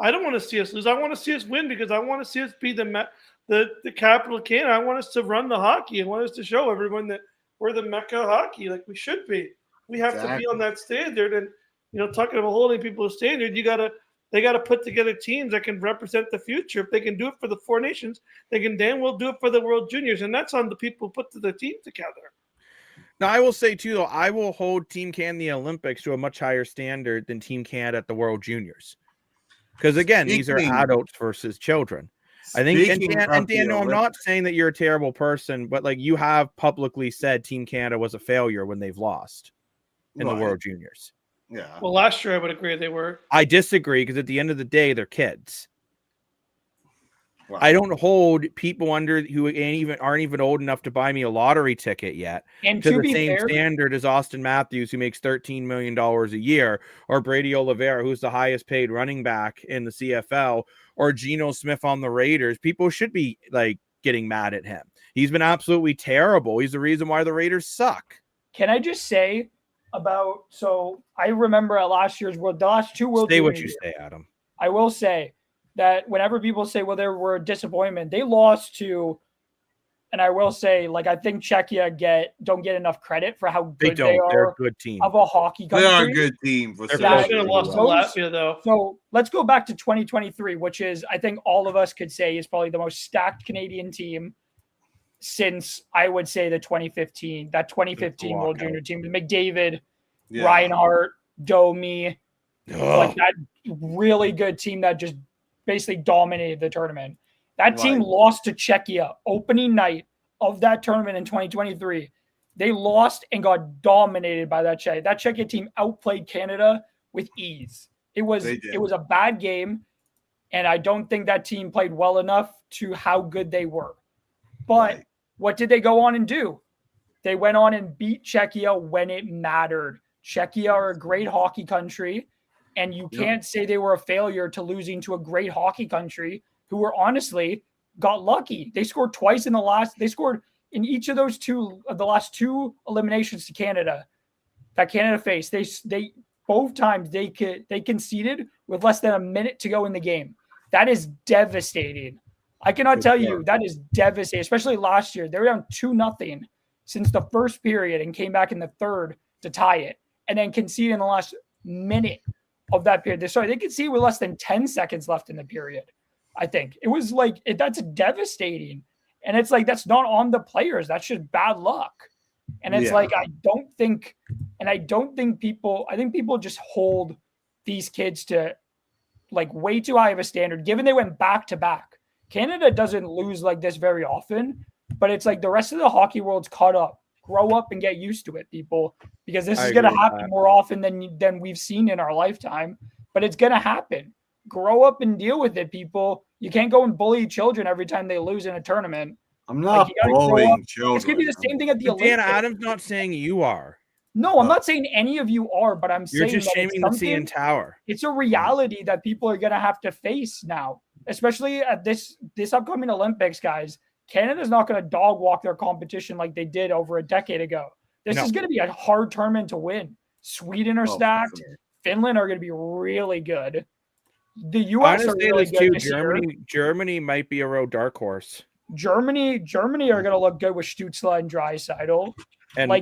I don't want to see us lose. I want to see us win because I want to see us be the capital of Canada. I want us to run the hockey. I want us to show everyone that we're the mecca of hockey, like we should be. We have to be on that standard. And talking about holding people to standard, they gotta put together teams that can represent the future. If they can do it for the four nations, they can damn well do it for the World Juniors, and that's on the people who put the team together. Now, I will say too, though, I will hold Team Canada in the Olympics to a much higher standard than Team Canada at the World Juniors. Because again, these are adults versus children. I think, and Dan, no, I'm not saying that you're a terrible person, but like you have publicly said Team Canada was a failure when they've lost in the World Juniors. Yeah. Well, last year I would agree they were. I disagree because at the end of the day, they're kids. Wow. I don't hold people under who aren't even old enough to buy me a lottery ticket yet And to to the be same fair, standard as Austin Matthews, who makes $13 million a year, or Brady Oliveira, who's the highest paid running back in the CFL, or Geno Smith on the Raiders. People should be like getting mad at him. He's been absolutely terrible. He's the reason why the Raiders suck. can I just say so I remember at last year's the last two World Say Junior what you years, say, Adam. I will say that whenever people say, well, there were a disappointment, they lost to, and I will say, like, I think Czechia don't get enough credit for how good they are. They're a good team. Of a hockey country. They are a good team. For They sure. should have lost to Latvia, though. So let's go back to 2023, which is, I think all of us could say is probably the most stacked Canadian team since, I would say, that 2015 World Junior team. McDavid, Reinhart, Domi, like that really good team that just basically dominated the tournament. That team lost to Czechia opening night of that tournament in 2023. They lost and got dominated by that Czechia. That Czechia team outplayed Canada with ease. It was They did. it was a bad game, and I don't think that team played well enough to how good they were. But Right. what did they go on and do? They went on and beat Czechia when it mattered. Czechia are a great hockey country, and you can't say they were a failure to losing to a great hockey country who were honestly got lucky. They scored twice in they scored in each of those the last two eliminations to Canada that Canada faced. They both times they conceded with less than a minute to go in the game. That is devastating. I cannot tell you that is devastating, especially last year. They were down 2-0 since the first period and came back in the third to tie it, and then conceded in the last minute of that period. They conceded with less than 10 seconds left in the period. I think it was that's devastating. And it's like, that's not on the players. That's just bad luck. And it's I think people just hold these kids to way too high of a standard, given they went back to back. Canada doesn't lose like this very often, but it's the rest of the hockey world's caught up. Grow up and get used to it, people, because this is going to happen more often than we've seen in our lifetime, but it's going to happen. Grow up and deal with it, people. You can't go and bully children every time they lose in a tournament. I'm not bullying children. It's going to be the same thing at the Olympics. Dan, Adam's not saying you are. No, I'm not saying any of you are, but I'm saying you're just shaming the CN Tower. It's a reality that people are going to have to face now, especially at this upcoming Olympics, guys. Canada's not going to dog walk their competition like they did over a decade ago. This is going to be a hard tournament to win. Sweden are stacked. Finland are going to be really good. The U.S. are really good this year. Germany might be a real dark horse. Germany are going to look good with Stützle and Draisaitl. And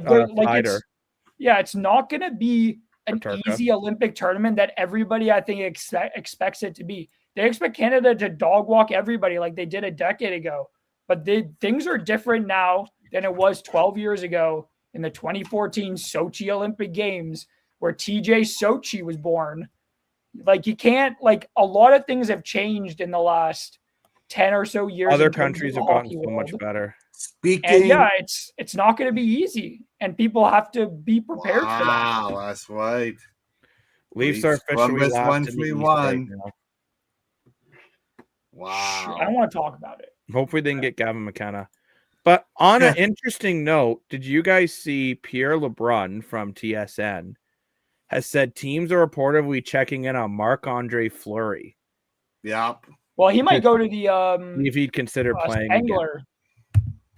it's not going to be an easy Olympic tournament that everybody, I think, expects it to be. They expect Canada to dog walk everybody like they did a decade ago. But things are different now than it was 12 years ago in the 2014 Sochi Olympic Games, where TJ Sochi was born. You can't, a lot of things have changed in the last 10 or so years. Other countries have gotten so much better. It's not going to be easy, and people have to be prepared for that. Wow, that's right. Leafs are officially lost in the East right now. Wow. I don't want to talk about it. Hopefully they can get Gavin McKenna. But on an interesting note, did you guys see Pierre LeBrun from TSN has said teams are reportedly checking in on Marc-Andre Fleury? Yep. Well, he might go to the if he'd consider playing Spangler.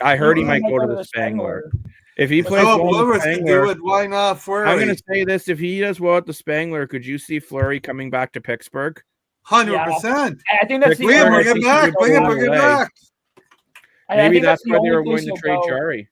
I heard he might go to the Spangler. If he plays well at the Spangler, why not Fleury? I'm going to say this: if he does well at the Spangler, could you see Fleury coming back to Pittsburgh? 100%. I think that's bring him back. Bring him back. Maybe that's why they were going to trade Jari.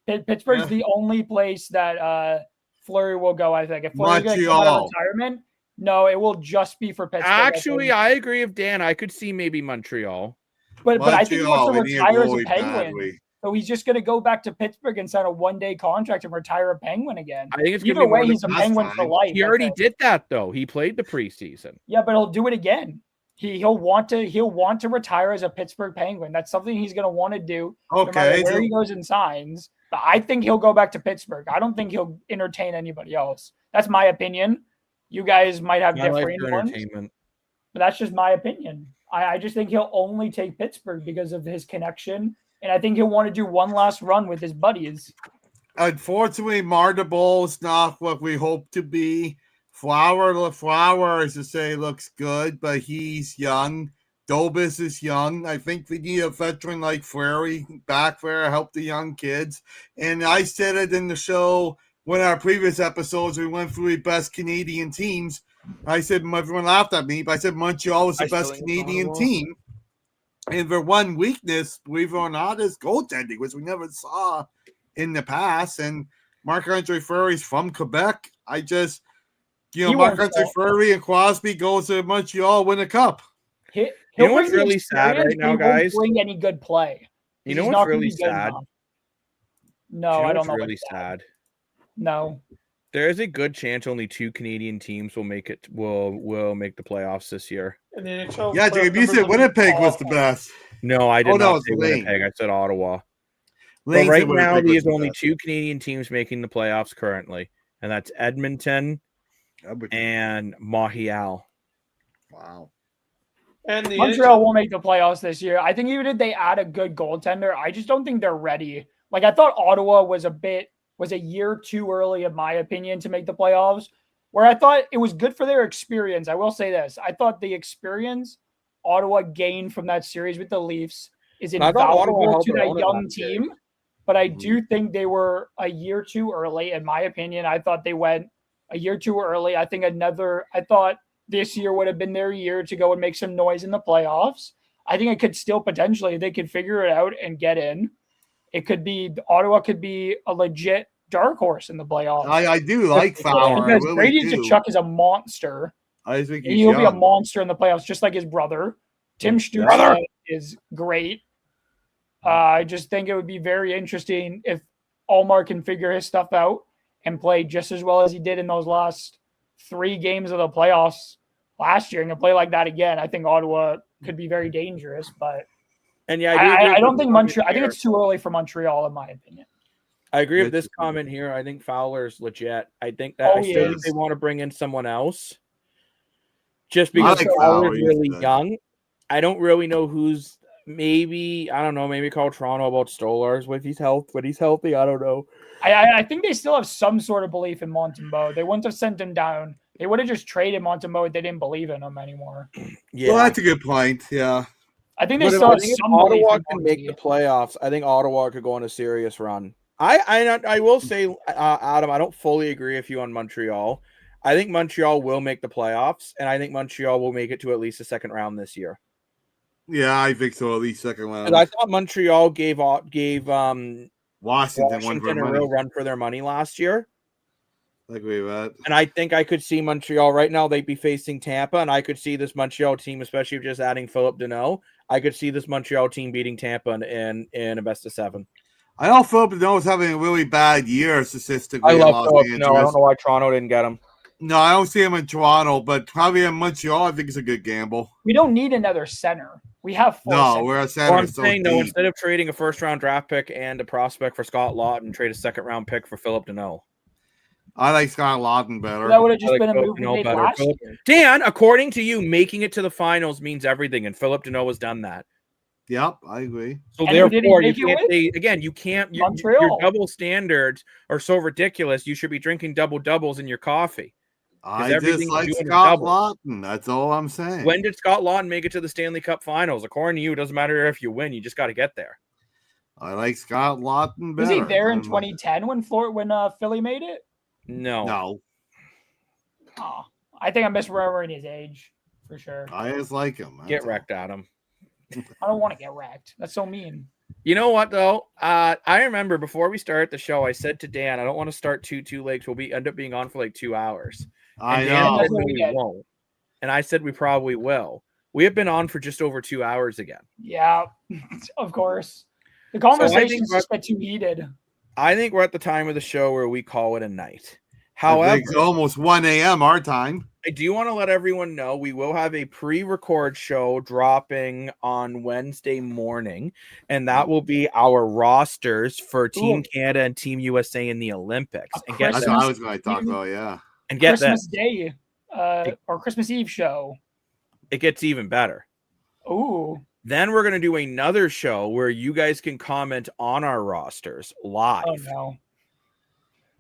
Pittsburgh's the only place that Fleury will go. I think if Fleury's going to come out of retirement, no, it will just be for Pittsburgh. Actually, I agree with Dan. I could see maybe Montreal. But I think he wants to retire as a Penguin. So he's just going to go back to Pittsburgh and sign a one-day contract and retire a Penguin again. I think it's either way, he's a Penguin for life. He already did that though. He played the preseason. Yeah, but he'll do it again. He'll want to retire as a Pittsburgh Penguin. That's something he's going to want to do. Okay, no matter where he goes and signs. But I think he'll go back to Pittsburgh. I don't think he'll entertain anybody else. That's my opinion. You guys might have different ones, but that's just my opinion. I just think he'll only take Pittsburgh because of his connection, and I think he'll want to do one last run with his buddies. Unfortunately, Martable is not what we hope to be. Flower, as to say, looks good, but he's young. Dobis is young. I think we need a veteran like Fleury back there to help the young kids. And I said it in the show, one of our previous episodes, we went through the best Canadian teams. I said, everyone laughed at me, but I said Montreal was the best Canadian team. And their one weakness, believe it or not, is goaltending, which we never saw in the past. And Marc-Andre Fleury's from Quebec. Marc-Andre Fleury and Crosby goes to Montreal, win a cup. You know what's really sad right now, guys? Bring any good play. You know what's really sad? No, I don't know. Really sad. No. There is a good chance only 2 Canadian teams will make it. Will make the playoffs this year. Yeah, Jacob, you said Winnipeg was the best. No, I did not say Winnipeg. I said Ottawa. But right now, there's only 2 Canadian teams making the playoffs currently, and that's Edmonton and Mahial. Wow. And the Montreal won't make the playoffs this year. I think even if they add a good goaltender, I just don't think they're ready. Like I thought Ottawa was a year too early, in my opinion, to make the playoffs. Where I thought it was good for their experience. I will say this. I thought the experience Ottawa gained from that series with the Leafs is invaluable to that young team. But I do think they were a year too early, in my opinion. I thought they went a year too early. I thought this year would have been their year to go and make some noise in the playoffs. I think it could still potentially, they could figure it out and get in. Ottawa could be a legit dark horse in the playoffs. I do like Fowler. Because Brady Tkachuk is a monster. I think he'll be a monster in the playoffs, just like his brother. Tim Stützle is great. I just think it would be very interesting if Allmark can figure his stuff out and play just as well as he did in those last 3 games of the playoffs last year and can play like that again. I think Ottawa could be very dangerous, but I don't think Montreal. I think it's too early for Montreal, in my opinion. I agree with this comment here. I think Fowler's legit. I think that they want to bring in someone else just because Fowler's really young. I don't really know who's. Maybe call Toronto about Stolarz when he's healthy. I don't know. I think they still have some sort of belief in Montembeault. They wouldn't have sent him down. They would have just traded Montembeault if they didn't believe in him anymore. Yeah, well, that's a good point. Yeah, I think they still have some. Ottawa can make the playoffs. I think Ottawa could go on a serious run. I will say, Adam, I don't fully agree with you on Montreal. I think Montreal will make the playoffs, and I think Montreal will make it to at least the second round this year. Yeah, I think so. At least second round. I thought Montreal gave Washington a real run for their money last year. I agree with that. And I think I could see Montreal right now. They'd be facing Tampa, and I could see this Montreal team, especially just adding Philip Deneau. I could see this Montreal team beating Tampa in a best of 7. I know Philip Deneau is having a really bad year statistically. I love Philip Deneau. I don't know why Toronto didn't get him. No, I don't see him in Toronto, but probably in Montreal, I think it's a good gamble. We don't need another center. We have 4 centers. We're a center. Well, I'm saying, though, instead of trading a first-round draft pick and a prospect for Scott Laughton, trade a second-round pick for Philip Deneau. I like Scott Laughton better. That would have just been a move we made last year. Dan, according to you, making it to the finals means everything, and Philip Deneau has done that. Yep, I agree. So therefore, you can't say, again, you can't. Your double standards are so ridiculous. You should be drinking double-doubles in your coffee. I just like Scott Laughton. That's all I'm saying. When did Scott Laughton make it to the Stanley Cup Finals? According to you, it doesn't matter if you win. You just got to get there. I like Scott Laughton better. Was he there in 2010 when Philly made it? No. Oh, I think I'm misremembering his age for sure. I just like him. Get wrecked, Adam. I don't want to get wrecked. That's so mean. You know what, though? I remember before we started the show, I said to Dan, I don't want to start too late. We'll end up being on for like 2 hours. I know. Dan said we won't. And I said we probably will. We have been on for just over 2 hours again. Yeah, of course. The conversations just get too heated. I think we're at the time of the show where we call it a night. However, it's almost 1 a.m. our time. I do want to let everyone know we will have a pre-record show dropping on Wednesday morning, and that will be our rosters for Team Canada and Team USA in the Olympics. And that's what I was going to talk about, yeah. And get Christmas Day or Christmas Eve show. It gets even better. Ooh. Then we're going to do another show where you guys can comment on our rosters live. Oh, no.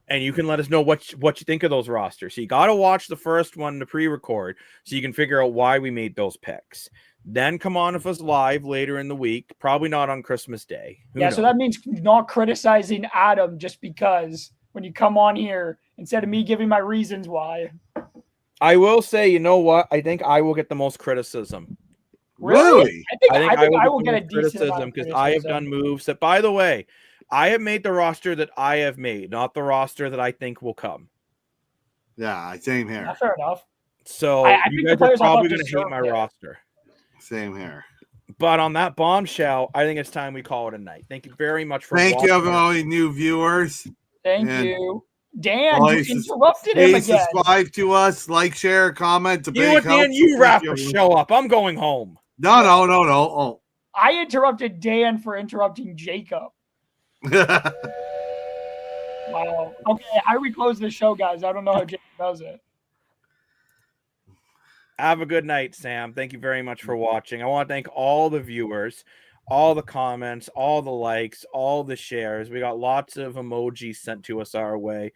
And you can let us know what you think of those rosters. So you got to watch the first one to pre-record so you can figure out why we made those picks. Then come on with us live later in the week. Probably not on Christmas Day. Who knows? So that means not criticizing Adam just because when you come on here, instead of me giving my reasons why. I will say, you know what? I think I will get the most criticism. Really? I think I will get a criticism because I have done moves that, by the way, I have made the roster that I have made, not the roster that I think will come. Yeah, same here. Fair enough. So you guys are probably going to hate my roster. Same here. But on that bombshell, I think it's time we call it a night. Thank you very much for watching. Thank you, all the new viewers. Thank you. Dan, you interrupted him again. Subscribe to us, like, share, comment. You wrap the show up. I'm going home. No. Oh. I interrupted Dan for interrupting Jacob. Wow. Okay, how do we close the show, guys? I don't know how Jacob does it. Have a good night, Sam. Thank you very much for watching. I want to thank all the viewers, all the comments, all the likes, all the shares. We got lots of emojis sent to us our way.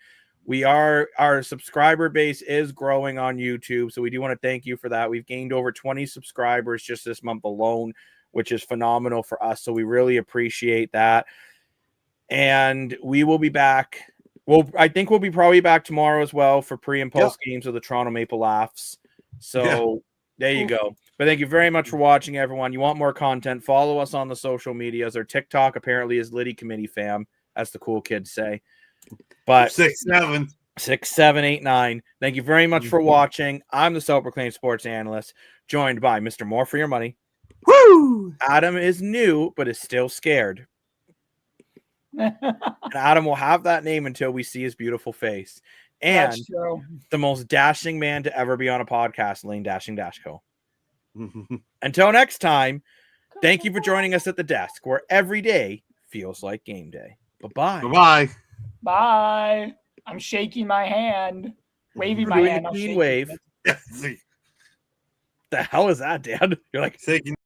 Our subscriber base is growing on YouTube, so we do want to thank you for that. We've gained over 20 subscribers just this month alone, which is phenomenal for us. So we really appreciate that. And we will be back. Well, I think we'll be probably back tomorrow as well for pre and post games of the Toronto Maple Laughs. So there you go. But thank you very much for watching, everyone. You want more content, follow us on the social medias. Our TikTok apparently is Liddy Committee Fam, as the cool kids say. But 6789. Thank you very much for watching. I'm the self-proclaimed sports analyst, joined by Mr. More for Your Money. Woo! Adam is new, but is still scared. And Adam will have that name until we see his beautiful face. And the most dashing man to ever be on a podcast, Lane Dashing Dashco. Until next time, thank you for joining us at the desk, where every day feels like game day. Bye-bye. Bye-bye. Bye. I'm shaking my hand. Waving my hand. Clean wave. The The hell is that, Dad? You're like shaking